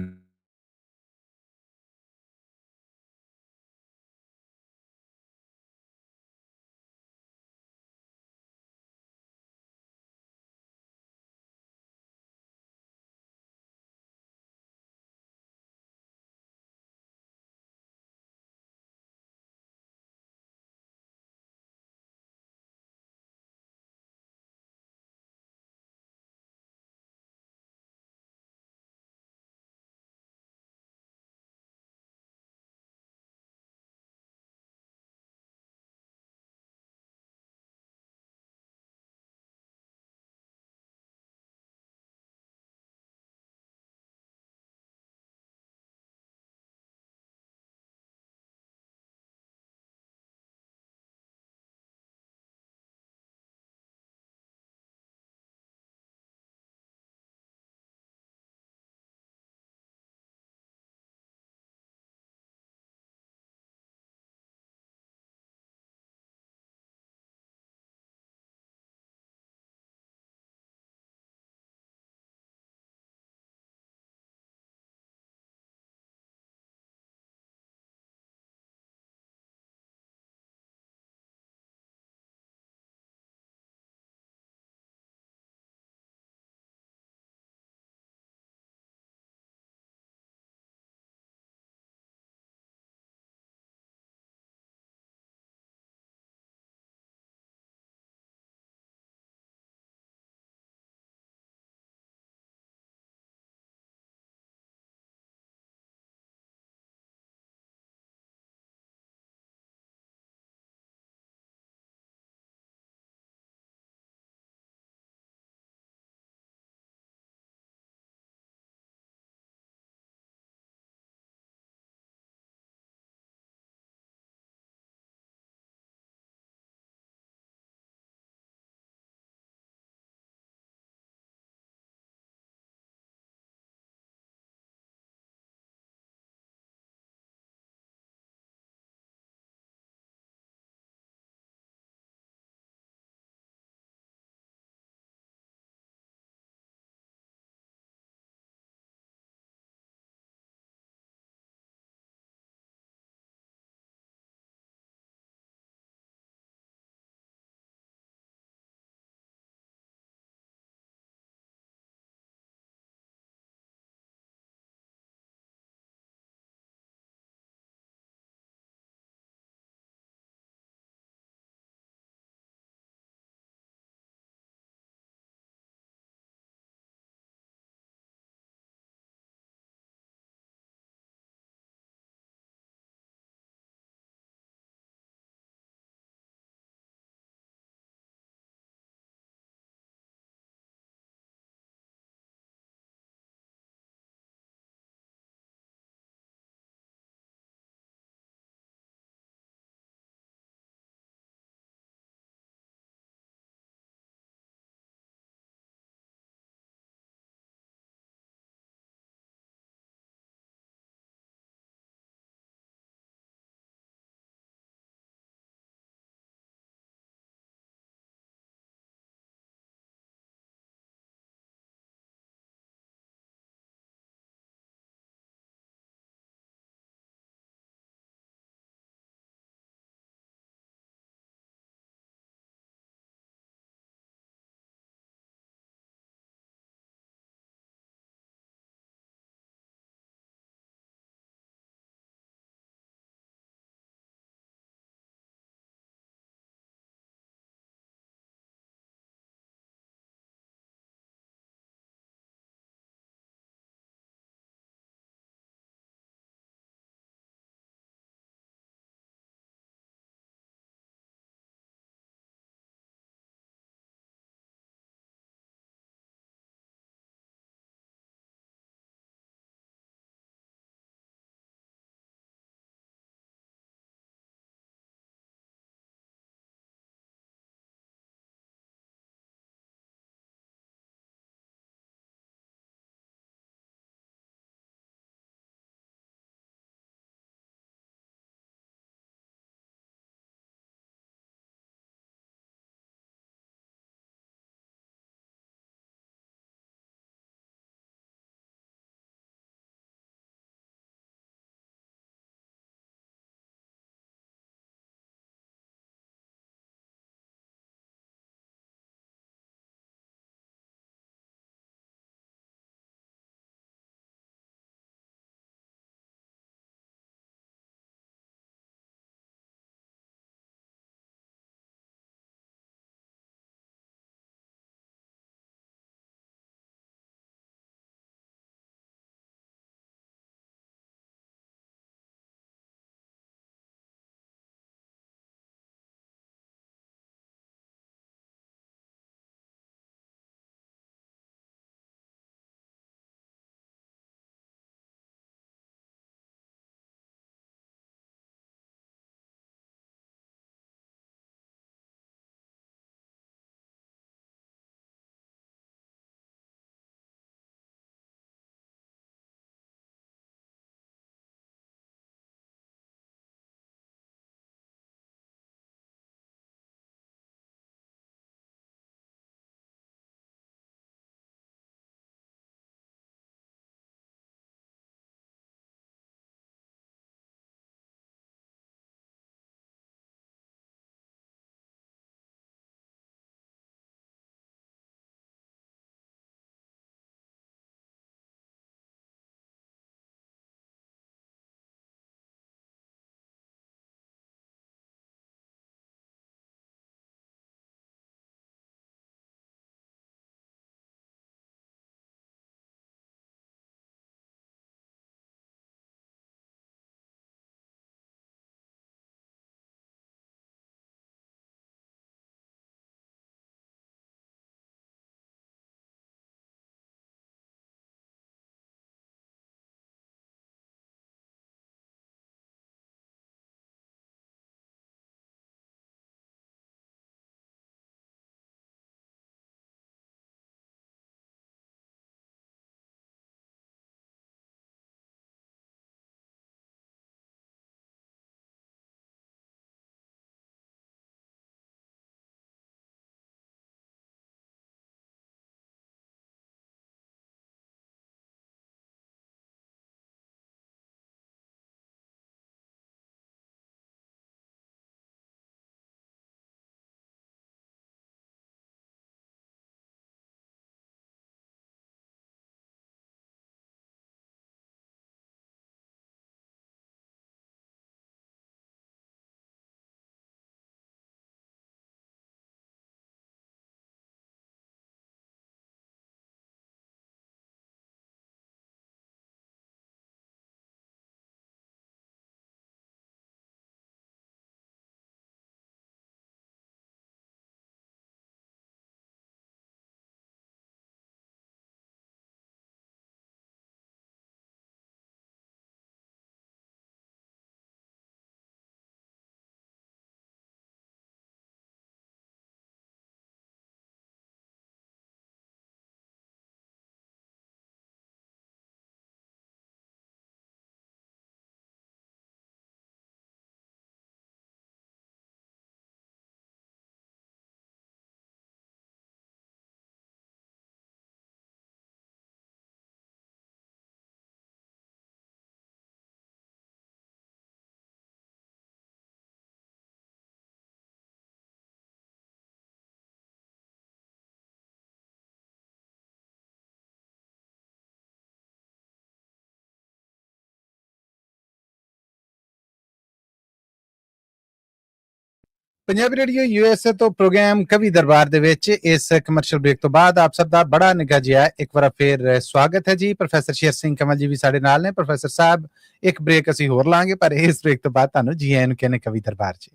ਪੰਜਾਬੀ ਰੇਡੀਓ USA ਤੋਂ ਪ੍ਰੋਗਰਾਮ ਕਵੀ ਦਰਬਾਰ ਦੇ ਵਿੱਚ ਇਸ ਕਮਰਸ਼ੀਅਲ ਬ੍ਰੇਕ ਤੋਂ ਬਾਅਦ ਆਪ ਸਭ ਦਾ ਬੜਾ ਨਿੱਘਾ ਜਿਹਾ ਇੱਕ ਵਾਰ ਫਿਰ ਸਵਾਗਤ ਹੈ ਜੀ। ਪ੍ਰੋਫੈਸਰ ਸ਼ੇਰ ਸਿੰਘ ਕਮਲ ਜੀ ਵੀ ਸਾਡੇ ਨਾਲ ਨੇ। ਪ੍ਰੋਫੈਸਰ ਸਾਹਿਬ, ਇੱਕ ਬ੍ਰੇਕ ਅਸੀਂ ਹੋਰ ਲਾਂਗੇ, ਪਰ ਇਸ ਬ੍ਰੇਕ ਤੋਂ ਬਾਅਦ ਤੁਹਾਨੂੰ ਜੀ ਆਇਆਂ ਨੂੰ ਕਹਿੰਦੇ ਕਵੀ ਦਰਬਾਰ 'ਚ।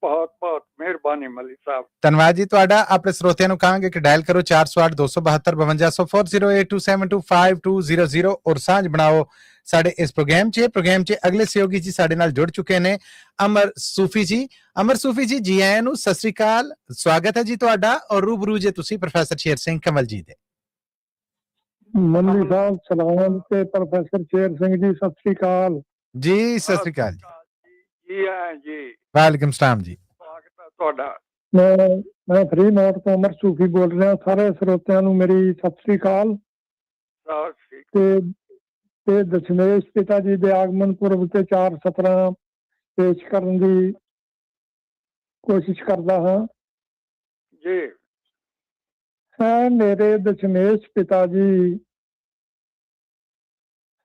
ਬਹੁਤ ਬਹੁਤ ਮਿਹਰਬਾਨੀ ਮਲੀ ਸਾਹਿਬ। ਧੰਨਵਾਦ ਜੀ ਤੁਹਾਡਾ। ਆਪਣੇ ਸਰੋਤਿਆਂ ਨੂੰ ਕਹਾਂਗੇ ਕਿ ਡਾਇਲ ਕਰੋ 408 272 5200 4082725200 ਔਰ ਸਾਂਝ ਬਣਾਓ ਸਾਡੇ ਇਸ ਪ੍ਰੋਗਰਾਮ 'ਚ। ਅਗਲੇ ਸਹਿਯੋਗੀ ਜੀ ਸਾਡੇ ਨਾਲ ਜੁੜ ਚੁੱਕੇ ਨੇ, ਅਮਰ ਸੂਫੀ ਜੀ। ਅਮਰ ਸੂਫੀ ਜੀ, ਜੀ ਆਇਆਂ ਨੂੰ, ਸਤਿ ਸ੍ਰੀ ਅਕਾਲ, ਸਵਾਗਤ ਹੈ ਜੀ ਤੁਹਾਡਾ। ਔਰ ਰੂਬਰੂ ਜੇ ਤੁਸੀਂ ਪ੍ਰੋਫੈਸਰ ਸ਼ੇਰ ਸਿੰਘ ਕਮਲ ਜੀ ਦੇ। ਮੰਨੀ ਸਾਹਿਬ ਸਲਾਮ ਤੇ ਪ੍ਰੋਫੈਸਰ ਸ਼ੇਰ ਸਿੰਘ ਜੀ ਸਤਿ ਸ੍ਰੀ ਅਕਾਲ ਜੀ। ਸਤਿ ਸ੍ਰੀ ਅਕਾਲ ਜੀ। ਜੀ ਆ ਜੀ, ਵਾਲੇਕੁਮ ਸਲਾਮ ਜੀ। ਸਵਾਗਤ ਹੈ ਤੁਹਾਡਾ। ਮੈਂ ਫਰੀ ਨੋਟ ਤੋਂ ਅਮਰ ਸੂਫੀ ਬੋਲ ਰਿਹਾ। ਸਾਰੇ ਸਰੋਤਿਆਂ ਨੂੰ ਮੇਰੀ ਸਤਿ ਸ੍ਰੀ ਅਕਾਲ। ਤੇ ਦਸ਼ਮੇਸ਼ ਪਿਤਾ ਜੀ ਦੇ ਆਗਮਨ ਪੁਰਬ ਤੇ 4 ਸਤਰਾਂ ਪੇਸ਼ ਕਰਨ ਦੀ ਕੋਸ਼ਿਸ਼ ਕਰਦਾ ਹਾਂ ਜੀ। ਹੈ ਮੇਰੇ ਦਸ਼ਮੇਸ਼ ਪਿਤਾ ਜੀ,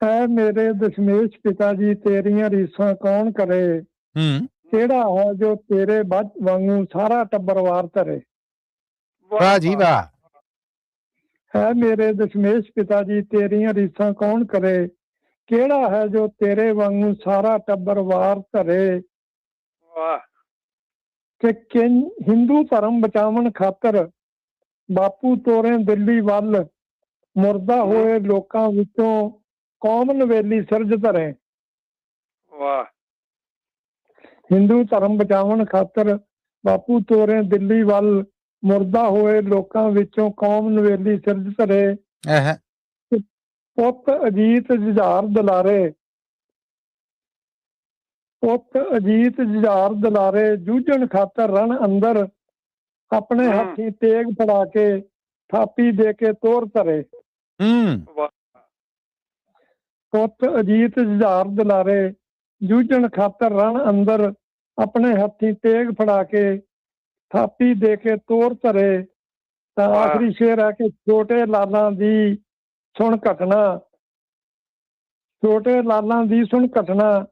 ਹੈ ਮੇਰੇ ਦਸ਼ਮੇਸ਼ ਪਿਤਾ ਜੀ, ਤੇਰੀਆਂ ਰੀਸਾਂ ਕੌਣ ਕਰੇ। ਕਿਹੜਾ ਹੈ ਜੋ ਤੇਰੇ ਵਾਂਗੂ ਸਾਰਾ ਟੱਬਰ ਵਾਰ ਧਰੇ। ਵਾਹ ਜੀ ਵਾਹ। ਹੈ ਮੇਰੇ ਦਸ਼ਮੇਸ਼ ਪਿਤਾ ਜੀ, ਤੇਰੀਆਂ ਰੀਸਾਂ ਕੌਣ ਕਰੇ। ਕਿਹੜਾ ਹੈ ਜੋ ਤੇਰੇ ਵਾਂਗੂ ਸਾਰਾ ਟੱਬਰ ਵਾਰ ਧਰੇ। ਵਾਹ। ਕਿ ਹਿੰਦੂ ਧਰਮ ਬਚਾਉਣ ਖਾਤਰ ਬਾਪੂ ਤੋਰੇ ਦਿੱਲੀ ਵੱਲ, ਮੁਰਦਾ ਹੋਏ ਲੋਕਾਂ ਵਿੱਚੋਂ ਕੌਮ ਨਵੇਲੀ ਸਿਰਜ ਧਰੇ। ਵਾਹ। ਹਿੰਦੂ ਧਰਮ ਬਚਾਉਣ ਖਾਤਰ ਬਾਪੂ ਤੋਰੇ ਦਿੱਲੀ ਵੱਲ, ਮੁਰਦਾ ਹੋਏ ਲੋਕਾਂ ਵਿੱਚੋਂ ਕੌਮ ਨਵੇਲੀ ਸਿਰਜ ਧਰੇ। ਪੁੱਤ ਅਜੀਤ ਜੁਝਾਰ ਦੁਲਾਰੇ, ਪੁੱਤ ਅਜੀਤ ਜੁਝਾਰ ਦੁਲਾਰੇ, ਜੂਝਣ ਖਾਤਰ ਰਣ ਅੰਦਰ, ਆਪਣੇ ਹੱਥੀਂ ਤੇਗ ਫੜਾ ਕੇ ਥਾਪੀ ਦੇ ਕੇ ਤੋਰ ਧਰੇ। ਪੁੱਤ ਅਜੀਤ ਜੁਝਾਰ ਦੁਲਾਰੇ, ਜੂਝਣ ਖਾਤਰ ਰਣ ਅੰਦਰ, ਆਪਣੇ ਹੱਥੀਂ ਤੇਗ ਫੜਾ ਕੇ ਥਾਪੀ ਦੇ ਕੇ ਤੋਰ ਧਰੇ। ਤਾਂ ਆਖਰੀ ਸ਼ੇਰ ਹੈ ਕਿ ਛੋਟੇ ਲਾਲਾਂ ਦੀ ਸੁਣ ਘਟਨਾ, ਛੋਟੇ ਲਾਲਾਂ ਦੀ ਸੁਣ ਘਟਨਾ,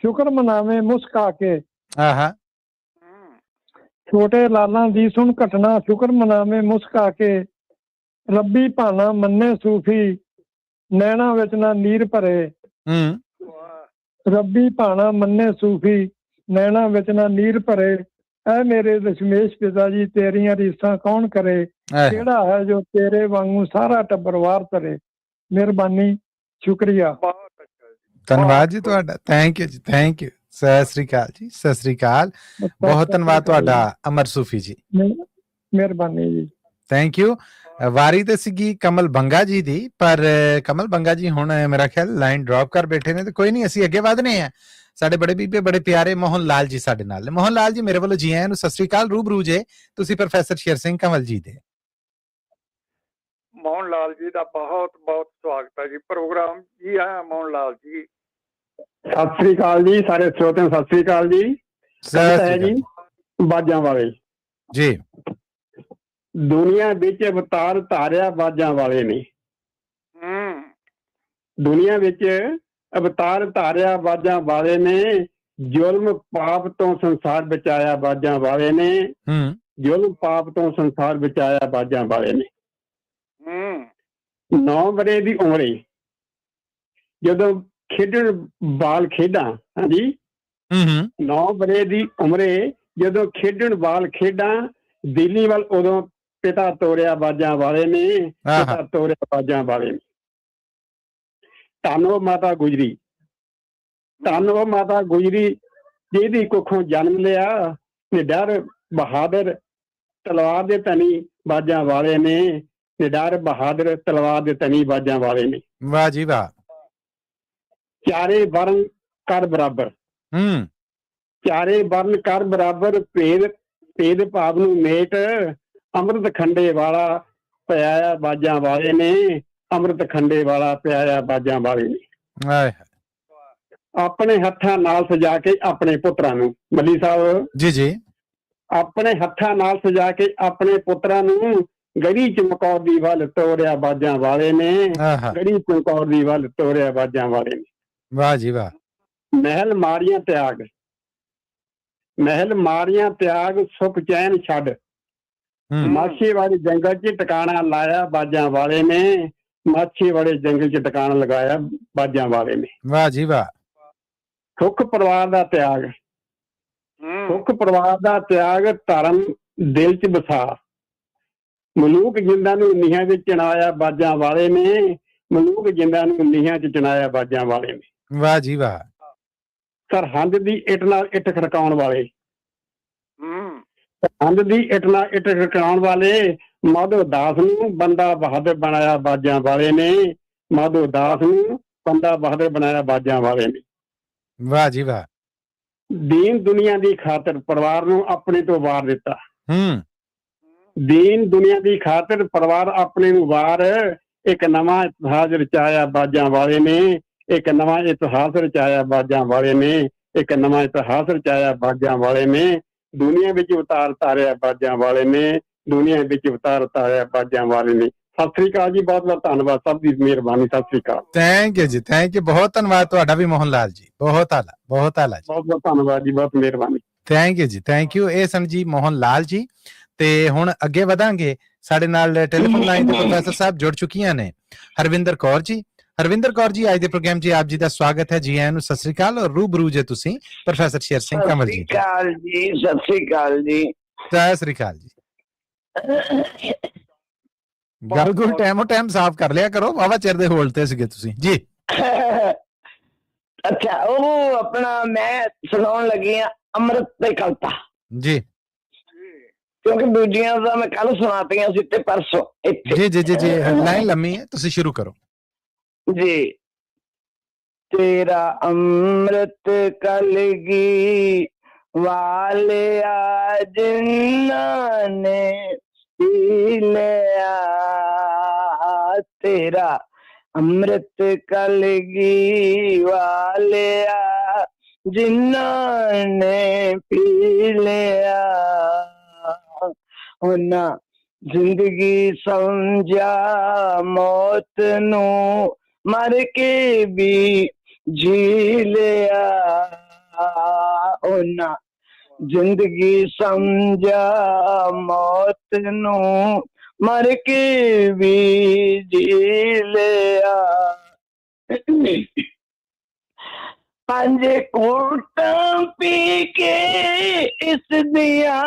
ਸ਼ੁਕਰ ਮਨਾਵੇ ਮੁਸਕਾ ਕੇ। ਛੋਟੇ ਲਾਲਾਂ ਦੀ ਸੁਣ ਘਟਨਾ, ਸ਼ੁਕਰ ਮਨਾਵੇ ਮੁਸਕਾ ਕੇ, ਰੱਬੀ ਭਾਣਾ ਮੰਨੇ ਸੂਫੀ, ਨੈਣਾ ਵਿੱਚ ਨਾ ਨੀਰ ਭਰੇ। ਰੱਬੀ ਭਾਣਾ ਮੰਨੇ ਸੂਫੀ, ਨੈਣਾ ਵਿੱਚ ਨਾ ਨੀਰ ਭਰੇ। ਐ ਮੇਰੇ ਦਸ਼ਮੇਸ਼ ਪਿਤਾ ਜੀ, ਤੇਰੀਆਂ ਰੀਸਾਂ ਕੌਣ ਕਰੇ। ਕਿਹੜਾ ਹੈ ਜੋ ਤੇਰੇ ਵਾਂਗੂ ਸਾਰਾ ਟੱਬਰ ਵਾਰ ਧਰੇ। ਮਿਹਰਬਾਨੀ, ਸ਼ੁਕਰੀਆ। ਧੰਨਵਾਦ ਜੀ ਤੁਹਾਡਾ। ਥੈਂਕ ਯੂ ਜੀ, ਥੈਂਕ ਯੂ। ਸਤਿ ਸ੍ਰੀ ਅਕਾਲ ਜੀ, ਸਤਿ ਸ੍ਰੀ ਅਕਾਲ। ਬਹੁਤ ਧੰਨਵਾਦ ਤੁਹਾਡਾ ਅਮਰ ਸੂਫੀ ਜੀ। ਮਿਹਰਬਾਨੀ ਜੀ, ਥੈਂਕ ਯੂ। ਵਾਰੀ ਤੇ ਸੀਗੀ ਕਮਲ ਬੰਗਾ ਜੀ ਦੀ, ਪਰ ਕਮਲ ਬੰਗਾ ਜੀ ਹੁਣ ਮੇਰਾ ਖਿਆਲ ਲਾਈਨ ਡ੍ਰੌਪ ਕਰ ਬੈਠੇ ਨੇ। ਤੇ ਕੋਈ ਨਹੀਂ, ਅਸੀਂ ਅੱਗੇ ਵਧਨੇ ਆ। ਸਾਡੇ ਬੜੇ ਬੀਬੇ ਬੜੇ ਪਿਆਰੇ ਮੋਹਨ ਲਾਲ ਜੀ ਸਾਡੇ ਨਾਲ ਨੇ। ਮੋਹਨ ਲਾਲ ਜੀ, ਮੇਰੇ ਵੱਲੋਂ ਜੀ ਆਇਆਂ ਨੂੰ, ਸਤਿ ਸ੍ਰੀ ਅਕਾਲ। ਰੂਬਰੂ ਜੇ ਤੁਸੀਂ ਪ੍ਰੋਫੈਸਰ ਸ਼ੇਰ ਸਿੰਘ ਕਮਲ ਜੀ ਦੇ। ਮੋਹਨ ਲਾਲ ਜੀ ਦਾ ਬਹੁਤ ਬਹੁਤ ਸਵਾਗਤ ਹੈ ਜੀ ਪ੍ਰੋਗਰਾਮ। ਜੀ ਆਇਆ ਮੋਹਨ ਲਾਲ ਜੀ। ਸਤਿ ਸ੍ਰੀ ਅਕਾਲ ਜੀ ਸਾਰੇ ਸਰੋਤਿਆਂ ਨੂੰ। ਸਤਿ ਸ੍ਰੀ ਅਕਾਲ ਜੀ। ਹੈ ਜੀ ਬਾਜਾਂ ਵਾਲੇ ਜੀ। ਦੁਨੀਆ ਵਿੱਚ ਅਵਤਾਰ ਧਾਰਿਆ ਬਾਜਾਂ ਵਾਲੇ ਨੇ। ਦੁਨੀਆ ਵਿੱਚ ਅਵਤਾਰ ਧਾਰਿਆ ਬਾਜਾਂ ਵਾਲੇ ਨੇ, ਜ਼ੁਲਮ ਪਾਪ ਤੋਂ ਸੰਸਾਰ ਬਚਾਇਆ ਬਾਜਾਂ ਵਾਲੇ ਨੇ। ਜ਼ੁਲਮ ਪਾਪ ਤੋਂ ਸੰਸਾਰ ਬਚਾਇਆ ਬਾਜਾਂ ਵਾਲੇ ਨੇ। 9 ਵਰ੍ਹੇ ਦੀ ਉਮਰੇ ਜਦੋਂ ਖੇਡਣ ਬਾਲ ਖੇਡਾਂ, ਹਾਂਜੀ 9 ਵਰ੍ਹੇ ਦੀ ਉਮਰੇ ਜਦੋਂ ਖੇਡਣ ਬਾਲ ਖੇਡਾਂ, ਦਿੱਲੀ ਵੱਲ ਉਦੋਂ ਪਿਤਾ ਤੋਰਿਆ ਬਾਜਾਂ ਵਾਲੇ ਨੇ। ਪਿਤਾ ਤੋਰਿਆ ਬਾਜਾਂ ਵਾਲੇ ਨੇ। ਧੰਨ ਉਹ ਮਾਤਾ ਗੁਜਰੀ, ਧੰਨ ਉਹ ਮਾਤਾ ਗੁਜਰੀ, ਜਿਹਦੀ ਕੁੱਖੋਂ ਜਨਮ ਲਿਆ। ਨਿਡਰ ਬਹਾਦਰ ਤਲਵਾਰ ਦੇ ਧਨੀ ਬਾਜਾਂ ਵਾਲੇ ਨੇ। ਨਿਡਰ ਬਹਾਦਰ ਤਲਵਾਰ ਦੇ ਧਨੀ ਬਾਜਾਂ ਵਾਲੇ ਨੇ। ਵਾਹ ਜੀ ਵਾਹ। ਚਾਰੇ ਵਰਨ ਕਰ ਬਰਾਬਰ, ਚਾਰੇ ਵਰਨ ਕਰ ਬਰਾਬਰ, ਭੇਦ ਭਾਵ ਨੂੰ ਮੇਟ, ਅੰਮ੍ਰਿਤ ਖੰਡੇ ਵਾਲਾ ਪਿਆਇਆ ਬਾਜਾਂ ਵਾਲੇ ਨੇ। ਅੰਮ੍ਰਿਤ ਖੰਡੇ ਵਾਲਾ ਪਿਆਇਆ ਬਾਜਾਂ ਵਾਲੇ ਨੇ। ਆਪਣੇ ਹੱਥਾਂ ਨਾਲ ਸਜਾ ਕੇ ਆਪਣੇ ਪੁੱਤਰਾਂ ਨੂੰ, ਮੱਲੀ ਸਾਹਿਬ ਜੀ ਜੀ, ਆਪਣੇ ਹੱਥਾਂ ਨਾਲ ਸਜਾ ਕੇ ਆਪਣੇ ਪੁੱਤਰਾਂ ਨੂੰ ਗੜੀ ਚਮਕੌਰ ਦੀ ਵੱਲ ਤੋਰਿਆ ਬਾਜਾਂ ਵਾਲੇ ਨੇ। ਗੜੀ ਚਮਕੌਰ ਦੀ ਵੱਲ ਤੋਰਿਆ ਬਾਜਾਂ ਵਾਲੇ ਨੇ। ਵਾਹ ਜੀ ਵਾਹ। ਮਹਿਲ ਮਾਰੀਆਂ ਤਿਆਗ, ਮਹਿਲ ਮਾਰੀਆਂ ਤਿਆਗ ਸੁਖ ਚੈਨ ਛੱਡ ਮਾਛੀ ਵਾਲੇ ਜੰਗਲ 'ਚ ਟਿਕਾਣਾ ਲਾਇਆ ਬਾਜਾਂ ਵਾਲੇ ਨੇ ਮਾਛੀ ਵਾਲੇ ਜੰਗਲ 'ਚ ਟਿਕਾਣਾ ਲਗਾਇਆ ਬਾਜਾਂ ਵਾਲੇ ਨੇ। ਵਾਹ ਜੀ ਵਾਹ। ਸੁੱਖ ਪਰਿਵਾਰ ਦਾ ਤਿਆਗ ਸੁੱਖ ਪਰਿਵਾਰ ਦਾ ਤਿਆਗ ਧਰਮ ਦਿਲ 'ਚ ਵਸਾ ਮਲੂਕ ਜਿੰਦਾਂ ਨੂੰ ਨੀਹਾਂ ਵਿੱਚ ਚਿਣਾਇਆ ਬਾਜਾਂ ਵਾਲੇ ਨੇ ਮਲੂਕ ਜਿੰਦਾਂ ਨੂੰ ਨੀਹਾਂ 'ਚ ਚਿਣਾਇਆ ਬਾਜਾਂ ਵਾਲੇ ਨੇ। ਵਾਹ ਜੀ ਵਾਹ। ਸਰਹੰਦ ਦੀ ਇੱਟ ਨਾਲ ਇੱਟ ਖੜਕਾਉਣ ਵਾਲੇ ਸਰਹੰਦ ਦੀ ਇੱਟ ਨਾਲ ਇੱਟ ਖੜਕਾਉਣ ਵਾਲੇ ਮਾਧੋ ਦਾਸ ਨੂੰ ਬੰਦਾ ਬਹਾਦਰ ਬਣਾਇਆ ਬਾਜਾਂ ਵਾਲੇ ਨੇ ਮਾਧੋ ਦਾਸ ਨੂੰ ਬੰਦਾ ਬਹਾਦਰ ਬਣਾਇਆ ਬਾਜਾਂ ਵਾਲੇ ਨੇ। ਵਾਹ ਜੀ ਵਾਹ। ਦੀਨ ਦੁਨੀਆ ਦੀ ਖਾਤਰ ਪਰਿਵਾਰ ਨੂੰ ਆਪਣੇ ਤੋਂ ਵਾਰ ਦਿੱਤਾ ਦੀਨ ਦੁਨੀਆ ਦੀ ਖਾਤਰ ਪਰਿਵਾਰ ਆਪਣੇ ਨੂੰ ਵਾਰ ਇੱਕ ਨਵਾਂ ਇਤਿਹਾਸ ਰਚਾਇਆ ਬਾਜਾਂ ਵਾਲੇ ਨੇ ਇੱਕ ਨਵਾਂ ਇਤਿਹਾਸ ਰਚਾਇਆ ਬਾਜਾਂ ਵਾਲੇ ਨੇ ਇੱਕ ਨਵਾਂ ਇਤਿਹਾਸ ਰਚਾਇਆ ਬਾਜਾਂ ਵਾਲੇ ਨੇ ਦੁਨੀਆ ਵਿੱਚ ਉਤਾਰ ਤਾਰਿਆ ਬਾਜਾਂ ਵਾਲੇ ਨੇ ਦੁਨੀਆ ਵਿੱਚ ਉਤਾਰ ਤਾਰਿਆ ਬਾਜਾਂ ਵਾਲੇ ਨੇ। ਸਤਿ ਸ੍ਰੀ ਅਕਾਲ ਜੀ, ਬਹੁਤ ਬਹੁਤ ਧੰਨਵਾਦ, ਸਭ ਦੀ ਮਿਹਰਬਾਨੀ। ਸਤਿ ਸ੍ਰੀ ਅਕਾਲ। ਥੈਂਕ ਯੂ ਜੀ, ਥੈਂਕ ਯੂ, ਬਹੁਤ ਧੰਨਵਾਦ ਤੁਹਾਡਾ ਵੀ ਮੋਹਨ ਲਾਲ ਜੀ, ਬਹੁਤ ਆਲਾ ਜੀ, ਬਹੁਤ ਬਹੁਤ ਧੰਨਵਾਦ ਜੀ, ਬਹੁਤ ਮਿਹਰਬਾਨੀ। ਥੈਂਕ ਯੂ ਜੀ, ਥੈਂਕ ਯੂ। ਇਹ ਸਨ ਜੀ ਮੋਹਨ ਲਾਲ ਜੀ। ਤੇ ਹੁਣ ਅੱਗੇ ਵਧਾਂਗੇ। ਸਾਡੇ ਨਾਲ ਟੈਲੀਫੋਨ ਲਾਈਨ ਤੇ ਪ੍ਰੋਫੈਸਰ ਸਾਹਿਬ ਜੁੜ ਚੁੱਕੀਆਂ ਨੇ ਹਰਵਿੰਦਰ ਕੌਰ ਜੀ। ਹਰਵਿੰਦਰ ਕੌਰ ਜੀ, ਅੱਜ ਦੇ ਪ੍ਰੋਗਰਾਮ 'ਚ ਆਪ ਜੀ ਦਾ ਸਵਾਗਤ ਹੈ। ਜੀ ਆਇਆਂ ਨੂੰ, ਸਤਿ ਸ੍ਰੀ ਅਕਾਲ। ਔਰ ਰੂਬਰੂ ਜੇ ਤੁਸੀਂ ਪ੍ਰੋਫੈਸਰ ਸ਼ੇਰ ਸਿੰਘ ਕੰਵਲ ਜੀ। ਸਤਿ ਸ੍ਰੀ ਅਕਾਲ ਜੀ। ਸਤਿ ਸ੍ਰੀ ਅਕਾਲ ਜੀ। ਗੱਲ ਗੁਲ ਟਾਈਮ ਸਾਫ਼ ਕਰ ਲਿਆ ਕਰੋ, ਵਾਵਾ ਚਿਰ ਦੇ ਹੋਲਡ ਤੇ ਸੀਗੇ ਤੁਸੀਂ ਜੀ। ਅੱਛਾ, ਉਹ ਆਪਣਾ ਮੈਂ ਸੁਣਾਉਣ ਲੱਗੀ ਆ ਅੰਮ੍ਰਿਤ ਤੇ ਕਵਿਤਾ ਜੀ, ਕਿਉਂਕਿ ਦੂਜੀਆਂ ਤਾਂ ਮੈਂ ਕੱਲ ਸੁਣਾਤੀਆਂ ਸੀ ਤੇ ਪਰਸੋਂ ਜੀ ਜੀ ਜੀ ਜੀ। ਲਾਈਨ ਲੰਮੀ ਹੈ, ਤੁਸੀਂ ਸ਼ੁਰੂ ਕਰੋ ਜੀ। ਤੇਰਾ ਅੰਮ੍ਰਿਤ ਕਲਗੀ ਵਾਲਿਆ ਜਿਨ੍ਹਾਂ ਨੇ ਪੀ ਲਿਆ ਤੇਰਾ ਅੰਮ੍ਰਿਤ ਕਲਗੀ ਵਾਲਿਆ ਜਿਨ੍ਹਾਂ ਨੇ ਪੀ ਲਿਆ ਉਹਨਾਂ ਜ਼ਿੰਦਗੀ ਸਮਝਾ ਮੌਤ ਨੂੰ ਮਰ ਕੇ ਵੀ ਜੀ ਲਿਆ ਉਹਨਾਂ ਜ਼ਿੰਦਗੀ ਸਮਝਾ ਮੌਤ ਨੂੰ ਮਰ ਕੇ ਵੀ ਜੀ ਲਿਆ ਪੰਜ ਘੂਟਾਂ ਪੀ ਕੇ ਇਸ ਦੀਆਂ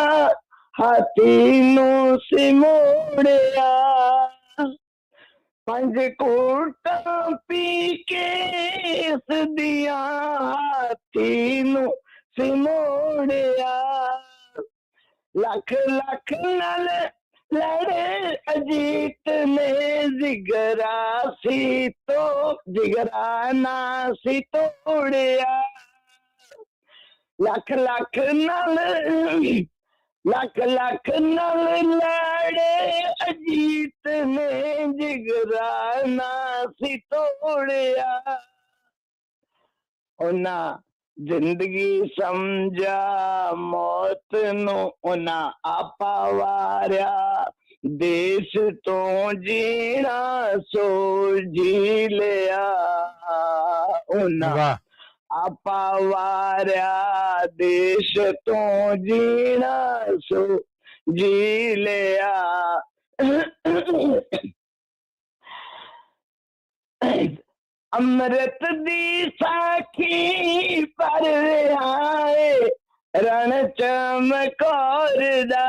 ਹਾਥੀ ਨੂੰ ਸਿਮੋੜਿਆ ਪੰਜ ਘੂਟਾਂ ਪੀ ਕੇ ਇਸ ਦੀਆਂ ਹਾਥੀ ਨੂੰ ਸਿਮੋੜਿਆ ਲੱਖ ਲੱਖ ਨਾਲ ਲੜੇ ਅਜੀਤ ਨੇ ਜਿਗਰਾ ਸੀ ਤੋ ਜਿਗਰਾ ਨਾ ਸੀ ਤੋੜਿਆ ਲੱਖ ਲੱਖ ਨਾਲ ਲੜੇ ਅਜੀਤ ਨੇ ਜਿਗਰਾ ਨਾ ਸੀ ਤੋੜਿਆ ਉਹਨਾਂ ਜ਼ਿੰਦਗੀ ਸਮਝਾ ਮੌਤ ਨੂੰ ਉਹਨਾਂ ਆਪਾ ਵਾਰਿਆ ਦੇਸ਼ ਤੋਂ ਜੀਣਾ ਸੋ ਜੀ ਲਿਆ ਉਹਨਾਂ ਆਪਾ ਵਾਰਿਆ ਦੇਸ਼ ਤੋਂ ਜੀਣਾ ਸੋ ਜੀ ਲਿਆ ਅੰਮ੍ਰਿਤ ਦੀ ਸਾਖੀ ਪਰ ਰਿਹਾਏ ਰਣ ਚਮਕੌਰ ਦਾ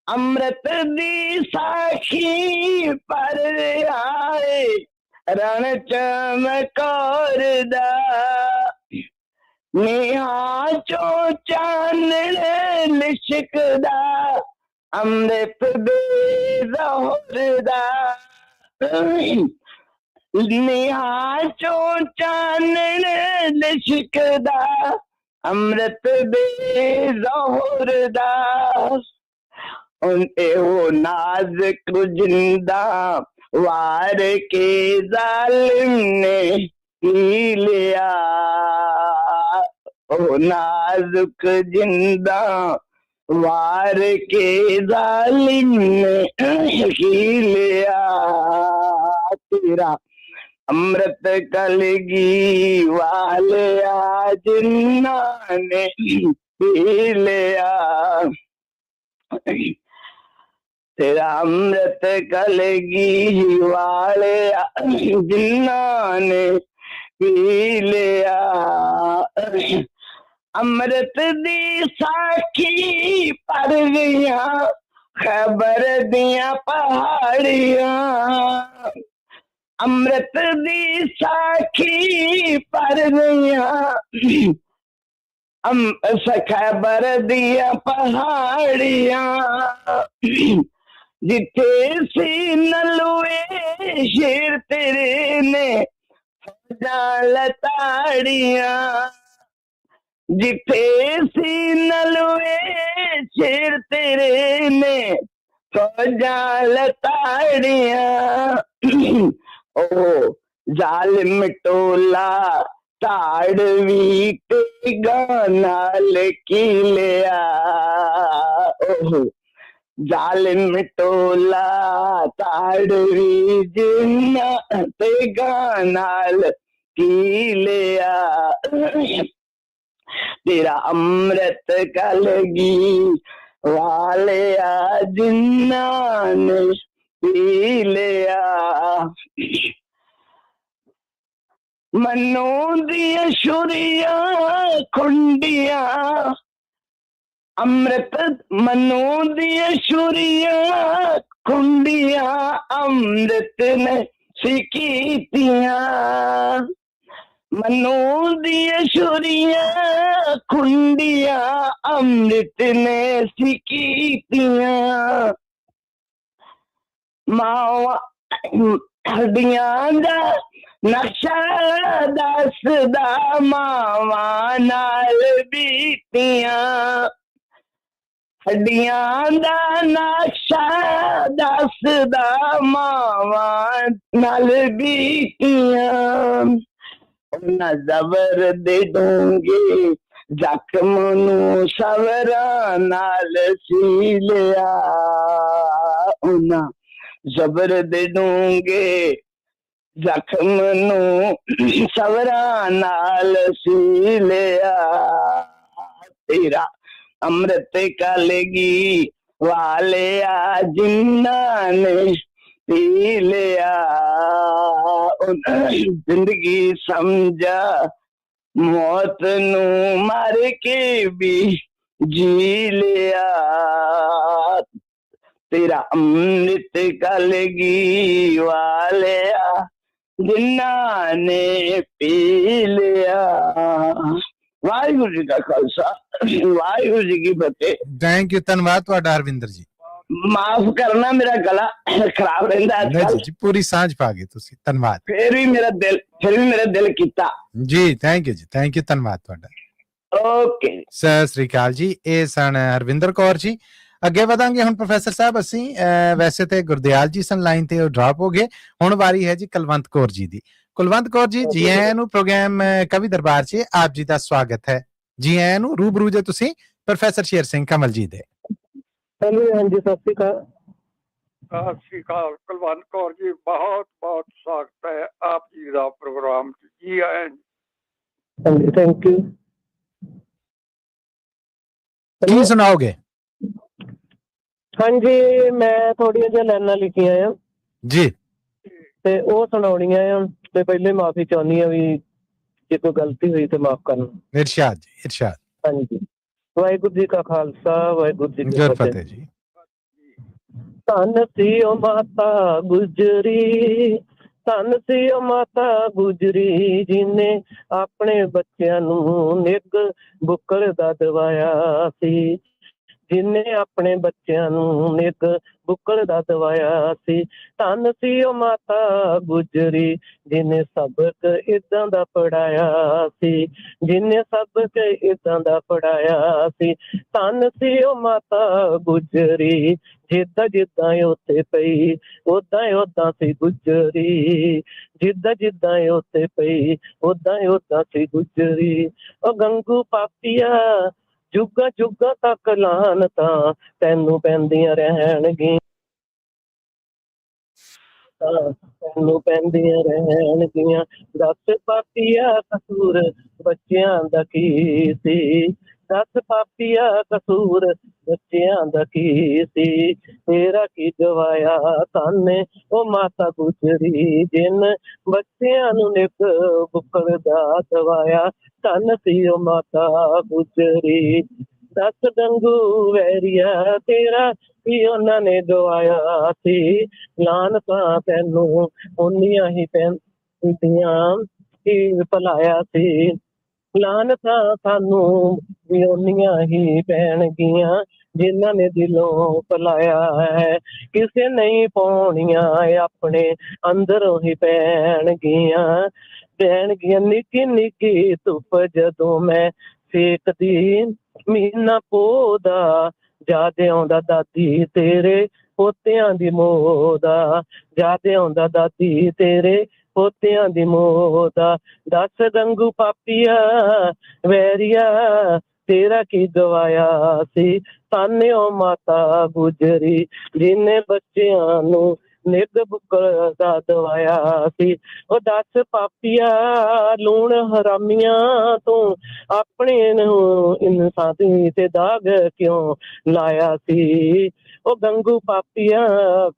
ਅੰਮ੍ਰਿਤ ਦੀ ਸਾਖੀ ਪਰ ਰਿਹਾਏ ਰਣ ਚਮਕੌਰ ਦਾ ਨੀਹਾਂ ਚੋਂ ਚਾਨਣ ਲਿਸ਼ਕਦਾ ਅੰਮ੍ਰਿਤ ਦੇ ਜ਼ੋਹਰ ਦਾ ਨੀਹਾਂ ਚੋਂ ਚਾਨਣ ਲਿਸ਼ਕਦਾ ਅੰਮ੍ਰਿਤ ਦੇ ਜ਼ੋਹਰ ਦਾ ਇਹੋ ਨਾਜ਼ੁਕ ਜਿੰਦਾ ਵਾਰ ਕੇ ਜ਼ਾਲਿਮ ਨੇ ਪੀ ਲਿਆ ਉਹ ਨਾਜ਼ੁਕ ਜਿੰਦਾ ਵਾਰ ਕੇ ਜ਼ਾਲਿਮ ਨੇ ਪੀ ਲਿਆ ਤੇਰਾ अमृत कलगी वालिया जिन्ना ने पी लिया तेरा अमृत कलगी वालिया जिन्ना ने पी लिया अमृत दी साखी पढ़ गया खबर दिया पहाड़ियां अमृत दी साखी पढ़ गया खबर दिया पहाड़ियां जिथे सी नलुए शेर तेरे ने लताड़ियां जिथे सी नलुए शेर तेरे ने फौजा लताड़ियां ओ जालिम टोला ताड़वी ते गानाल की लिया ओ जालिम टोला ताड़वी जिन्ना ते गानाल की लिया तेरा अमृत कलगी वालिया जिन्ना ने पी लिया मनो दिया शुरिया खुंडिया अमृत मनो दिया शुरिया खुंडिया अमृत ने सिकीतिया मनो दिया शुरिया खुंडिया अमृत ने सिकीतिया मावा हड्डियां दा नक्शा दसदा मावा नाल बीतियां हड्डियां दा नक्शा दसदा मावा नाल बीतियां उन्ना जबर दे दूंगे जख्म नू सवरा नाल सी लिया उन्ना जबर दे दूंगे जख्म नू सवरा नाल सी लिया तेरा अमृत कलगी वालिया जिन्ना ने पी लिया जिंदगी समझा मौत नू मार के भी जी लिया तेरा अमृत कलगी वालिया जिन्ना ने पी लिया वाहिगुरु जी का खालसा वाहिगुरु जी की फतेह थैंक यू धन्यवाद ਤੁਹਾਡਾ ਹਰਵਿੰਦਰ ਜੀ माफ करना मेरा गला खराब रहता है नहीं जी पूरी सांझ पा गए ਤੁਸੀਂ ਧੰਨਵਾਦ फिर भी मेरा दिल किता ਜੀ ਥੈਂਕ ਯੂ ਧੰਨਵਾਦ ਤੁਹਾਡਾ ओके ਸਤਿ ਸ੍ਰੀ ਅਕਾਲ ਜੀ ਇਹ ਸਨ ਹਰਵਿੰਦਰ ਕੌਰ ਜੀ ਅੱਗੇ ਵਧਾਂਗੇ ਹੁਣ ਪ੍ਰੋਫੈਸਰ ਸਾਹਿਬ ਅਸੀਂ ਵੈਸੇ ਤੇ ਗੁਰਦਿਆਲ ਜੀ ਸਨ ਲਾਈਨ ਤੇ ਉਹ ਡ੍ਰੌਪ ਹੋ ਗਏ ਹੁਣ ਵਾਰੀ ਹੈ ਜੀ ਕੁਲਵੰਤ ਕੌਰ ਜੀ ਦੀ ਕੁਲਵੰਤ ਕੌਰ ਜੀ ਜੀ ਆਇਆਂ ਨੂੰ ਪ੍ਰੋਗਰਾਮ ਕਵੀ ਦਰਬਾਰ 'ਚ ਆਪ ਜੀ ਦਾ ਸਵਾਗਤ ਹੈ ਜੀ ਆਇਆਂ ਨੂੰ ਰੂਬਰੂ ਜੇ ਤੁਸੀਂ ਪ੍ਰੋਫੈਸਰ ਸ਼ੇਰ ਸਿੰਘ ਕਮਲ ਜੀ ਦੇ हेलो हाँ जी सत श्री अकाल ਸਤਿ ਸ਼੍ਰੀ ਅਕਾਲ ਕੁਲਵੰਤ ਕੌਰ ਜੀ ਬਹੁਤ ਬਹੁਤ ਸਵਾਗਤ ਹੈ ਆਪ ਜੀ ਦਾ ਪ੍ਰੋਗਰਾਮ ਜੀ ਆਇਆਂ हाँ जी थैंक यू ਕੀ ਸੁਣਾਓਗੇ हाँ जी मैं थोड़िया जिहा लाइनां लिखियां आ जी ते ਉਹ ਸੁਣਾਉਣੀਆਂ ਆ ਤੇ ਪਹਿਲੇ ਮਾਫੀ ਚਾਹੁੰਦੀ ਆ ਵੀ ਜੇ ਕੋਈ ਗਲਤੀ ਹੋਈ ਤੇ ਮਾਫ ਕਰਨਾ ਇਰਸ਼ਾਦ ਜੀ ਇਰਸ਼ਾਦ ਹਾਂਜੀ ਵਾਹਿਗੁਰੂ ਜੀ ਕਾ ਖਾਲਸਾ ਵਾਹਿਗੁਰੂ ਜੀ ਕੀ ਫਤਿਹ ਜੀ ਧੰਨ ਸੀ ਓ ਮਾਤਾ ਗੁਜਰੀ ਧੰਨ ਸੀ ਓ ਮਾਤਾ ਗੁਜਰੀ ਜਿਨੇ ਆਪਣੇ ਬੱਚਿਆਂ ਨੂੰ ਨਿੱਘ ਬੁੱਕਲ ਦਾ ਦਵਾਇਆ ਸੀ ਜਿਨੇ ਆਪਣੇ ਬੱਚਿਆਂ ਨੂੰ ਨਿੱਘ ਬੁੱਕਲ ਦਾ ਦਵਾਇਆ ਸੀ ਧੰਨ ਸੀ ਓ ਮਾਤਾ ਗੁਜਰੀ ਜਿਨੇ ਸਬਕ ਇਦਾਂ ਦਾ ਪੜਾਇਆ ਸੀ ਜਿਨੇ ਸਬਕ ਇਦਾਂ ਦਾ ਪੜਾਇਆ ਸੀ ਧੰਨ ਸੀ ਓ ਮਾਤਾ ਗੁਜਰੀ ਜਿੱਦਾਂ ਜਿੱਦਾਂ ਉੱਤੇ ਪਈ ਉਦਾਂ ਸੀ ਗੁਜਰੀ ਜਿੱਦਾਂ ਜਿੱਦਾਂ ਉੱਤੇ ਪਈ ਉਦਾਂ ਸੀ ਗੁਜਰੀ ਉਹ ਗੰਗੂ ਪਾਪੀਆ ਜੁਗਾ ਜੁਗਾ ਤੱਕ ਲਾਨਤਾਂ ਤੈਨੂੰ ਪੈਂਦੀਆਂ ਰਹਿਣਗੀਆਂ ਤੈਨੂੰ ਪੈਂਦੀਆਂ ਰਹਿਣਗੀਆਂ। ਦੱਸ ਪਾਪੀਆ ਕਸੂਰ ਬੱਚਿਆਂ ਦਾ ਕੀ ਸੀ, ਦੱਸ ਪਾਪੀਆ ਕਸੂਰ ਬੱਚਿਆਂ ਦਾ ਕੀ ਸੀ, ਤੇਰਾ ਕੀ ਗਵਾਇਆ ਸਾਨੇ ਉਹ ਮਾਤਾ ਗੁਜਰੀ, ਜਿਨ ਬੱਚਿਆਂ ਨੂੰ ਨਿੱਕ ਬੁੱਕਲ ਦਾ ਦਵਾਇਆ ਧੰਨ ਸੀ ਉਹ ਮਾਤਾ ਗੁਜਰੀ। ਦੱਸ ਗੰਗੂ ਵੈਰੀਆ ਤੇਰਾ ਕੀ ਉਹਨਾਂ ਨੇ ਗਵਾਇਆ ਸੀ, ਲਾਨਤਾਂ ਤੈਨੂੰ ਉਨੀਆਂ ਹੀ ਪੈਂਦੀਆਂ ਕੀ ਭਲਾਇਆ ਸੀ, ਲਾਨਤਾਂ ਸਾਨੂੰ ਵੀ ਉਨੀਆਂ ਹੀ ਪੈਣਗੀਆਂ ਜਿਨ੍ਹਾਂ ਨੇ ਦਿਲੋਂ ਭੁਲਾਇਆ ਹੈ, ਕਿਸੇ ਨਹੀਂ ਪਾਉਣੀਆਂ ਆਪਣੇ ਅੰਦਰੋਂ ਹੀ ਪੈਣਗੀਆਂ, ਪੈਣਗੀਆਂ। ਨਿੱਕੀ ਨਿੱਕੀ ਧੁੱਪ ਜਦੋਂ ਮੈਂ ਸੇਕਦੀ, ਮਹੀਨਾ ਪੋਹ ਦਾ ਯਾਦ ਆਉਂਦਾ ਦਾਦੀ ਤੇਰੇ ਪੋਤਿਆਂ ਦੀ ਮੋਹ ਦਾ, ਯਾਦ ਆਉਂਦਾ ਦਾਦੀ ਤੇਰੇ ਪੋਤਿਆਂ ਦੀ ਮੋਹ ਦਾ। ਦੱਸ ਗੰਗੂ ਪਾਪੀਆ ਵੈਰੀਆ ਤੇਰਾ ਕੀ ਗਵਾਇਆ ਸੀ, ਤਾਨਿਓ ਮਾਤਾ ਗੁਜਰੀ ਜਿਨੇ ਬੱਚਿਆਂ ਨੂੰ ਨਿੱਘ ਬੁੱਕਲ ਦਾ ਦਵਾਇਆ ਸੀ। ਉਹ ਦੱਸ ਪਾਪੀਆ ਲੂਣ ਹਰਾਮੀਆਂ ਤੂੰ ਆਪਣੇ ਨੂੰ ਇਨਸਾਨੀ ਤੇ ਦਾਗ ਕਿਉਂ ਲਾਇਆ ਸੀ, ਉਹ ਗੰਗੂ ਪਾਪੀਆ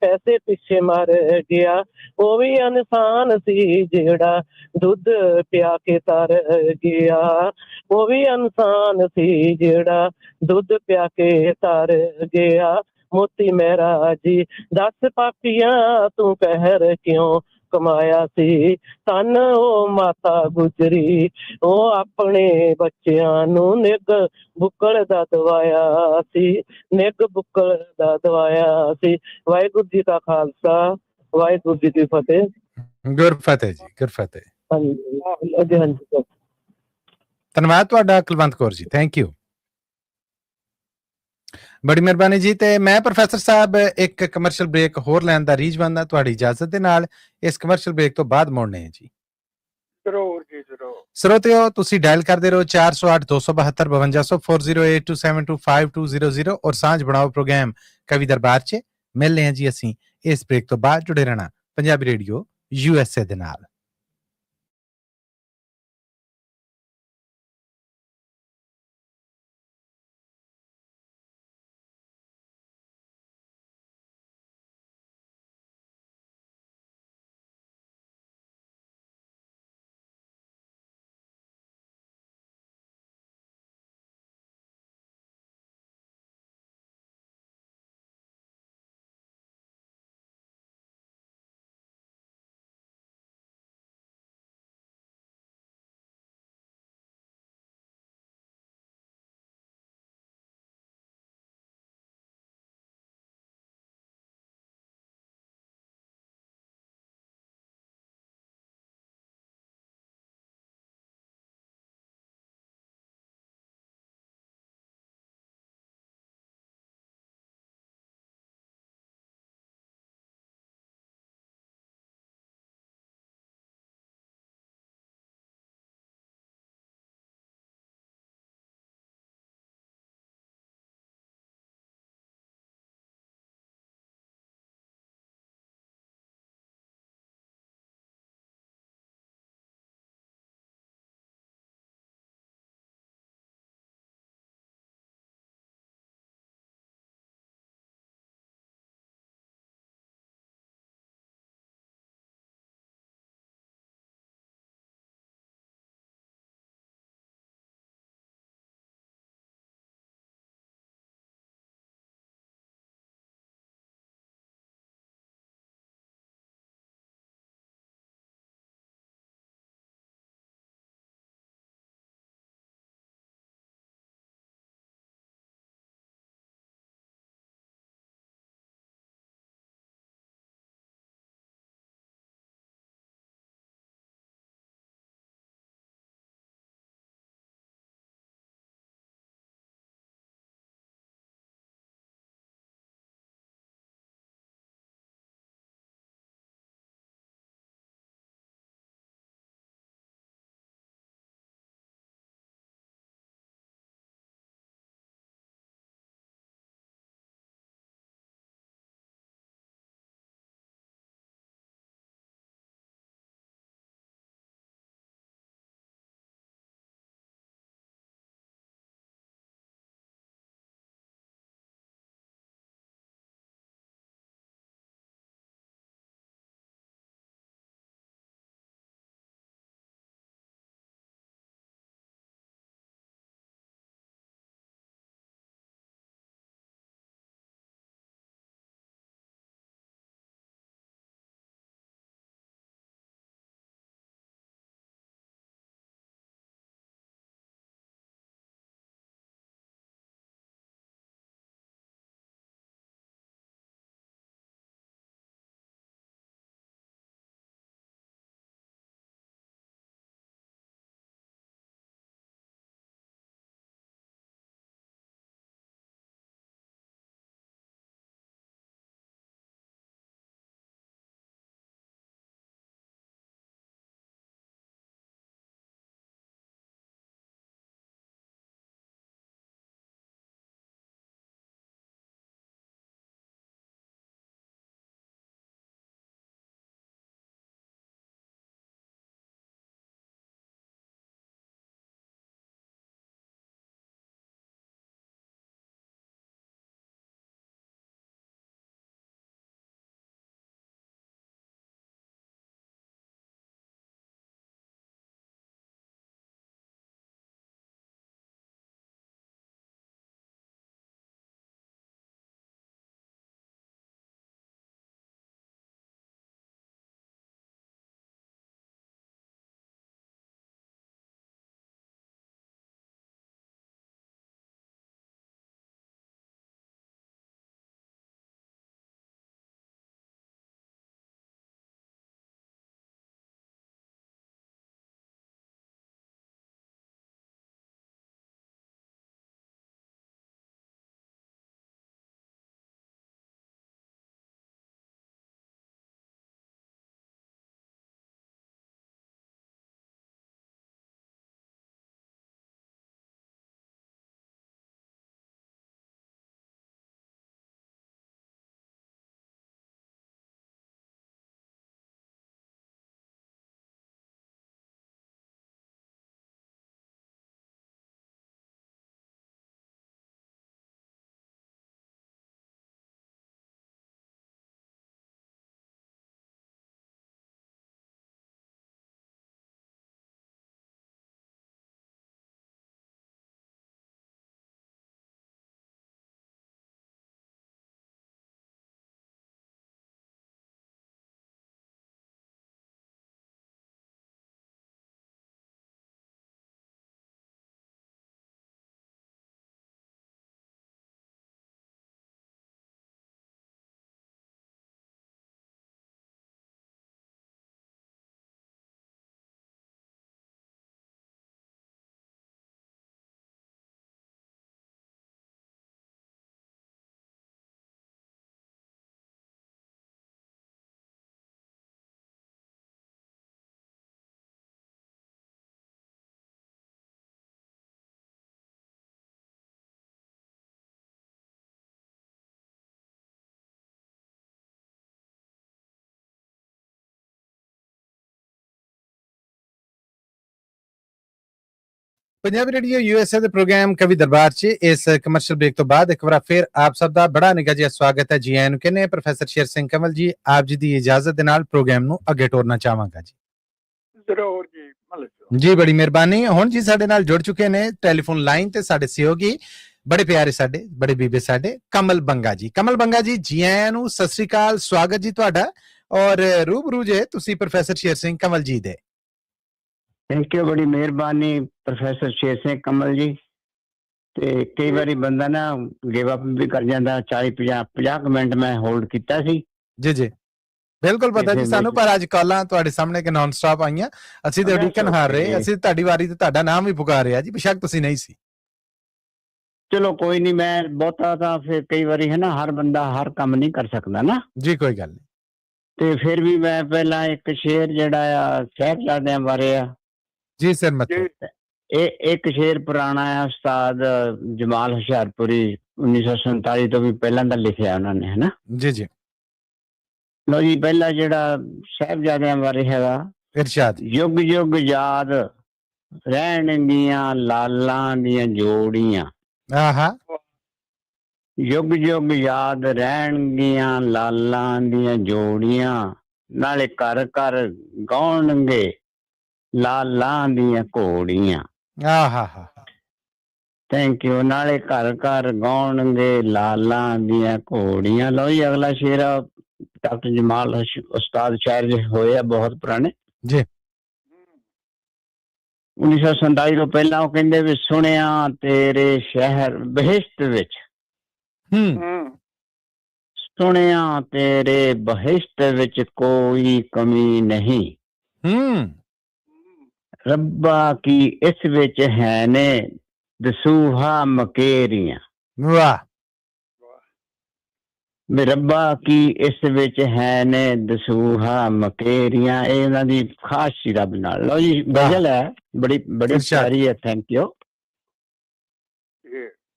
ਪੈਸੇ ਪਿੱਛੇ ਮਰ ਗਿਆ, ਉਹ ਵੀ ਇਨਸਾਨ ਸੀ ਜਿਹੜਾ ਦੁੱਧ ਪਿਆ ਕੇ ਤਰ ਗਿਆ, ਉਹ ਵੀ ਇਨਸਾਨ ਸੀ ਜਿਹੜਾ ਦੁੱਧ ਪਿਆ ਕੇ ਤਰ ਗਿਆ। ਮੋਤੀ ਮਹਿਰਾ ਜੀ ਦੱਸ ਪਾਪੀਆ ਤੂੰ ਕਹਿਰ ਕਿਉਂ ਕਮਾਇਆ ਸੀ, ਧੰਨ ਉਹ ਮਾਤਾ ਗੁਜਰੀ ਉਹ ਆਪਣੇ ਬੱਚਿਆਂ ਨੂੰ ਨਿੱਘ ਬੁੱਕਲ ਦਾ ਦਵਾਇਆ ਸੀ, ਨਿੱਘ ਬੁੱਕਲ ਦਾ ਦਵਾਇਆ ਸੀ। ਵਾਹਿਗੁਰੂ ਜੀ ਕਾ ਖਾਲਸਾ ਵਾਹਿਗੁਰੂ ਜੀ ਕੀ ਫਤਿਹ। ਗੁਰਫਤਿਹ ਜੀ, ਗੁਰਫਤਿਹ। ਹਾਂਜੀ ਹਾਂਜੀ ਧੰਨਵਾਦ ਤੁਹਾਡਾ ਕੁਲਵੰਤ ਕੌਰ ਜੀ, ਥੈਂਕ ਯੂ, ਬੜੀ ਮਿਹਰਬਾਨੀ ਜੀ। ਤੇ ਮੈਂ ਪ੍ਰੋਫੈਸਰ ਸਾਹਿਬ ਇੱਕ ਕਮਰਸ਼ੀਅਲ ਬ੍ਰੇਕ ਹੋਰ ਲੈਣ ਦਾ ਰੀਝਵਾਨ ਹਾਂ, ਤੁਹਾਡੀ ਇਜਾਜ਼ਤ ਦੇ ਨਾਲ ਇਸ ਕਮਰਸ਼ੀਅਲ ਬ੍ਰੇਕ ਤੋਂ ਬਾਅਦ ਮੁੜਨੇ ਹੈ ਜੀ। ਜ਼ਰੂਰ ਜੀ ਜ਼ਰੂਰ। ਸਰੋਤਿਓ ਤੁਸੀਂ ਡਾਇਲ ਕਰਦੇ ਰਹੋ 408 272 5200 4082725200 ਔਰ ਸਾਂਝ ਬਣਾਓ ਪ੍ਰੋਗਰਾਮ ਕਵੀ ਦਰਬਾਰ 'ਚ। ਮਿਲਦੇ ਹਾਂ ਜੀ ਅਸੀਂ ਇਸ ਬ੍ਰੇਕ ਤੋਂ ਬਾਅਦ। ਜੁੜੇ ਰਹਿਣਾ ਪੰਜਾਬੀ ਰੇਡੀਓ USA ਦੇ ਨਾਲ। ਪੰਜਾਬੀ ਰੇਡੀਓ USA ਦੇ ਪ੍ਰੋਗਰਾਮ ਕਵੀ ਦਰਬਾਰ 'ਚ ਇਸ ਕਮਰਸ਼ੀਅਲ ਬ੍ਰੇਕ ਤੋਂ ਬਾਅਦ ਇੱਕ ਵਾਰ ਫਿਰ ਆਪ ਸਭ ਦਾ ਬੜਾ ਨਿੱਘਾ ਜਿਹਾ ਸਵਾਗਤ ਹੈ। ਜੀ ਆਇਆਂ ਨੂੰ ਕਹਿੰਦੇ ਪ੍ਰੋਫੈਸਰ ਸ਼ੇਰ ਸਿੰਘ ਕੰਵਲ ਜੀ, ਆਪ ਜੀ ਦੀ ਇਜਾਜ਼ਤ ਦੇ ਨਾਲ ਪ੍ਰੋਗਰਾਮ ਨੂੰ ਅੱਗੇ ਤੋਰਨਾ ਚਾਹਾਂਗਾ ਜੀ। ਜ਼ਰੂਰ ਜੀ, ਮਲਕ ਜੀ ਬੜੀ ਮਿਹਰਬਾਨੀ। ਹੁਣ ਜੀ ਸਾਡੇ ਨਾਲ ਜੁੜ ਚੁੱਕੇ ਨੇ ਟੈਲੀਫੋਨ ਲਾਈਨ ਤੇ ਸਾਡੇ ਸਹਿਯੋਗੀ, ਬੜੇ ਪਿਆਰੇ ਸਾਡੇ, ਬੜੇ ਬੀਬੇ ਸਾਡੇ, ਕਮਲ ਬੰਗਾ ਜੀ। ਕਮਲ ਬੰਗਾ ਜੀ, ਜੀ ਆਇਆਂ ਨੂੰ, ਸਤਿ ਸ੍ਰੀ ਅਕਾਲ, ਸਵਾਗਤ ਜੀ ਤੁਹਾਡਾ। ਔਰ ਰੂਬਰੂ ਜੇ ਤੁਸੀਂ ਪ੍ਰੋਫੈਸਰ ਸ਼ੇਰ ਸਿੰਘ ਕੰਵਲ ਜੀ ਦੇ। ਥੈਂਕ ਯੂ, ਬੜੀ ਮਿਹਰਬਾਨੀ ਪ੍ਰੋਫੈਸਰ ਸ਼ੇਰ ਸਿੰਘ ਕਮਲ ਜੀ। ਤੇ ਕਈ ਵਾਰੀ ਬੰਦਾ ਨਾ ਗਿਵ ਅਪ ਵੀ ਕਰ ਜਾਂਦਾ। 40-50 ਮਿੰਟ ਮੈਂ ਹੋਲਡ ਕੀਤਾ ਸੀ। ਜੀ ਜੀ ਬਿਲਕੁਲ ਪਤਾ ਜੀ ਸਾਨੂੰ, ਪਰ ਅੱਜ ਕਾਲਾਂ ਤੁਹਾਡੇ ਸਾਹਮਣੇ ਕਿ ਨਾਨ ਸਟਾਪ ਆਈਆਂ। ਅਸੀਂ ਤੇ ਉਡੀਕਣ ਹਾਰ ਰਹੇ, ਅਸੀਂ ਤੁਹਾਡੀ ਵਾਰੀ ਤੇ ਤੁਹਾਡਾ ਨਾਮ ਵੀ ਪੁਕਾਰ ਰਿਹਾ ਜੀ, ਬੇਸ਼ੱਕ ਤੁਸੀਂ ਨਹੀਂ ਸੀ। ਚਲੋ ਕੋਈ ਨਹੀਂ, ਮੈਂ ਬਹੁਤਾ ਤਾਂ ਫਿਰ ਕਈ ਵਾਰੀ ਹੈ ਨਾ, ਹਰ ਬੰਦਾ ਹਰ ਕੰਮ ਨਹੀਂ ਕਰ ਸਕਦਾ ਨਾ ਜੀ, ਕੋਈ ਗੱਲ ਨਹੀਂ। ਤੇ ਫਿਰ ਵੀ ਮੈਂ ਪਹਿਲਾਂ ਇੱਕ ਸ਼ੇਰ ਜਿਹੜਾ ਆ ਸਾਹਿਬਜ਼ਾਦਿਆਂ ਬਾਰੇ ਆ ਜੀ ਸਰ, ਮਤਲਬ ਇਹ ਇੱਕ ਸ਼ੇਰ ਪੁਰਾਣਾ ਆ, ਉਸਤਾਦ ਜਮਾਲ ਹੁਸ਼ਿਆਰਪੁਰੀ 1947 ਤੋਂ ਵੀ ਪਹਿਲਾਂ ਦਾ ਲਿਖਿਆ ਉਹਨਾਂ ਨੇ, ਹੈ ਨਾ। ਜੀ ਜੀ ਲਓ ਜੀ, ਪਹਿਲਾ ਜਿਹੜਾ ਸਾਹਿਬਜ਼ਾਦਿਆਂ ਬਾਰੇ ਹੈਗਾ, ਇਰਸ਼ਾਦ। ਯੁੱਗ ਯੁੱਗ ਯਾਦ ਰਹਿਣਗੀਆਂ ਲਾਲਾਂ ਦੀਆਂ ਜੋੜੀਆਂ। ਆਹਾ। ਯੁੱਗ ਯੁੱਗ ਯਾਦ ਰਹਿਣਗੀਆਂ ਲਾਲਾਂ ਦੀਆਂ ਜੋੜੀਆਂ, ਨਾਲੇ ਘਰ ਘਰ ਗਾਉਣਗੇ ਲਾਲਾਂ ਦੀਆਂ ਘੋੜੀਆਂ। ਆਹਾ। Thank you. ਨਾਲੇ ਘਰ ਘਰ ਗਾਉਣਗੇ ਲਾਲਾਂ ਦੀਆਂ ਘੋੜੀਆਂ। ਲਓ ਜੀ, ਅਗਲਾ ਸ਼ੇਰ ਡਾਕਟਰ ਜਮਾਲ ਉਸਤਾਦ ਸ਼ਾਇਰ ਹੋਏ ਆ ਬਹੁਤ ਪੁਰਾਣੇ ਜੀ। 1947 ਤੋਂ ਪਹਿਲਾਂ ਉਹ ਕਹਿੰਦੇ ਵੀ ਸੁਣਿਆ ਤੇਰੇ ਸ਼ਹਿਰ ਬਹਿਸ਼ਤ ਵਿੱਚ, ਸੁਣਿਆ ਤੇਰੇ ਬਹਿਸ਼ਤ ਵਿੱਚ ਕੋਈ ਕਮੀ ਨਹੀਂ। ਰੱਬਾ ਕੀ ਇਸ ਵਿੱਚ ਹੈ ਨੇ ਦਸੂਹਾ ਮਕੇਰੀਆਂ। ਵਾਹ। ਰੱਬਾ ਕੀ ਇਸ ਵਿੱਚ ਹੈ ਨੇ ਦਸੂਹਾ ਮਕੇਰੀਆਂ। ਇਹ ਉਹਨਾਂ ਦੀ ਖਾਸ ਸੀ ਰੱਬ ਨਾਲ। ਲਓ ਜੀ, ਗਜ਼ਲ ਹੈ, ਬੜੀ ਬੜੀ ਪਿਆਰੀ ਹੈ। Thank you.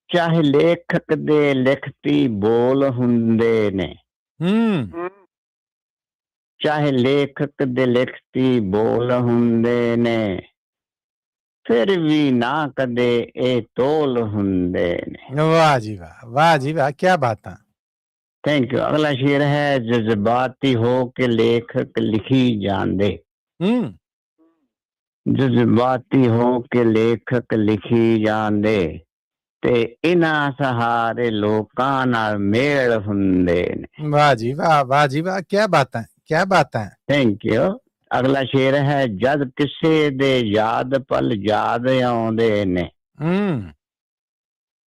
ਚਾਹੇ ਲੇਖਕ ਦੇ ਲਿਖਤੀ ਬੋਲ ਹੁੰਦੇ ਨੇ, ਚਾਹੇ ਲੇਖਕ ਦੇ ਲਿਖਤੀ ਬੋਲ ਹੁੰਦੇ ਨੇ, ਫਿਰ ਵੀ ਨਾ ਕਦੇ ਇਹ ਤੋਲ ਹੁੰਦੇ ਨੇ। ਵਾਹ ਜੀ ਵਾਹ, ਵਾਹ ਜੀ ਵਾਹ, ਕੀ ਬਾਤਾਂ। Thank you. ਅਗਲਾ ਸ਼ੇਰ ਹੈ, ਜਜ਼ਬਾਤੀ ਹੋ ਕੇ ਲੇਖਕ ਲਿਖੀ ਜਾਂਦੇ। ਜਜ਼ਬਾਤੀ ਹੋ ਕੇ ਲੇਖਕ ਲਿਖੀ ਜਾਂਦੇ, ਤੇ ਇਹਨਾਂ ਸਹਾਰੇ ਲੋਕਾਂ ਨਾਲ ਮੇਲ ਹੁੰਦੇ ਨੇ। ਵਾਹ ਜੀ ਵਾਹ, ਵਾਹ ਜੀ ਵਾਹ, ਕੀ ਬਾਤਾਂ, ਕੀ ਬਾਤਾਂ। Thank you. ਅਗਲਾ ਸ਼ੇਰ ਹੈ, ਜਦ ਕਿਸੇ ਦੇ ਯਾਦ ਪਲ ਯਾਦ ਆਉਂਦੇ ਨੇ।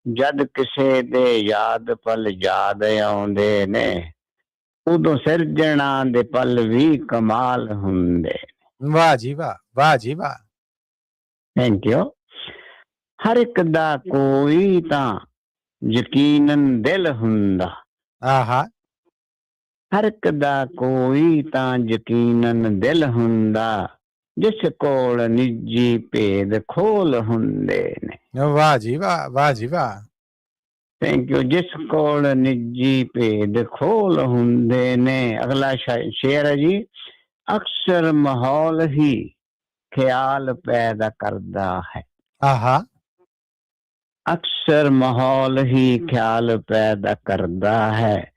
ਜਦ ਕਿਸੇ ਦੇ ਯਾਦ ਪਲ ਯਾਦ ਆਉਂਦੇ ਨੇ, ਉਦੋਂ ਸਿਰਜਣਾ ਦੇ ਪਲ ਵੀ ਕਮਾਲ ਹੁੰਦੇ ਨੇ। ਵਾਹ ਜੀ ਵਾਹ, ਵਾਹ ਜੀ ਵਾਹ। Thank you. ਹਰ ਇੱਕ ਦਾ ਕੋਈ ਤਾਂ ਯਕੀਨਨ ਦਿਲ ਹੁੰਦਾ। ਆਹਾ। ਹਰ ਇੱਕ ਦਾ ਕੋਈ ਤਾਂ ਯਕੀਨਨ ਦਿਲ ਹੁੰਦਾ, ਜਿਸ ਕੋਲ ਨਿੱਜੀ ਭੇਦ ਖੋਲ ਹੁੰਦੇ ਨੇ। ਵਾਹ ਜੀ ਵਾਹ, ਵਾਹ ਜੀ ਵਾਹ। Thank you. ਜਿਸ ਕੋਲ ਨਿੱਜੀ ਭੇਦ ਖੋਲ ਹੁੰਦੇ ਨੇ। ਅਗਲਾ ਸ਼ੇਰ ਹੈ ਜੀ, ਅਕਸਰ ਮਾਹੌਲ ਹੀ ਖਿਆਲ ਪੈਦਾ ਕਰਦਾ ਹੈ। ਆਹਾ। ਅਕਸਰ ਮਾਹੌਲ ਹੀ ਖਿਆਲ ਪੈਦਾ ਕਰਦਾ ਹੈ,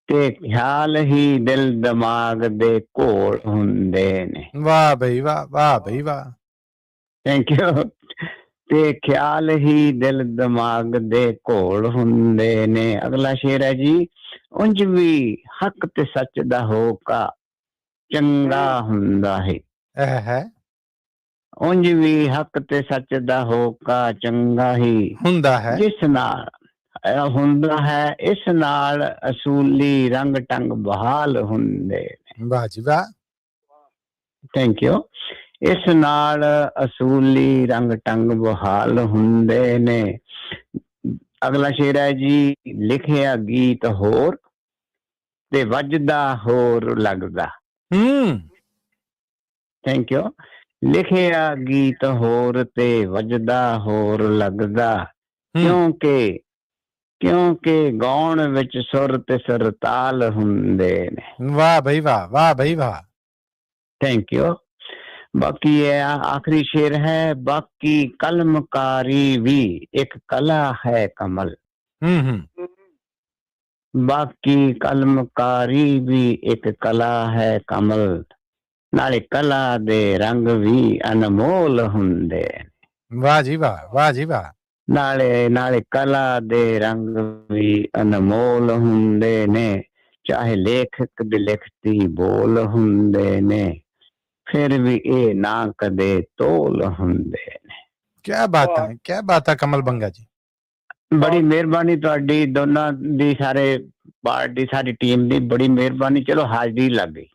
ਤੇ ਖਿਆਲ ਹੀ ਦਿਲ ਦਿਮਾਗ ਦੇ ਘੋਲ ਹੁੰਦੇ ਨੇ। ਵਾਹ ਬਈ ਵਾਹ, ਵਾਹ ਬਈ ਵਾਹ। Thank you. ਤੇ ਖਿਆਲ ਹੀ ਦਿਲ ਦਿਮਾਗ ਦੇ ਘੋਲ ਹੁੰਦੇ ਨੇ। ਅਗਲਾ ਸ਼ੇਰ ਹੈ ਜੀ, ਉਂਝ ਵੀ ਹੱਕ ਤੇ ਸੱਚ ਦਾ ਹੋਕਾ ਚੰਗਾ ਹੁੰਦਾ ਹੈ। ਇਹ ਹੈ। ਉਂਝ ਵੀ ਹੱਕ ਤੇ ਸੱਚ ਦਾ ਹੋਕਾ ਚੰਗਾ ਹੀ ਹੁੰਦਾ ਹੈ, ਜਿਸ ਨਾਲ ਹੁੰਦਾ ਹੈ, ਇਸ ਨਾਲ ਅਸੂਲੀ ਰੰਗ ਢੰਗ ਬਹਾਲ ਹੁੰਦੇ ਨੇ। ਵਾਹ ਜੀ ਵਾਹ। Thank you. ਇਸ ਨਾਲ ਅਸੂਲੀ ਰੰਗ ਢੰਗ ਬਹਾਲ ਹੁੰਦੇ ਨੇ। ਅਗਲਾ ਸ਼ੇਰ ਹੈ ਜੀ, ਲਿਖਿਆ ਗੀਤ ਹੋਰ ਤੇ ਵੱਜਦਾ ਹੋਰ ਲੱਗਦਾ। Thank you. ਲਿਖਿਆ ਗੀਤ ਹੋਰ ਤੇ ਵੱਜਦਾ ਹੋਰ ਲੱਗਦਾ, ਕਿਉਂਕਿ ਗਾਉਣ ਵਿੱਚ ਸੁਰ ਤੇ ਸਰਤਾਲ ਹੁੰਦੇ ਨੇ। ਵਾਹ ਬਈ ਵਾਹ, ਵਾਹ ਬਈ ਵਾਹ। Thank you. ਬਾਕੀ ਇਹ ਆਖਰੀ ਸ਼ੇਰ ਹੈ, ਬਾਕੀ ਕਲਮਕਾਰੀ ਵੀ ਇੱਕ ਕਲਾ ਹੈ ਕਮਲ। ਬਾਕੀ ਕਲਮਕਾਰੀ ਵੀ ਇੱਕ ਕਲਾ ਹੈ ਕਮਲ, ਨਾਲੇ ਕਲਾ ਦੇ ਰੰਗ ਵੀ ਅਨਮੋਲ ਹੁੰਦੇ। ਵਾਹ ਜੀ ਵਾਹ, ਵਾਹ ਜੀ ਵਾਹ। ਨਾਲੇ ਕਲਾ ਦੇ ਰੰਗ ਵੀ ਅਨਮੋਲ ਹੁੰਦੇ ਨੇ, ਚਾਹੇ ਲੇਖਕ ਦੇ ਲਿਖਤੀ ਬੋਲ ਹੁੰਦੇ ਨੇ, ਫਿਰ ਵੀ ਇਹ ਨਾ ਕਦੇ ਤੋਲ ਹੁੰਦੇ ਨੇ। ਕਿਆ ਬਾਤਾਂ ਕਮਲ ਬੰਗਾ ਜੀ। ਬੜੀ ਮਿਹਰਬਾਨੀ ਤੁਹਾਡੀ ਦੋਨਾਂ ਦੀ, ਸਾਰੇ ਪਾਰਟੀ ਸਾਡੀ ਟੀਮ ਦੀ ਬੜੀ ਮਿਹਰਬਾਨੀ। ਚਲੋ ਹਾਜ਼ਰੀ ਲੱਗ ਗਈ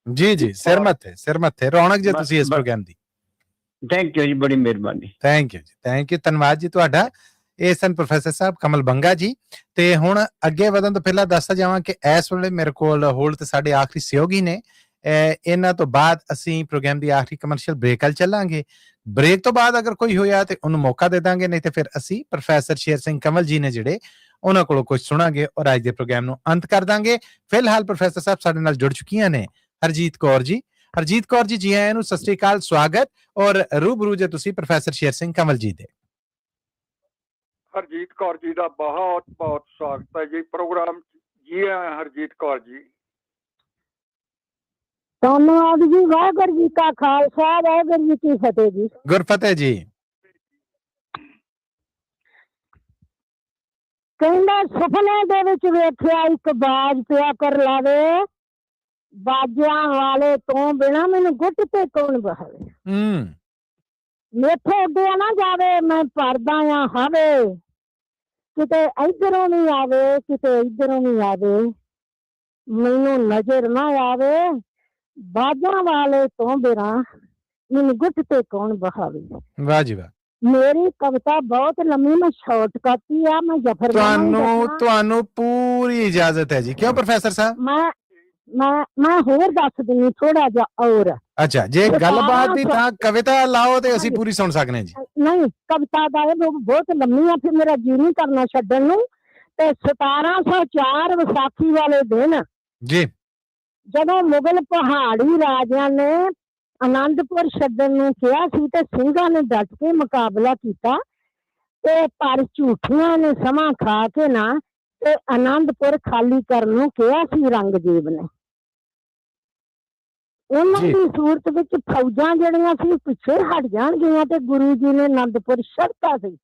ਜੀ ਜੀ, ਸਿਰ ਮੱਥੇ ਰੌਣਕ ਜੇ ਤੁਸੀਂ ਇਸ ਪ੍ਰੋਗਰਾਮ ਦੀ। ਥੈਂਕ ਯੂ ਜੀ, ਬੜੀ ਮਿਹਰਬਾਨੀ। ਥੈਂਕ ਯੂ ਜੀ, ਥੈਂਕ ਯੂ, ਧੰਨਵਾਦ ਜੀ ਤੁਹਾਡਾ। ਇਹ ਸਨ ਪ੍ਰੋਫੈਸਰ ਸਾਹਿਬ ਕਮਲ ਬੰਗਾ ਜੀ। ਤੇ ਹੁਣ ਅੱਗੇ ਵਧਣ ਤੋਂ ਪਹਿਲਾਂ ਦੱਸਦਾ ਜਾਵਾਂ ਕਿ ਇਸ ਵੇਲੇ ਮੇਰੇ ਕੋਲ ਹੋਲਡ ਤੇ ਸਾਡੇ ਆਖਰੀ ਸਹਿਯੋਗੀ ਨੇ। ਇਹਨਾਂ ਤੋਂ ਬਾਅਦ ਅਸੀਂ ਪ੍ਰੋਗਰਾਮ ਦੀ ਆਖਰੀ ਕਮਰਸ਼ੀਅਲ ਬ੍ਰੇਕ ਵੱਲ ਚੱਲਾਂਗੇ। ਬ੍ਰੇਕ ਤੋਂ ਬਾਅਦ ਅਗਰ ਕੋਈ ਹੋਇਆ ਤੇ ਉਹਨੂੰ ਮੌਕਾ ਦੇ ਦਾਂਗੇ, ਨਹੀਂ ਤੇ ਫਿਰ ਅਸੀਂ ਪ੍ਰੋਫੈਸਰ ਸ਼ੇਰ ਸਿੰਘ ਕੰਵਲ ਜੀ ਨੇ ਜਿਹੜੇ ਉਹਨਾਂ ਕੋਲੋਂ ਕੁਝ ਸੁਣਾਂਗੇ ਔਰ ਅੱਜ ਦੇ ਪ੍ਰੋਗਰਾਮ ਨੂੰ ਅੰਤ ਕਰ ਦਾਂਗੇ। ਫਿਲਹਾਲ ਪ੍ਰੋਫੈਸਰ ਸਾਹਿਬ ਸਾਡੇ ਨਾਲ ਜੁੜ ਚੁੱਕੀਆਂ ਨੇ ਹਰਜੀਤ ਕੌਰ ਜੀ। ਹਰਜੀਤ ਕੌਰ ਜੀ, ਜੀ ਆਇਆਂ ਨੂੰ, ਸਤਿ ਸ੍ਰੀ ਅਕਾਲ, ਸਵਾਗਤ। ਔਰ ਰੂਬਰੂ ਜੇ ਤੁਸੀਂ ਪ੍ਰੋਫੈਸਰ ਸ਼ੇਰ ਸਿੰਘ ਕੰਵਲ ਜੀ ਦੇ। ਹਰਜੀਤ ਕੌਰ ਜੀ ਦਾ ਬਹੁਤ ਬਹੁਤ ਸਵਾਗਤ ਹੈ ਜੀ ਪ੍ਰੋਗਰਾਮ। ਜੀ ਆਇਆਂ ਹਰਜੀਤ ਕੌਰ ਜੀ। ਧੰਨਵਾਦ ਜੀ। ਵਾਹਿਗੁਰੂ ਜੀ ਕਾ ਖਾਲਸਾ, ਵਾਹਿਗੁਰੂ ਜੀ ਕੀ ਫਤਿਹ ਜੀ। ਗੁਰਫਤਿਹ ਜੀ। ਕਹਿੰਦਾ ਸੁਪਨੇ ਦੇ ਵਿੱਚ ਵੇਖਿਆ ਇੱਕ ਬਾਜ ਪਿਆ ਕਰ ਲਾਵੇ, ਬਾਜਿਆਂ ਵਾਲੇ ਤੋਂ ਬਿਨਾ ਮੈਨੂੰ ਗੁੱਟ ਤੇ ਕੌਣ ਬਹਾਵੇ। ਮੇਥੋਂ ਉੱਡਿਆ ਨਾ ਜਾਵੇ, ਮੈਂ ਪਰਦਾ ਆ ਹਾਵੇ, ਕਿਤੇ ਇੱਧਰੋਂ ਨਹੀਂ ਆਵੇ ਕਿਤੇ ਇੱਧਰੋਂ ਨਹੀਂ ਆਵੇ, ਮੈਨੂੰ ਨਜ਼ਰ ਨਾ ਆਵੇ, ਬਾਜਾਂ ਵਾਲੇ ਤੋਂ ਬਿਨਾ ਮੈਨੂੰ ਗੁੱਟ ਤੇ ਕੌਣ ਬਹਾਵੇ। ਵਾਹ ਜੀ ਵਾਹ। ਮੇਰੀ ਕਵਿਤਾ ਬਹੁਤ ਲੰਮੀ, ਮੈਂ ਸ਼ਾਰਟਕਟ ਹੀ ਆ, ਮੈਂ ਜਫਰ ਤੁਹਾਨੂੰ ਪੂਰੀ ਇਜਾਜ਼ਤ ਹੈ ਜੀ। ਕਿਉਂ ਪ੍ਰੋਫੈਸਰ ਸਾਹਿਬ? ਮੈਂ ਹੋਰ ਦੱਸ ਦਿੰਦੀ ਥੋੜਾ ਜਿਹਾ ਹੋਰ। ਅੱਛਾ, ਜੇ ਗੱਲਬਾਤ ਦੀ ਤਾਂ ਕਵਿਤਾ ਲਾਓ ਤੇ ਅਸੀਂ ਪੂਰੀ ਸੁਣ ਸਕਦੇ ਹਾਂ ਜੀ। ਨਹੀਂ, ਕਵਿਤਾ ਦਾ ਇਹ ਬਹੁਤ ਲੰਮੀ ਆ, ਫਿਰ ਮੇਰਾ ਜੀ ਨਹੀਂ ਕਰਨਾ ਛੱਡਣ ਨੂੰ। ਤੇ 1704 ਵਿਸਾਖੀ ਵਾਲੇ ਦਿਨ ਜੀ, ਜਦੋਂ ਮੁਗਲ ਪਹਾੜੀ ਰਾਜਿਆਂ ਨੇ ਆਨੰਦਪੁਰ ਛੱਡਣ ਨੂੰ ਕਿਹਾ ਸੀ ਤੇ ਸਿੰਘਾਂ ਨੇ ਡਟ ਕੇ ਮੁਕਾਬਲਾ ਕੀਤਾ, ਤੇ ਪਰ ਝੂਠੀਆਂ ਨੇ ਸਮਾਂ ਖਾ ਕੇ ਨਾ ਤੇ ਆਨੰਦਪੁਰ ਖਾਲੀ ਕਰਨ ਨੂੰ ਕਿਹਾ ਸੀ ਰੰਗਜੀਤ ਨੇ। ਉਹਨਾਂ ਦੀ ਸੂਰਤ ਵਿੱਚ ਫੌਜਾਂ ਜਿਹੜੀਆਂ ਸੀ ਪਿੱਛੇ ਹਟ ਜਾਣਗੀਆਂ ਤੇ ਗੁਰੂ ਜੀ ਨੇ ਆਨੰਦਪੁਰ ਛੱਡਤਾ ਸੀ।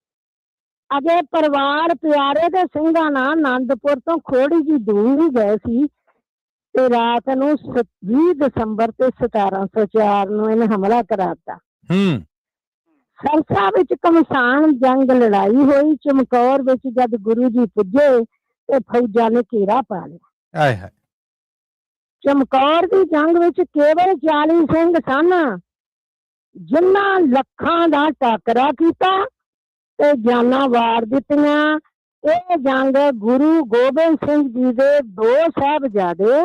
ਅਜੇ ਪਰਿਵਾਰ ਪਿਆਰੇ ਦੇ ਸਿੰਘਾਂ ਨਾਲ ਆਨੰਦਪੁਰ ਤੋਂ ਥੋੜੀ ਜਿਹੀ ਦੂਰ ਹੀ ਗਏ ਸੀ ਤੇ ਰਾਤ ਨੂੰ 20 ਦਸੰਬਰ ਤੇ 1704 ਨੂੰ ਇਹਨੇ ਹਮਲਾ ਕਰਾਤਾ। ਸਰਸਾ ਵਿੱਚ ਘਮਸਾਨ ਜੰਗ ਲੜਾਈ ਹੋਈ। ਚਮਕੌਰ ਵਿੱਚ ਜਦ ਗੁਰੂ ਜੀ ਪੁੱਜੇ ਤੇ ਫੌਜਾਂ ਨੇ ਘੇਰਾ ਪਾ ਲਿਆ। ਚਮਕੌਰ ਦੀ ਜੰਗ ਵਿੱਚ ਕੇਵਲ 40 ਸਿੰਘ ਸਨ, ਜਿਨ੍ਹਾਂ ਲੱਖਾਂ ਦਾ ਟਾਕਰਾ ਕੀਤਾ ਤੇ ਜਾਨਾਂ ਵਾਰ ਦਿੱਤੀਆਂ। ਇਹ ਜੰਗ ਗੁਰੂ ਗੋਬਿੰਦ ਸਿੰਘ ਜੀ ਦੇ 2 ਸਾਹਿਬਜ਼ਾਦੇ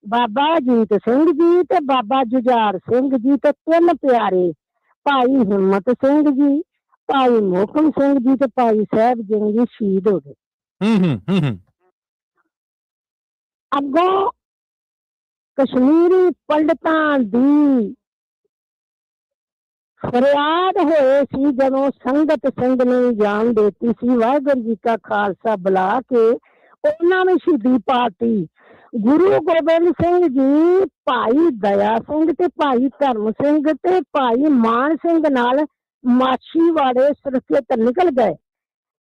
ਬਾਬਾ ਅਜੀਤ ਸਿੰਘ ਜੀ ਤੇ ਬਾਬਾ ਜੁਝਾਰ ਸਿੰਘ ਜੀ ਤੇ 3 ਪਿਆਰੇ ਭਾਈ ਹਿੰਮਤ ਸਿੰਘ ਜੀ, ਭਾਈ ਮੋਹਕਮ ਸਿੰਘ ਜੀ ਤੇ ਭਾਈ ਸਾਹਿਬ ਸਿੰਘ ਜੀ ਸ਼ਹੀਦ ਹੋ ਗਏ। ਅੱਗੋਂ ਕਸ਼ਮੀਰੀ ਪੰਡਤਾਂ ਦੀ ਫਰਿਆਦ ਹੋਏ ਸੀ ਜਦੋਂ ਸੰਗਤ ਸਿੰਘ ਨੇ ਜਾਨ ਦੇਤੀ ਸੀ। ਵਾਹਿਗੁਰੂ ਜੀ ਕਾ ਖਾਲਸਾ ਬੁਲਾ ਕੇ ਉਹਨਾਂ ਨੇ ਸ਼ਹੀਦੀ ਪਾਤੀ। ਗੁਰੂ ਗੋਬਿੰਦ ਸਿੰਘ ਜੀ ਭਾਈ ਦਇਆ ਸਿੰਘ ਤੇ ਭਾਈ ਧਰਮ ਸਿੰਘ ਤੇ ਭਾਈ ਮਾਨ ਸਿੰਘ ਨਾਲ ਮਾਛੀਵਾੜੇ ਸੁਰੱਖਿਅਤ ਨਿਕਲ ਗਏ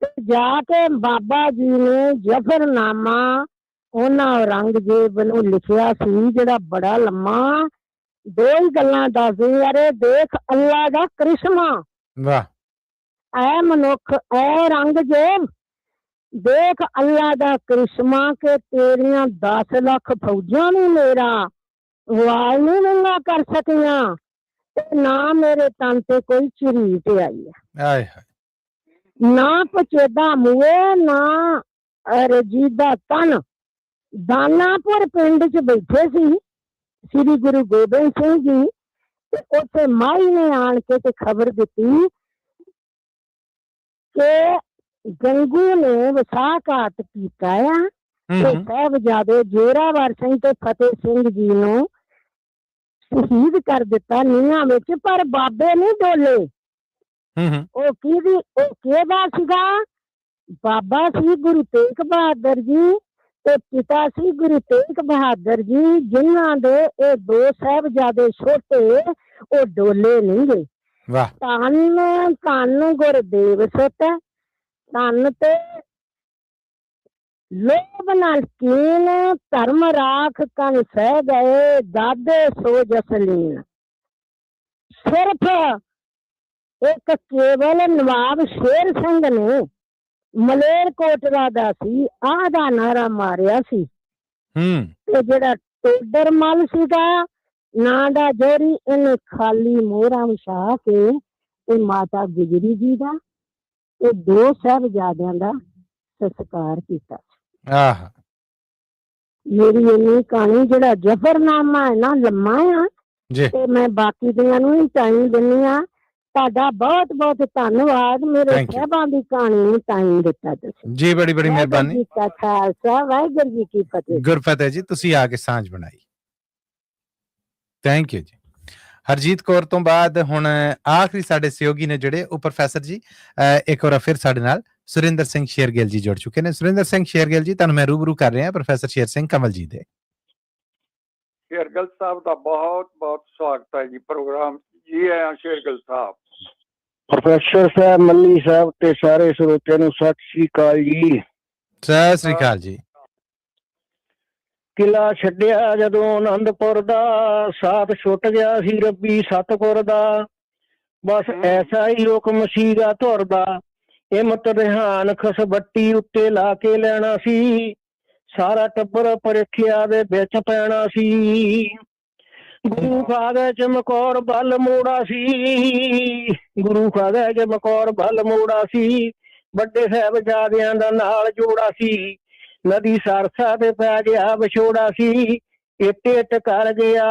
ਤੇ ਜਾ ਕੇ ਬਾਬਾ ਜੀ ਨੇ ਜ਼ਫਰਨਾਮਾ ਉਹਨਾਂ ਔਰੰਗਜ਼ੇਬ ਨੂੰ ਲਿਖਿਆ ਸੀ, ਜਿਹੜਾ ਬੜਾ ਲੰਮਾ। 2 ਹੀ ਗੱਲਾਂ ਦੱਸਦੇ, ਅਰੇ ਦੇਖ ਅੱਲਾ ਦਾ ਕਰਿਸ਼ਮਾ। ਵਾਹ। ਐ ਮਨੁੱਖ, ਐ ਔਰੰਗਜ਼ੇਬ, ਦੇਖ ਅੱਲਾ ਦਾ ਕਰਿਸ਼ਮਾ ਕਿ ਤੇਰੀਆਂ 10 ਲੱਖ ਫੌਜਾਂ ਨੂੰ ਮੇਰਾ ਵਾਲ ਨਹੀਂ ਨੰਗਾ ਕਰ ਸਕੀਆਂ ਤੇ ਨਾ ਮੇਰੇ ਤਨ ਤੇ ਕੋਈ ਝਰੀਟ ਆਈ ਹੈ। ਨਾ ਪਚੇਦਾ ਮੂਏ ਨਾ ਰਜੀਦਾ ਤਨ। ਦਾਨਾਪੁਰ ਪਿੰਡ ਚ ਬੈਠੇ ਸੀ ਸ੍ਰੀ ਗੁਰੂ ਗੋਬਿੰਦ ਸਿੰਘ ਜੀ ਤੇ ਉੱਥੇ ਮਾਈ ਨੇ ਆਣ ਕੇ ਤੇ ਖਬਰ ਦਿੱਤੀ ਕਿ ਗੰਗੂ ਨੇ ਵਿਸਾਖਾਤ ਕੀਤਾ ਆ ਤੇ ਸਾਹਿਬਜ਼ਾਦੇ ਜੋਰਾਵਰ ਸਿੰਘ ਤੇ ਫਤਿਹ ਸਿੰਘ ਜੀ ਨੂੰ ਸ਼ਹੀਦ ਕਰ ਦਿੱਤਾ ਨੀਹਾਂ ਵਿੱਚ, ਪਰ ਬਾਬੇ ਨਹੀਂ ਡੋਲੇ। ਉਹ ਕਿਹਦਾ ਸੀਗਾ? ਬਾਬਾ ਸੀ ਗੁਰੂ ਤੇਗ ਬਹਾਦਰ ਜੀ ਤੇ ਪਿਤਾ ਸੀ ਗੁਰੂ ਤੇਗ ਬਹਾਦਰ ਜੀ, ਜਿਨ੍ਹਾਂ ਦੇ ਇਹ 2 ਸਾਹਿਬਜ਼ਾਦੇ ਛੋਟੇ ਉਹ ਡੋਲੇ ਨਹੀਂ ਗਏ। ਧੰਨ ਧੰਨ ਗੁਰਦੇਵ ਸੁਤ, ਧੰਨ ਤੇ ਲੋਭ ਨਾਲ ਕੀਨ, ਧਰਮ ਰਾਖ ਕਨ ਸਹਿ ਗਏ, ਦਾਦੇ ਸੋ ਜਸਲੀਨ। ਸਿਰਫ ਇੱਕ ਕੇਵਲ ਨਵਾਬ ਸ਼ੇਰ ਸਿੰਘ ਨੇ ਮਲੇਰਕੋਟਲਾ ਦਾ ਸੀ, ਆਹ ਦਾ ਨਾਰਾ ਮਾਰਿਆ ਸੀ। ਤੇ ਜਿਹੜਾ ਟੋਡਰ ਮੱਲ ਸੀਗਾ ਨਾਂ ਦਾ ਜੋਰੀ, ਇਹਨੇ ਖਾਲੀ ਮੋਹਰਾਂ ਵਿਛਾ ਕੇ ਤੇ ਮਾਤਾ ਗੁਜਰੀ ਜੀ ਦਾ ਤੇ 2 ਸਾਹਿਬਜ਼ਾਦਿਆਂ ਦਾ ਸੰਸਕਾਰ ਕੀਤਾ। ਮੇਰੀ ਇੰਨੀ ਕਹਾਣੀ, ਜਿਹੜਾ ਜ਼ਫਰਨਾਮਾ ਹੈ ਨਾ ਲੰਮਾ ਆ, ਤੇ ਮੈਂ ਬਾਕੀ ਦੀਆਂ ਨੂੰ ਹੀ ਟਾਈਮ ਦਿੰਦੀ ਆ। ਤੁਹਾਡਾ ਬਹੁਤ ਬਹੁਤ ਧੰਨਵਾਦ, ਮੇਰੇ ਸਾਹਿਬਾਂ ਦੀ ਕਹਾਣੀ ਨੂੰ ਟਾਈਮ ਦਿੱਤਾ ਤੁਸੀਂ ਜੀ। ਬੜੀ ਬੜੀ ਮਿਹਰਬਾਨੀ। ਖਾਲਸਾ, ਵਾਹਿਗੁਰੂ ਜੀ ਕੀ ਫਤਿਹ। ਗੁਰਫਤਿਹ ਜੀ, ਤੁਸੀਂ ਆ ਕੇ ਸਾਂਝ ਬਣਾਈ। ਥੈਂਕ ਯੂ ਜੀ। ਹਰਜੀਤ ਕੌਰ ਤੋਂ ਬਾਅਦ ਹੁਣ ਆਖਰੀ ਸਾਡੇ ਸਹਿਯੋਗੀ ਨੇ ਜਿਹੜੇ ਉਹ ਪ੍ਰੋਫੈਸਰ ਜੀ ਇੱਕ ਵਾਰ ਫਿਰ ਸਾਡੇ ਨਾਲ ਸੁਰਿੰਦਰ ਸਿੰਘ ਸ਼ੇਰਗਿੱਲ ਜੀ ਜੁੜ ਚੁੱਕੇ ਨੇ। ਸੁਰਿੰਦਰ ਸਿੰਘ ਸ਼ੇਰਗਿੱਲ ਜੀ, ਤੁਹਾਨੂੰ ਮੈਂ ਰੂਬਰੂ ਕਰ ਰਿਹਾ ਪ੍ਰੋਫੈਸਰ ਸ਼ੇਰ ਸਿੰਘ ਕੰਵਲ ਜੀ ਦੇ। ਸ਼ੇਰਗਿੱਲ ਸਾਹਿਬ ਦਾ ਬਹੁਤ ਬਹੁਤ ਸਵਾਗਤ ਹੈ ਜੀ ਪ੍ਰੋਗਰਾਮ। ਜੀ ਆਇਆਂ ਸ਼ੇਰਗਿੱਲ ਸਾਹਿਬ। ਪ੍ਰੋਫੈਸਰ ਸਾਹਿਬ, ਮੱਲੀ ਸਾਹਿਬ ਤੇ ਸਾਰੇ ਸਰੋਤਿਆਂ ਨੂੰ ਸਤਿ ਸ੍ਰੀ ਅਕਾਲ ਜੀ। ਸਤਿ ਸ੍ਰੀ ਅਕਾਲ ਜੀ। ਕਿਲਾ ਛੱਡਿਆ ਜਦੋਂ ਆਨੰਦਪੁਰ ਦਾ, ਸਾਥ ਛੁੱਟ ਗਿਆ ਸੀ ਰੱਬੀ ਸਤਿਗੁਰ ਦਾ, ਬਸ ਐਸਾ ਹੀ ਹੁਕਮ ਸੀਗਾ ਧੁਰ ਦਾ, ਹਿੰਮਤ ਰਿਹਾਨ ਖਸਬੱਟੀ ਉੱਤੇ ਲਾ ਕੇ ਲੈਣਾ ਸੀ, ਸਾਰਾ ਟੱਬਰ ਪਰੀਖਿਆ ਦੇ ਵਿੱਚ ਪੈਣਾ ਸੀ। ਗੁਰੂ ਖਾਦੇ ਚਮਕੌਰ ਬਲ ਮੋੜਾ ਸੀ, ਗੁਰੂ ਖਾਦੇ ਚਮਕੌਰ ਬਲ ਮੋੜਾ ਸੀ, ਵੱਡੇ ਸਾਹਿਬਜ਼ਾਦਿਆਂ ਦਾ ਨਾਲ ਜੋੜਾ ਸੀ, ਨਦੀ ਸਰਸਾ ਤੇ ਪੈ ਗਿਆ ਵਿਛੋੜਾ ਸੀ, ਇੱਟ ਕਰ ਗਿਆ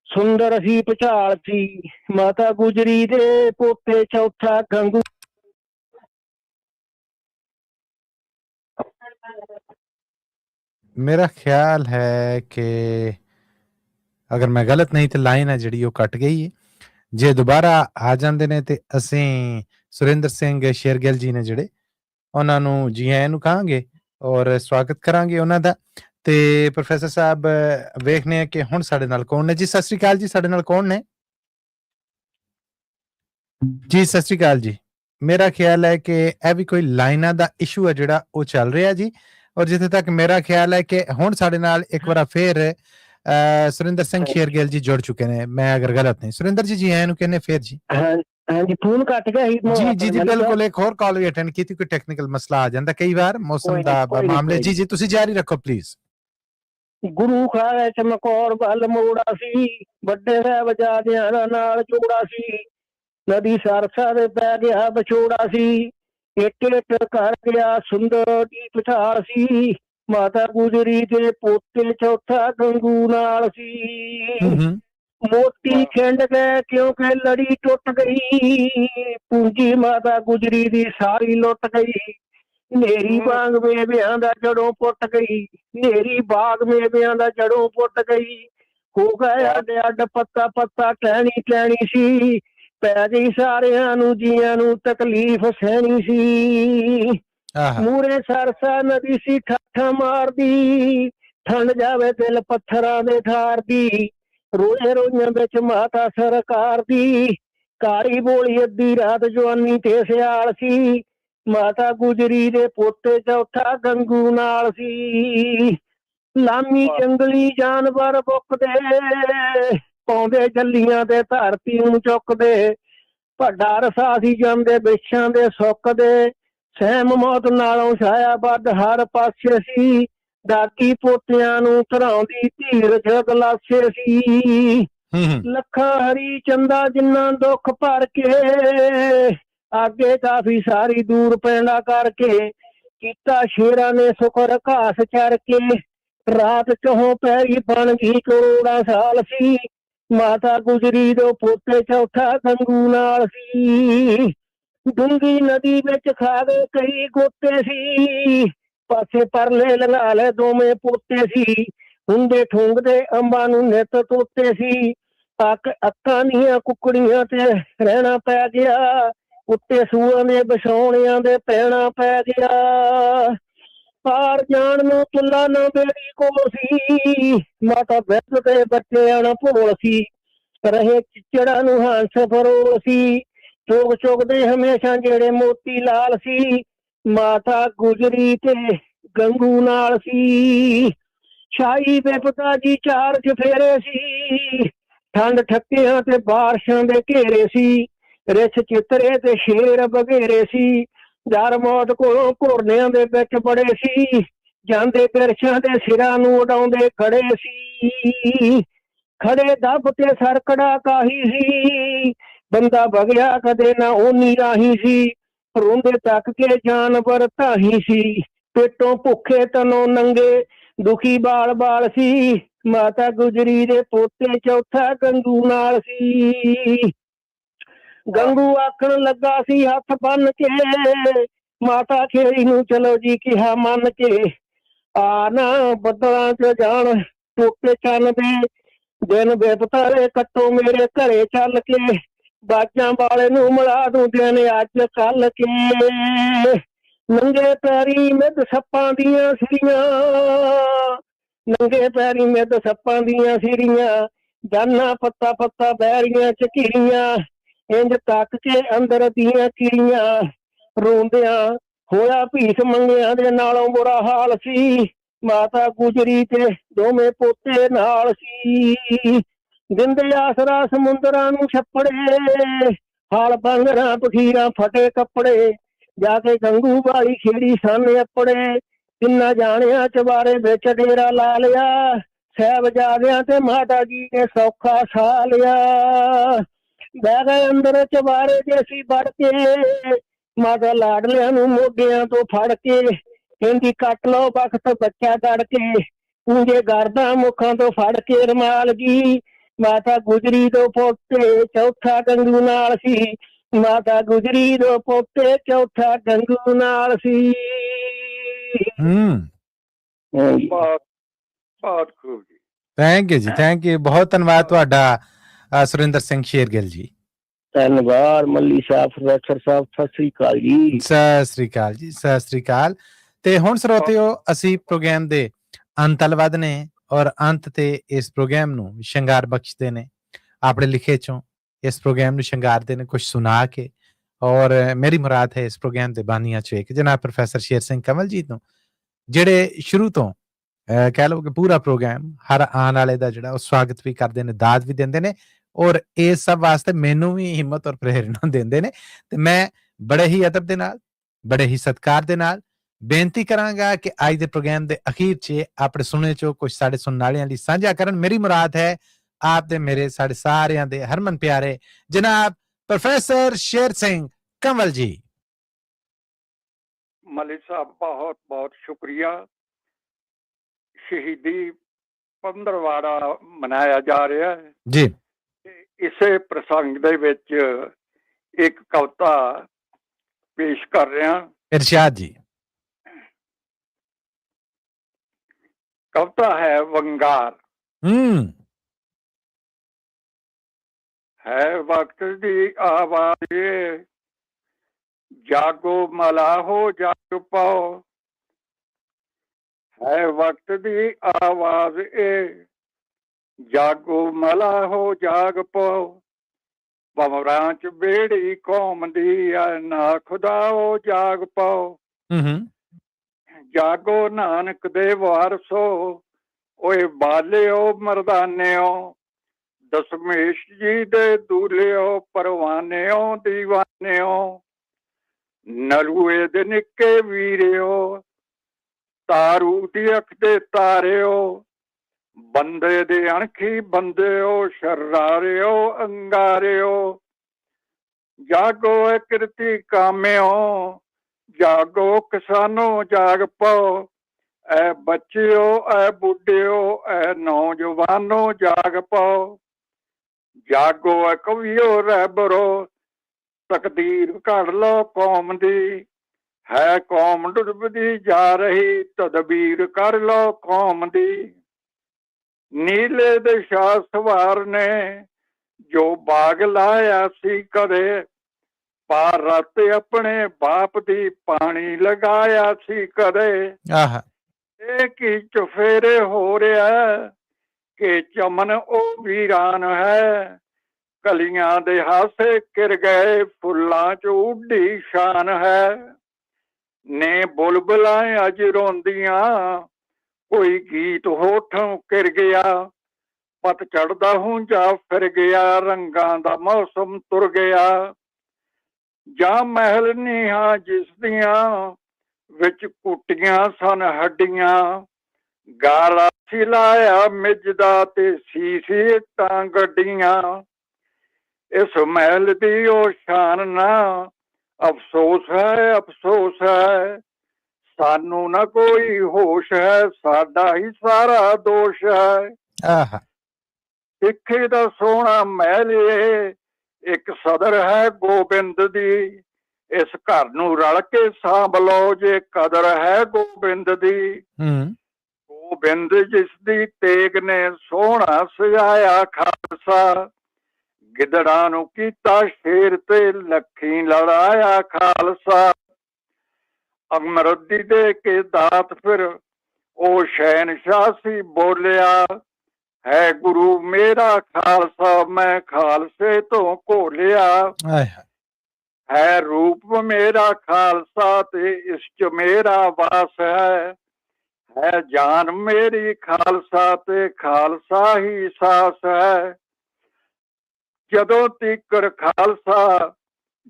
ਸੁੰਦਰ ਸੀ ਭੁਚਾਲ ਸੀ, ਮਾਤਾ ਗੁਜਰੀ ਦੇ ਪੋਤੇ ਚੌਥਾ ਗੰਗੂ। मेरा ख्याल है कि अगर मैं गलत नहीं तो लाइन है जी कट गई है। जे दोबारा आ जाते ने तो असी सुरिंदर सिंह शेरगिल जी ने जोड़े उन्होंने जी आया नूं कहांगे और स्वागत करांगे उन्हों दा। ते प्रोफैसर साहब वेखने कि हुण साडे नाल कौन ने जी। सत श्री अकाल जी, साडे नाल कौन ने जी? सत श्री अकाल जी। मेरा ख्याल है कि यह भी कोई लाइना दा इशू है जिहड़ा वो चल रहा जी, और जिथे तक मेरा ख्याल है कि हुण साडे नाल एक बार फिर सुरिंदर सिंह शेरगिल जी जुड़ चुके हैं, मैं अगर गलत नहीं। सुरिंदर जी जी आए नु कहने फिर जी। हां जी, फोन कट गया जी जी जी बिल्कुल। एक और कॉल भी अटेंड की थी, कोई टेक्निकल मसला आ जाता कई बार मौसम दा मामले। जी जी तुसी जारी रखो प्लीज। गुरु खाए चमकौर बल मोड़ा सी, बड़े साहिबजादियां दा नाल जोड़ा सी, नदी सरसा दे पै गया विछोड़ा सी, ਇੱਟ ਕਰ ਗਿਆ ਸੁੰਦਰ ਦੀ ਪਛਾੜ ਸੀ, ਮਾਤਾ ਗੁਜਰੀ ਦੇ ਪੋਤੇ ਚੌਥਾ ਗੰਗੂ ਨਾਲ ਸੀ। ਮੋਤੀ ਖਿੰਡ ਗਏ ਕਿਉਂਕਿ ਲੜੀ ਟੁੱਟ ਗਈ, ਪੂੰਜੀ ਮਾਤਾ ਗੁਜਰੀ ਦੀ ਸਾਰੀ ਲੁੱਟ ਗਈ, ਨੇਰੀ ਬਾਗ ਮੇਵਿਆਂ ਦਾ ਜੜੋਂ ਪੁੱਟ ਗਈ, ਨੇਰੀ ਬਾਗ ਮੇਵਿਆਂ ਦਾ ਜੜੋਂ ਪੁੱਟ ਗਈ, ਹੋ ਗਿਆ ਅੱਡ ਅੱਡ ਪੱਤਾ ਪੱਤਾ ਟਹਿਣੀ ਟਹਿਣੀ ਸੀ, ਪੈ ਗਈ ਸਾਰਿਆਂ ਨੂੰ ਜੀਆਂ ਨੂੰ ਤਕਲੀਫ ਸਹਿਣੀ ਸੀ। ਮੂਰੇ ਸਰਸਾ ਨਦੀ ਸੀ ਠਾਠਾ ਮਾਰਦੀ, ਠੰਡ ਜਾਵੇ ਦਿਲ ਪੱਥਰਾਂ ਦੇ ਠਾਰਦੀ, ਰੋਏ ਰੋਈਆਂ ਵਿੱਚ ਮਾਤਾ ਸਰਕਾਰ ਦੀ, ਕਾਰੀ ਬੋਲੀ ਅੱਧੀ ਰਾਤ ਜਵਾਨੀ ਤੇ ਸਿਆਲ ਸੀ, ਮਾਤਾ ਗੁਜਰੀ ਦੇ ਪੋਤੇ ਚੌਥਾ ਗੰਗੂ ਨਾਲ ਸੀ। ਲਾਮੀ ਜੰਗਲੀ ਜਾਨਵਰ ਬੁੱਕਦੇ, ਪਾਉਂਦੇ ਜੱਲੀਆਂ ਤੇ ਧਰਤੀ ਨੂੰ ਚੁੱਕਦੇ, ਵੱਡਾ ਰਸਾ ਸੀ ਜੰਮਦੇ ਬਿਛਾਂ ਦੇ ਸੁੱਕਦੇ, ਸਹਿਮ ਮੌਤ ਨਾਲੋਂ ਛਾਇਆ ਵੱਧ ਹਰ ਪਾਸੇ ਸੀ, ਦਾਤੀ ਪੋਤਿਆਂ ਨੂੰ ਧਰਾਉਂਦੀ ਧੀਰ ਜਗਲਾਸੇ ਸੀ। ਲੱਖਾਂ ਹਰੀ ਚੰਦਾ ਜਿੰਨਾ ਦੁੱਖ ਭਰ ਕੇ, ਅੱਗੇ ਕਾਫੀ ਸਾਰੀ ਦੂਰ ਪੈਂਡਾ ਕਰਕੇ, ਕੀਤਾ ਸ਼ੇਰਾਂ ਨੇ ਸੁਕਰ ਘਾਸ ਚਰ ਕੇ, ਰਾਤ ਚੋਂ ਪੈਰੀ ਬਣ ਗਈ ਕਰੋੜਾਂ ਸਾਲ ਸੀ, ਮਾਤਾ ਗੁਜਰੀ ਦੇ ਪੋਤੇ ਚੌਥਾ ਗੰਗੂ ਨਾਲ ਸੀ। ਡੂੰਗੀ ਨਦੀ ਵਿੱਚ ਖਾ ਗਏ ਕਈ ਗੋਤੇ ਸੀ, ਪਾਸੇ ਪਰਲੇ ਲੰਘਾ ਲੈ ਦੋਵੇਂ ਪੋਤੇ ਸੀ, ਹੁੰਦੇ ਠੂੰਗਦੇ ਅੰਬਾਂ ਨੂੰ ਨਿੱਤ ਤੋਤੇ ਸੀ, ਅੱਖਾਂ ਦੀਆਂ ਕੁਕੜੀਆਂ ਤੇ ਰਹਿਣਾ ਪੈ ਗਿਆ, ਉੱਤੇ ਸੂਆਂ ਦੇ ਵਿਛਾਉਣਿਆਂ ਦੇ ਪੈਣਾ ਪੈ ਗਿਆ। ਪਾਰ ਜਾਣ ਨੂੰ ਚੁੱਲਾ ਨਾ ਬੇੜੀ ਕੋਲ ਸੀ, ਮਾਤਾ ਬਿਰਧ ਦੇ ਬੱਚੇ ਅਣਭੋਲ ਸੀ। ਰਹੇ ਚਿਚੜਾ ਨੂੰ ਹੰਸ ਫਰੋਲ ਸੀ, ਚੁਗ ਚੁਗਦੇ ਹਮੇਸ਼ਾ ਜਿਹੜੇ ਮੋਤੀ ਲਾਲ ਸੀ। ਮਾਤਾ ਗੁਜਰੀ ਤੇ ਗੰਗੂ ਨਾਲ ਸੀ, ਸ਼ਾਹੀ ਬਿਪਤਾ ਜੀ 4 ਚਫੇਰੇ ਸੀ। ਠੰਡ ਠੱਕਿਆਂ ਤੇ ਬਾਰਿਸ਼ਾਂ ਦੇ ਘੇਰੇ ਸੀ, ਰਿਛ ਚਿੱਤਰੇ ਤੇ ਸ਼ੇਰ ਬਘੇਰੇ ਸੀ। ਜਰ ਮੌਤ ਕੋਲੋਂ ਘੋਰਨਿਆਂ ਦੇ ਵਿੱਚ ਬੜੇ ਸੀ, ਜਾਂਦੇ ਬਿਰਛਾਂ ਦੇ ਸਿਰਾਂ ਨੂੰ ਉਡਾਉਂਦੇ ਖੜੇ ਸੀ। ਖੜੇ ਦੱਬ ਤੇ ਸਰਕੜਾ ਕਾਹੀ ਸੀ, ਬੰਦਾ ਵਗਿਆ ਕਦੇ ਨਾ ਓਨੀ ਰਾਹੀ ਸੀ। ਰੋਂਦੇ ਤੱਕ ਕੇ ਜਾਨਵਰ ਧਾਹੀ ਸੀ, ਪੇਟੋਂ ਭੁੱਖੇ ਤਨੋਂ ਨੰਗੇ ਦੁਖੀ ਬਾਲ ਬਾਲ ਸੀ। ਮਾਤਾ ਗੁਜਰੀ ਦੇ ਪੋਤੇ ਚੌਥਾ ਗੰਗੂ ਨਾਲ ਸੀ। ਗੰਗੂ ਆਖਣ ਲੱਗਾ ਸੀ ਹੱਥ ਬੰਨ ਕੇ, ਮਾਤਾ ਖੇੜੀ ਨੂੰ ਚਲੋ ਜੀ ਕਿਹਾ ਮੰਨ ਕੇ। ਆ ਨਾ ਬੱਦਲਾਂ ਚ ਜਾਣ ਟੋਕੇ ਚੰਨ ਦੇ, ਦਿਨ ਬਿਪਤਾ ਦੇ ਕੱਟੋ ਮੇਰੇ ਘਰੇ ਚੱਲ ਕੇ। ਬਾਜਾਂ ਵਾਲੇ ਨੂੰ ਮਿਲਾ ਦੂੰ ਦਿਨ ਅੱਜ ਕੱਲ ਕੇ। ਨੰਗੇ ਪੈਰੀ ਮਿੱਧ ਸੱਪਾਂ ਦੀਆਂ ਸਿਰੀਆਂ, ਨੰਗੇ ਪੈਰੀ ਮਿੱਧ ਸੱਪਾਂ ਦੀਆਂ ਸਿਰੀਆਂ। ਜਾਨਾ ਪੱਤਾ ਪੱਤਾ ਬੈਰੀਆਂ ਚ ਘਿਰੀਆਂ, ਇੰਜ ਤੱਕ ਕੇ ਅੰਦਰ ਦੀਆਂ ਕਿਰੀਆਂ। ਰੋਂਦਿਆਂ ਹੋਇਆ ਭੀਖ ਮੰਗਿਆਂ ਦੇ ਨਾਲੋਂ ਬੁਰਾ ਹਾਲ ਸੀ। ਮਾਤਾ ਗੁਜਰੀ ਤੇ ਦੋਵੇਂ ਪੋਤੇ ਨਾਲ ਸੀ। ਦਿੰਦੇ ਆਸਰਾ ਸਮੁੰਦਰਾਂ ਨੂੰ ਛੱਪੜੇ, ਹਾਲ ਬੰਗਰਾਂ ਪਖੀਰਾਂ ਫਟੇ ਕੱਪੜੇ। ਜਾ ਕੇ ਗੰਗੂ ਵਾਲੀ ਖੇੜੀ ਸਾਹਮਣੇ ਆਪਣੇ, ਤਿੰਨਾਂ ਜਾਣਿਆਂ ਚਵਾਰੇ ਵਿੱਚ ਡੇਰਾ ਲਾ ਲਿਆ। ਸਾਹਿਬਜ਼ਾਦਿਆਂ ਤੇ ਮਾਤਾ ਜੀ ਨੇ ਸੌਖਾ ਸਾ ਲਿਆ। ਬਹਿ ਗਏ ਅੰਦਰ ਚਵਾਰੇ ਜੇ ਅਸੀਂ ਵੜ ਕੇ, ਮਾਤਾ ਲਾਡਲਿਆਂ ਨੂੰ ਮੋਢਿਆਂ ਤੋਂ ਫੜ ਕੇ। ਕਹਿੰਦੀ ਕੱਟ ਲਓ ਵਕਤ ਬੱਚਾ ਗੜ ਕੇ, ਪੂੰਜੇ ਗਰਦਾਂ ਮੁੱਖਾਂ ਤੋਂ ਫੜ ਕੇ ਰਮਾਲ ਜੀ। ਮਾਤਾ ਗੁਜਰੀ ਦੋ ਪੋਤੇ ਚੌਥਾ ਗੰਗੂ ਨਾਲ ਸੀ, ਮਾਤਾ ਗੁਜਰੀ ਦੋ ਪੋਤੇ ਚੌਥਾ ਗੰਗੂ ਨਾਲ ਸੀ। ਬਹੁਤ ਬਹੁਤ ਖੂਬ ਜੀ, ਥੈਂਕ ਯੂ ਜੀ, ਥੈਂਕ ਯੂ, ਬਹੁਤ ਧੰਨਵਾਦ ਤੁਹਾਡਾ ਸੁਰਿੰਦਰ ਸਿੰਘ ਸ਼ੇਰਗਿੱਲ ਜੀ। ਧੰਨਵਾਦ ਮੱਲੀ ਸਾਹਿਬ, ਪ੍ਰੋਫੈਸਰ ਸਾਹਿਬ, ਸਤਿ ਸ੍ਰੀ ਅਕਾਲ ਜੀ। ਸਤਿ ਸ੍ਰੀ ਅਕਾਲ ਜੀ, ਸਤਿ ਸ੍ਰੀ ਅਕਾਲ। ਤੇ ਹੁਣ ਸਰੋਤਿਓ ਅਸੀਂ ਪ੍ਰੋਗਰਾਮ ਦੇ ਅੰਤ ਵੱਲ ਵਧਨੇ, ਔਰ ਅੰਤ ਤੇ ਇਸ ਪ੍ਰੋਗਰਾਮ ਨੂੰ ਸ਼ਿੰਗਾਰ ਬਖਸ਼ਦੇ ਨੇ, ਆਪਣੇ ਲਿਖੇ ਚੋਂ ਇਸ ਪ੍ਰੋਗਰਾਮ ਨੂੰ ਸ਼ਿੰਗਾਰਦੇ ਨੇ ਕੁਝ ਸੁਣਾ ਕੇ। ਔਰ ਮੇਰੀ ਮੁਰਾਦ ਹੈ ਇਸ ਪ੍ਰੋਗਰਾਮ ਦੇ ਬਾਨੀਆਂ ਚੋਂ ਇੱਕ ਜਨਾਬ ਪ੍ਰੋਫੈਸਰ ਸ਼ੇਰ ਸਿੰਘ ਕੰਵਲ ਜੀ ਨੂੰ, ਜਿਹੜੇ ਸ਼ੁਰੂ ਤੋਂ ਕਹਿ ਲਓ ਕਿ ਪੂਰਾ ਪ੍ਰੋਗਰਾਮ ਹਰ ਆਉਣ ਵਾਲੇ ਦਾ ਜਿਹੜਾ ਉਹ ਸਵਾਗਤ ਵੀ ਕਰਦੇ ਨੇ, ਦਾਦ ਵੀ ਦਿੰਦੇ ਨੇ, ਔਰ ਇਸ ਸਭ ਵਾਸਤੇ ਮੈਨੂੰ ਵੀ ਹਿੰਮਤ ਔਰ ਪ੍ਰੇਰਨਾ ਦਿੰਦੇ ਨੇ। ਤੇ ਮੈਂ ਬੜੇ ਹੀ ਅਦਬ ਦੇ ਨਾਲ, ਬੜੇ ਹੀ ਸਤਿਕਾਰ ਦੇ ਨਾਲ ਬੇਨਤੀ ਕਰਾਂਗਾ ਕਿ ਅੱਜ ਦੇ ਪ੍ਰੋਗਰਾਮ ਦੇ ਅਖੀਰ 'ਚ ਆਪਣੇ ਸੁਣੇ ਚੋਂ ਕੁਝ ਸਾਡੇ ਸੁਣਨ ਵਾਲਿਆਂ ਲਈ ਸਾਂਝਾ ਕਰਨ। ਮੇਰੀ ਮੁਰਾਦ ਹੈ ਆਪ ਦੇ, ਮੇਰੇ, ਸਾਡੇ ਸਾਰਿਆਂ ਦੇ ਹਰਮਨ ਪਿਆਰੇ ਜਨਾਬ ਪ੍ਰੋਫੈਸਰ ਸ਼ੇਰ ਸਿੰਘ ਕੰਵਲ ਜੀ। ਮਲਿਕ ਸਾਹਿਬ ਬਹੁਤ ਬਹੁਤ ਸ਼ੁਕਰੀਆ। ਸ਼ਹੀਦੀ ਪੰਦਰਵਾੜਾ ਮਨਾਇਆ ਜਾ ਰਿਹਾ ਹੈ ਜੀ। ਇਸੇ ਪ੍ਰਸੰਗ ਦੇ ਵਿੱਚ ਇੱਕ ਕਵਿਤਾ ਪੇਸ਼ ਕਰ ਰਿਹਾ। ਇਰਸ਼ਾਦ ਜੀ। ਕਵਿਤਾ ਹੈ ਵੰਗਾਰ। ਹੈ ਵਕਤ ਦੀ ਆਵਾਜ਼, ਜਾਗੋ ਮਲਾਹੋ ਜਾਗ ਪਾਓ। ਹੈ ਵਕਤ ਦੀ ਆਵਾਜ਼ ਏ, ਜਾਗੋ ਮਲਾਹੋ ਜਾਗ ਪਾਓ। ਭੰਵਰਾਂ ਚ ਬੇੜੀ ਕੌਮ ਦੀ ਆ, ਨਾ ਖੁਦਾਓ ਜਾਗ ਪਾਓ। ਜਾਗੋ ਨਾਨਕ ਦੇ ਵਾਰਸੋ, ਓਏ ਬਾਲਿਓ ਮਰਦਾਨਿਓ। ਦਸਮੇਸ਼ ਜੀ ਦੇ ਦੂਲਿਓ, ਪਰਵਾਨਿਓ ਦੀਵਾਨਿਓ। ਨਲੂਏ ਦੇ ਨਿੱਕੇ ਵੀਰਿਓ, ਤਾਰੂ ਦੀ ਅੱਖ ਦੇ ਤਾਰਿਓ। ਬੰਦੇ ਦੇ ਅਣਖੀ ਬੰਦਿਓ, ਸ਼ਰਾਰਿਓ ਅੰਗਾਰਿਓ। ਜਾਗੋ ਏ ਕਿਰਤੀ ਕਾਮਿਓ, ਜਾਗੋ ਕਿਸਾਨੋ ਜਾਗ ਪਾਓ। ਐ ਬੱਚਿਓ ਐ ਬੁੱਢਿਓ, ਐ ਨੌਜਵਾਨੋ ਜਾਗ ਪਾਓ। ਜਾਗੋ ਐ ਕਵੀਓ ਰਹਿਬਰੋ, ਤਕਦੀਰ ਘੜ ਲਓ ਕੌਮ ਦੀ। ਹੈ ਕੌਮ ਡੁੱਬਦੀ ਜਾ ਰਹੀ, ਤਦਬੀਰ ਕਰ ਲਓ ਕੌਮ ਦੀ। ਨੀਲੇ ਦੇ ਸ਼ਾਹ ਸਵਾਰ ਨੇ, ਜੋ ਬਾਗ ਲਾਇਆ ਸੀ ਕਦੇ, ਪਾਰ ਰਾਤ ਆਪਣੇ ਬਾਪ ਦੀ ਪਾਣੀ ਲਗਾਇਆ ਸੀ ਕਦੇ। ਆਹ ਇਹ ਕੀ ਚੁਫੇਰੇ ਹੋ ਰਿਹਾ ਕਿ ਚਮਨ ਉਹ ਵੀਰਾਨ ਹੈ, ਕਲੀਆਂ ਦੇ ਹਾਸੇ ਕਿਰ ਗਏ, ਫੁੱਲਾਂ ਚ ਉੱਡੀ ਸ਼ਾਨ ਹੈ। ਨੇ ਬੁਲਬੁਲਾਂ ਅੱਜ ਰੋਂਦੀਆਂ, ਕੋਈ ਗੀਤ ਹੋਠੋਂ ਕਿਰ ਗਿਆ, ਪਤ ਚੜਦਾ ਹੂੰ ਜਾ ਫਿਰ ਗਿਆ, ਰੰਗਾਂ ਦਾ ਮੌਸਮ ਤੁਰ ਗਿਆ। ਜਾਂ ਮਹਿਲ ਨੀਹਾਂ ਜਿਸ ਦੀਆਂ ਵਿੱਚ ਕੁੱਟੀਆਂ ਸਨ ਹੱਡੀਆਂ, ਗਾਰਾ ਸੀ ਲਾਇਆ ਮਿੱਝ ਦਾ ਤੇ ਸੀਸੀ ਇੱਟਾਂ ਗੱਡੀਆਂ। ਇਸ ਮਹਿਲ ਦੀ ਉਹ ਸ਼ਾਨ ਨਾ, ਅਫਸੋਸ ਹੈ ਅਫਸੋਸ ਹੈ, ਸਾਨੂੰ ਨਾ ਕੋਈ ਹੋਸ਼ ਹੈ, ਸਾਡਾ ਹੀ ਸਾਰਾ ਦੋਸ਼ ਹੈ। ਆਹ ਸਿੱਖੀ ਦਾ ਸੋਹਣਾ ਮਹਿਲ ਏ, ਇੱਕ ਸਦਰ ਹੈ ਗੋਬਿੰਦ ਦੀ, ਇਸ ਘਰ ਨੂੰ ਰਲ ਕੇ ਸਾਂਭ ਲਓ ਜੇ ਕਦਰ ਹੈ ਗੋਬਿੰਦ ਦੀ। ਗੋਬਿੰਦ ਜਿਸ ਦੀ ਤੇਗ ਨੇ ਸੋਹਣਾ ਸਜਾਇਆ ਖਾਲਸਾ, ਗਿੱਦੜਾਂ ਨੂੰ ਕੀਤਾ ਸ਼ੇਰ ਤੇ ਲੱਖੀ ਲੜਾਇਆ ਖਾਲਸਾ। ਅੰਮ੍ਰਿਤ ਦੀ ਦੇ ਕੇ ਦਾਤ ਫਿਰ ਉਹ ਸ਼ਹਿਨਸ਼ਾਹ ਸੀ ਬੋਲਿਆ, ਹੈ ਗੁਰੂ ਮੇਰਾ ਖਾਲਸਾ ਮੈਂ ਖਾਲਸੇ ਤੋਂ ਘੋਲਿਆ। ਹੈ ਰੂਪ ਮੇਰਾ ਖਾਲਸਾ ਤੇ ਇਸ ਚ ਮੇਰਾ ਵਾਸ ਹੈ ਜਾਨ ਮੇਰੀ ਖਾਲਸਾ ਤੇ ਖਾਲਸਾ ਹੀ ਸਾਸ ਹੈ। ਜਦੋਂ ਤੀਕਰ ਖਾਲਸਾ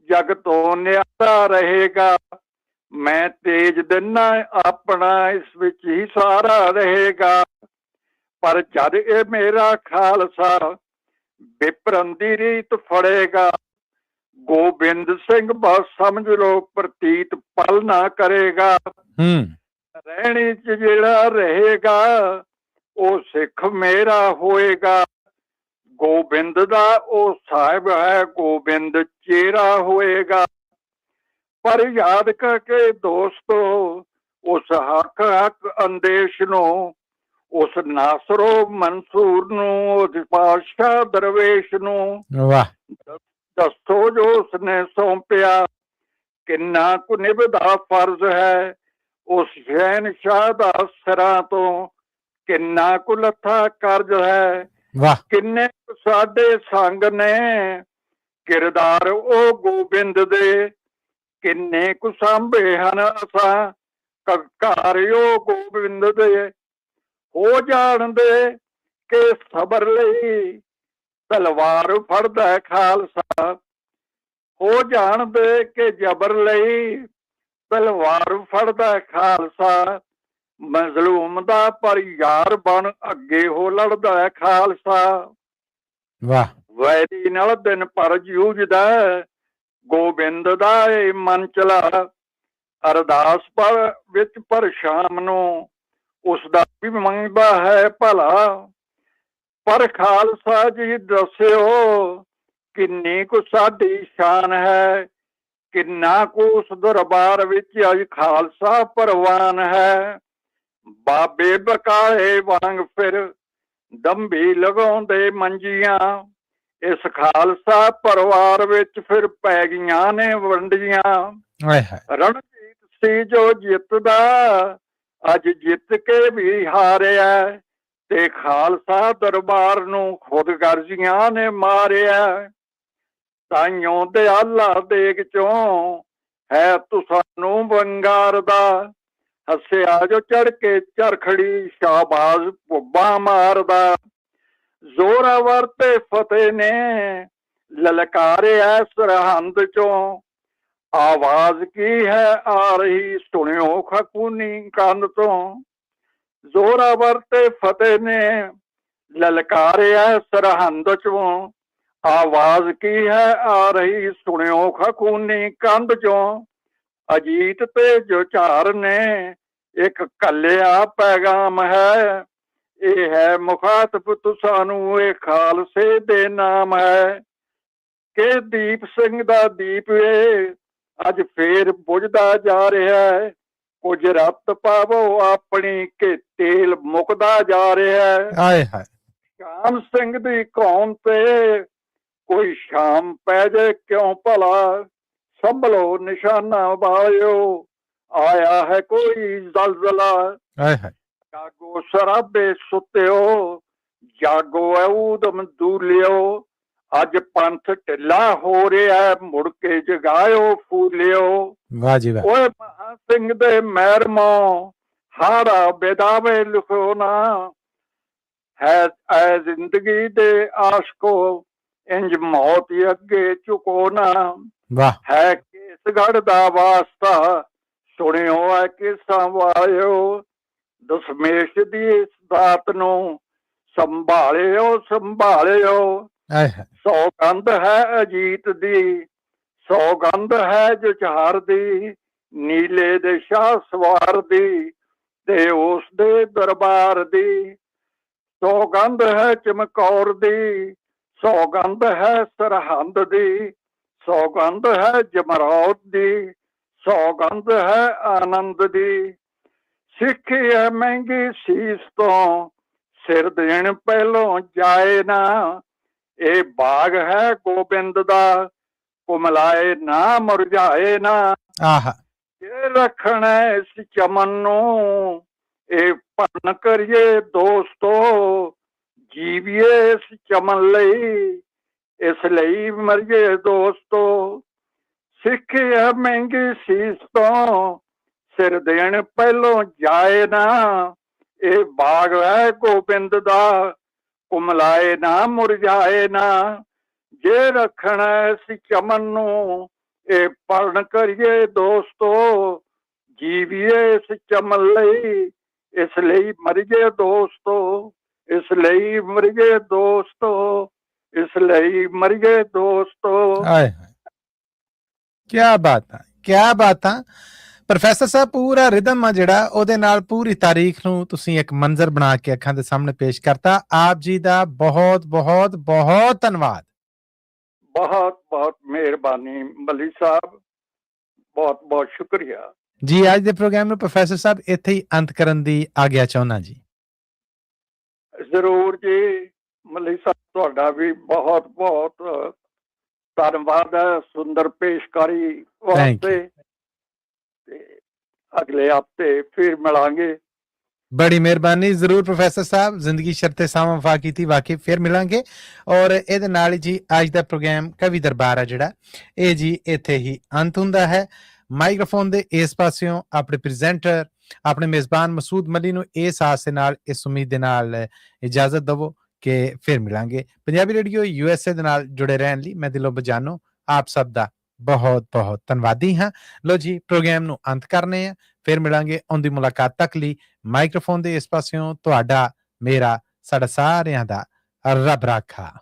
ਜਗ ਤੋਂ ਨਿਆਰਾ ਰਹੇਗਾ, ਮੈਂ ਤੇਜ ਦਿਨਾ ਆਪਣਾ ਇਸ ਵਿੱਚ ਹੀ ਸਾਰਾ ਰਹੇਗਾ। ਪਰ ਜਦ ਇਹ ਮੇਰਾ ਖਾਲਸਾ ਵਿਪਰਨ ਦੀ ਰੀਤ ਫੜੇਗਾ, ਗੋਬਿੰਦ ਸਿੰਘ ਬਸ ਸਮਝ ਲੋ ਪ੍ਰਤੀਤ ਪਲ ਨਾ ਕਰੇਗਾ। ਰਹਿਣੀ ਚ ਜਿਹੜਾ ਰਹੇਗਾ ਉਹ ਸਿੱਖ ਮੇਰਾ ਹੋਏਗਾ, ਗੋਬਿੰਦ ਦਾ ਉਹ ਸਾਹਿਬ ਹੈ ਗੋਬਿੰਦ ਚੇਰਾ ਹੋਏਗਾ। ਪਰ ਯਾਦ ਕਰਕੇ ਦੋਸਤੋ ਉਸ ਹੱਕ ਅੰਦੇਸ਼ ਨੂੰ, ਉਸ ਨਾਸਰੋ ਮਨਸੂਰ ਨੂੰ, ਉਸ ਪਾਤਸ਼ਾਹ ਦਰਵੇਸ਼ ਨੂੰ ਦੱਸੋ ਜੋ ਉਸਨੇ ਸੌਂਪਿਆ, ਕਿੰਨਾ ਕੁ ਨਿਭਦਾ ਫਰਜ਼ ਹੈ। ਉਸ ਸ਼ਹਿਨਸ਼ਾਹ ਦਾ ਸਿਰਾਂ ਤੋਂ ਕਿੰਨਾ ਕੁ ਲੱਥਾ ਕਰਜ਼ ਹੈ। ਕਿੰਨੇ ਕੁ ਸਾਡੇ ਸੰਗ ਨੇ ਕਿਰਦਾਰ ਉਹ ਗੋਬਿੰਦ ਦੇ, ਕਿੰਨੇ ਕੁ ਸਾਂਭੇ ਹਨ ਅਸਾਂ ਘਰ ਉਹ ਗੋਬਿੰਦ ਦੇ। ਹੋ ਜਾਣਦੇ ਕਿ ਸਬਰ ਲਈ ਤਲਵਾਰ ਫੜਦਾ ਖਾਲਸਾ, ਹੋ ਜਾਣਦੇ ਕਿ ਜਬਰ ਲਈ ਤਲਵਾਰ ਫੜਦਾ ਖਾਲਸਾ। ਮਜ਼ਲੂਮ ਦਾ ਪਰ ਯਾਰ ਬਣ ਅੱਗੇ ਹੋ ਲੜਦਾ ਖਾਲਸਾ। ਵੈਰੀ ਨਾਲ ਦਿਨ ਪਰ ਜੂਝਦਾ ਗੋਬਿੰਦ ਦਾ ਇਹ ਮਨ ਚਲਾ, ਅਰਦਾਸ ਪਰ ਵਿੱਚ ਪਰ ਸ਼ਾਮ ਨੂੰ ਉਸ ਦਾ ਵੀ ਮੰਗਦਾ ਹੈ ਭਲਾ। ਪਰ ਖਾਲਸਾ ਜੀ ਦੱਸਿਓ ਕਿੰਨੀ ਕੁ ਸਾਡੀ ਸ਼ਾਨ ਹੈ, ਕਿੰਨਾ ਕੁ ਉਸ ਦਰਬਾਰ ਵਿੱਚ ਅੱਜ ਖਾਲਸਾ ਪ੍ਰਵਾਨ ਹੈ। ਬਾਬੇ ਬਕਾਲੇ ਵਾਂਗ ਫਿਰ ਦੰਭੀ ਲਗਾਉਂਦੇ ਮੰਜੀਆਂ, ਇਸ ਖਾਲਸਾ ਪਰਿਵਾਰ ਵਿੱਚ ਫਿਰ ਪੈ ਗਈਆਂ ਨੇ ਵੰਡੀਆਂ। ਰਣਜੀਤ ਸੀ ਜੋ ਜਿੱਤਦਾ ਅੱਜ ਜਿੱਤ ਕੇ ਵੀ ਹਾਰਿਆ, ਤੇ ਖਾਲਸਾ ਦਰਬਾਰ ਨੂੰ ਖੁਦਗਰਜ਼ੀਆਂ ਨੇ ਮਾਰਿਆ। ਤਾਈਓ ਦਿਆਲਾ ਦੇਗ ਚੋਂ ਹੈ ਤੁਸਾਨੂੰ ਵੰਗਾਰਦਾ, ਹੱਸਿਆ ਜੋ ਚੜ ਕੇ ਚਰਖੜੀ ਸ਼ਾਬਾਜ਼ ਭੁੱਬਾਂ ਮਾਰਦਾ। ਜ਼ੋਰਾਵਰ ਤੇ ਫਤਿਹ ਨੇ ਲਲਕਾਰਿਆ ਸਰਹੰਦ ਚੋਂ, ਆਵਾਜ਼ ਕੀ ਹੈ ਆ ਰਹੀ ਸੁਣਿਓ ਖੂਨੀ ਕੰਧ ਤੋਂ। ਜ਼ੋਰਾਵਰ ਤੇ ਫਤਿਹ ਨੇ ਲਲਕਾਰਿਆ ਸਰਹੰਦ ਚੋਂ, ਆਵਾਜ਼ ਕੀ ਹੈ ਆ ਰਹੀ ਸੁਣਿਓ ਖੂਨੀ ਕੰਧ ਚੋਂ। ਅਜੀਤ ਤੇ ਜੁਝਾਰ ਨੇ ਇੱਕ ਕੱਲਿਆ ਪੈਗਾਮ ਹੈ, ਇਹ ਹੈ ਮੁਖਾਤਬ ਤੁਸਾਨੂੰ ਇਹ ਖਾਲਸੇ ਦੇ ਨਾਮ ਹੈ। ਕਿ ਦੀਪ ਸਿੰਘ ਦਾ ਦੀਪ ਏ ਅੱਜ ਫੇਰ ਬੁਝਦਾ ਜਾ ਰਿਹਾ ਹੈ, ਕੁਝ ਰੱਤ ਪਾਵੋ ਆਪਣੀ ਕਿ ਤੇਲ ਮੁੱਕਦਾ ਜਾ ਰਿਹਾ ਹੈ। ਸ਼ਾਮ ਸਿੰਘ ਦੀ ਕੌਮ ਤੇ ਕੋਈ ਸ਼ਾਮ ਪੈ ਜੇ ਕਿਉਂ ਭਲਾ, ਸੰਭਲੋ ਨਿਸ਼ਾਨਾ ਵਾਲਿਓ, ਆਇਆ ਹੈ ਕੋਈ ਜ਼ਲਜ਼ਲਾ। ਆਏ ਹਾਏ ਜਾਗੋ ਸਰਾਬੇ ਸੁੱਤਿਓ, ਜਾਗੋ ਐ ਊਧਮ ਦੂਲਿਓ, ਅੱਜ ਪੰਥ ਢਿੱਲਾ ਹੋ ਰਿਹਾ, ਮੁੜ ਕੇ ਜਗਾਇਓ ਫੂਲਿਓ। ਵਾਹ ਜੀ ਵਾਹ। ਓਏ ਮਹਾਂ ਸਿੰਘ ਦੇ ਮਹਿਰਮੋ, ਹਾਰਾ ਬੇਦਾਵੇ ਲਿਖੋ ਨਾ, ਹੈ ਐ ਜ਼ਿੰਦਗੀ ਦੇ ਆਸ਼ਕੋ, ਇੰਜ ਮੌਤ ਹੀ ਅੱਗੇ ਝੁਕੋ ਨਾ। ਵਾਹ ਹੈ ਕੇਸਗੜ੍ਹ ਦਾ ਵਾਸਤਾ, ਸੁਣਿਓ ਐ ਕਿਸਾਂ ਵਾਲਿਓ, ਦਸ਼ਮੇਸ਼ ਦੀ ਇਸ ਦਾਤ ਨੂੰ ਸੰਭਾਲਿਓ ਸੰਭਾਲਿਓ। ਆਏ ਹਾਏ ਸੌਗੰਧ ਹੈ ਅਜੀਤ ਦੀ, ਸੌਗੰਧ ਹੈ ਜੁਝਾਰ ਦੀ, ਨੀਲੇ ਦੇ ਸ਼ਾਹ ਸਵਾਰ ਦੀ, ਤੇ ਉਸ ਦੇ ਦਰਬਾਰ ਦੀ। ਸੌਗੰਧ ਹੈ ਚਮਕੌਰ ਦੀ, ਸੌਗੰਧ ਹੈ ਸਰਹੰਦ ਦੀ, ਸੌਗੰਧ ਹੈ ਜਮਰੌਦ ਦੀ, ਸੌਗੰਧ ਹੈ ਆਨੰਦ ਦੀ। ਸਿੱਖੀ ਹੈ ਮਹਿੰਗੀ ਸੀਸ ਤੋਂ, ਸਿਰ ਦੇਣ ਪਹਿਲੋਂ ਜਾਏ ਨਾ, ਇਹ ਬਾਗ ਹੈ ਗੋਬਿੰਦ ਦਾ, ਕੁਮਲਾਏ ਨਾ ਮੁਰਝਾਏ ਨਾ। ਆਹਾ ਇਹ ਰੱਖਣਾ ਇਸ ਚਮਨ ਨੂੰ, ਇਹ ਭੰਨ ਕਰੀਏ ਦੋਸਤੋ, ਜੀਵੀਏ ਇਸ ਚਮਨ ਲਈ, ਇਸ ਲਈ ਮਰੀਏ ਦੋਸਤੋ। ਸਿੱਖੀ ਹੈ ਮਹਿੰਗੀ ਸੀਸ ਤੋਂ, ਸਿਰ ਦੇਣ ਪਹਿਲੋਂ ਜਾਏ ਨਾ, ਇਹ ਬਾਗ ਹੈ ਗੋਬਿੰਦ ਦਾ, ਕੁਮਲਾਏ ਨਾ ਮੁਰਝਾਏ ਨਾ। ਜੇ ਰੱਖਣਾ ਇਸ ਚਮਨ ਨੂੰ, ਇਹ ਪੜਨ ਕਰੀਏ ਦੋਸਤੋ, ਜੀਵੀਏ ਇਸ ਚਮਨ ਲਈ, ਇਸ ਲਈ ਮਰੀਏ ਦੋਸਤੋ, ਇਸ ਲਈ ਮਰੀਏ ਦੋਸਤੋ, ਇਸ ਲਈ ਮਰੀਏ ਦੋਸਤੋ। ਆਏ ਹਾਏ ਕਿਆ ਬਾਤਾਂ ਕਿਆ ਬਾਤਾਂ। ਪ੍ਰੋਫੈਸਰ ਸਾਹਿਬ ਪੂਰਾ ਰਿਦਮ ਆ ਜਿਹੜਾ ਉਹਦੇ ਨਾਲ ਪੂਰੀ ਤਾਰੀਖ ਨੂੰ ਤੁਸੀਂ ਇੱਕ ਮੰਜ਼ਰ ਬਣਾ ਕੇ ਅੱਖਾਂ ਦੇ ਸਾਹਮਣੇ ਪੇਸ਼ ਕਰਤਾ। ਆਪ ਜੀ ਦਾ ਬਹੁਤ ਬਹੁਤ ਬਹੁਤ ਧੰਨਵਾਦ। ਬਹੁਤ ਬਹੁਤ ਮਿਹਰਬਾਨੀ ਮਲੀ ਸਾਹਿਬ, ਬਹੁਤ ਬਹੁਤ ਸ਼ੁਕਰੀਆ ਜੀ। ਅੱਜ ਦੇ ਪ੍ਰੋਗਰਾਮ ਨੂੰ ਪ੍ਰੋਫੈਸਰ ਸਾਹਿਬ ਇੱਥੇ ਹੀ ਅੰਤ ਕਰਨ ਦੀ ਆਗਿਆ ਚਾਹੁੰਦਾ ਜੀ। ਜ਼ਰੂਰ ਜੀ ਮਲੀ ਸਾਹਿਬ, ਤੁਹਾਡਾ ਵੀ ਬਹੁਤ ਬਹੁਤ ਧੰਨਵਾਦ ਹੈ ਸੁੰਦਰ ਪੇਸ਼ਕਾਰੀ ਵਾਸਤੇ। ਤੇ ਅਗਲੇ ਹਫ਼ਤੇ ਫਿਰ ਮਿਲਾਂਗੇ। ਬੜੀ ਮਿਹਰਬਾਨੀ। ਜ਼ਰੂਰ ਪ੍ਰੋਫੈਸਰ ਸਾਹਿਬ, ਜ਼ਿੰਦਗੀ ਸ਼ਰਤੇ ਸਾਵਾਂ ਵਫਾ ਕੀਤੀ, ਵਾਕਈ ਫਿਰ ਮਿਲਾਂਗੇ। ਔਰ ਇਹਦੇ ਨਾਲ ਹੀ ਜੀ ਅੱਜ ਦਾ ਪ੍ਰੋਗਰਾਮ ਕਵੀ ਦਰਬਾਰ ਆ ਜਿਹੜਾ ਇਹ ਜੀ ਇੱਥੇ ਹੀ ਅੰਤ ਹੁੰਦਾ ਹੈ। ਮਾਈਕ੍ਰੋਫੋਨ ਦੇ ਇਸ ਪਾਸਿਓਂ ਆਪਣੇ ਪ੍ਰੈਜ਼ੈਂਟਰ ਆਪਣੇ ਮੇਜ਼ਬਾਨ ਮਸੂਦ ਮਲੀ ਨੂੰ ਇਸ ਆਸ ਦੇ ਨਾਲ, ਇਸ ਉਮੀਦ ਦੇ ਨਾਲ ਇਜਾਜ਼ਤ ਦਵੋ ਕਿ ਫਿਰ ਮਿਲਾਂਗੇ। ਪੰਜਾਬੀ ਰੇਡੀਓ USA ਦੇ ਨਾਲ ਜੁੜੇ ਰਹਿਣ ਲਈ ਮੈਂ ਦਿਲੋਂ ਬਜਾਨੋ ਆਪ ਸਭ ਦਾ ਬਹੁਤ ਬਹੁਤ ਧੰਨਵਾਦੀ ਹਾਂ। ਲੋ ਜੀ ਪ੍ਰੋਗਰਾਮ ਨੂੰ ਅੰਤ ਕਰਨੇ ਆ, ਫਿਰ ਮਿਲਾਂਗੇ। ਆਉਂਦੀ ਮੁਲਾਕਾਤ ਤੱਕ ਲਈ ਮਾਈਕ੍ਰੋਫੋਨ ਦੇ ਇਸ ਪਾਸਿਓਂ ਤੁਹਾਡਾ, ਮੇਰਾ, ਸਾਡਾ ਸਾਰਿਆਂ ਦਾ ਰੱਬ ਰਾਖਾ।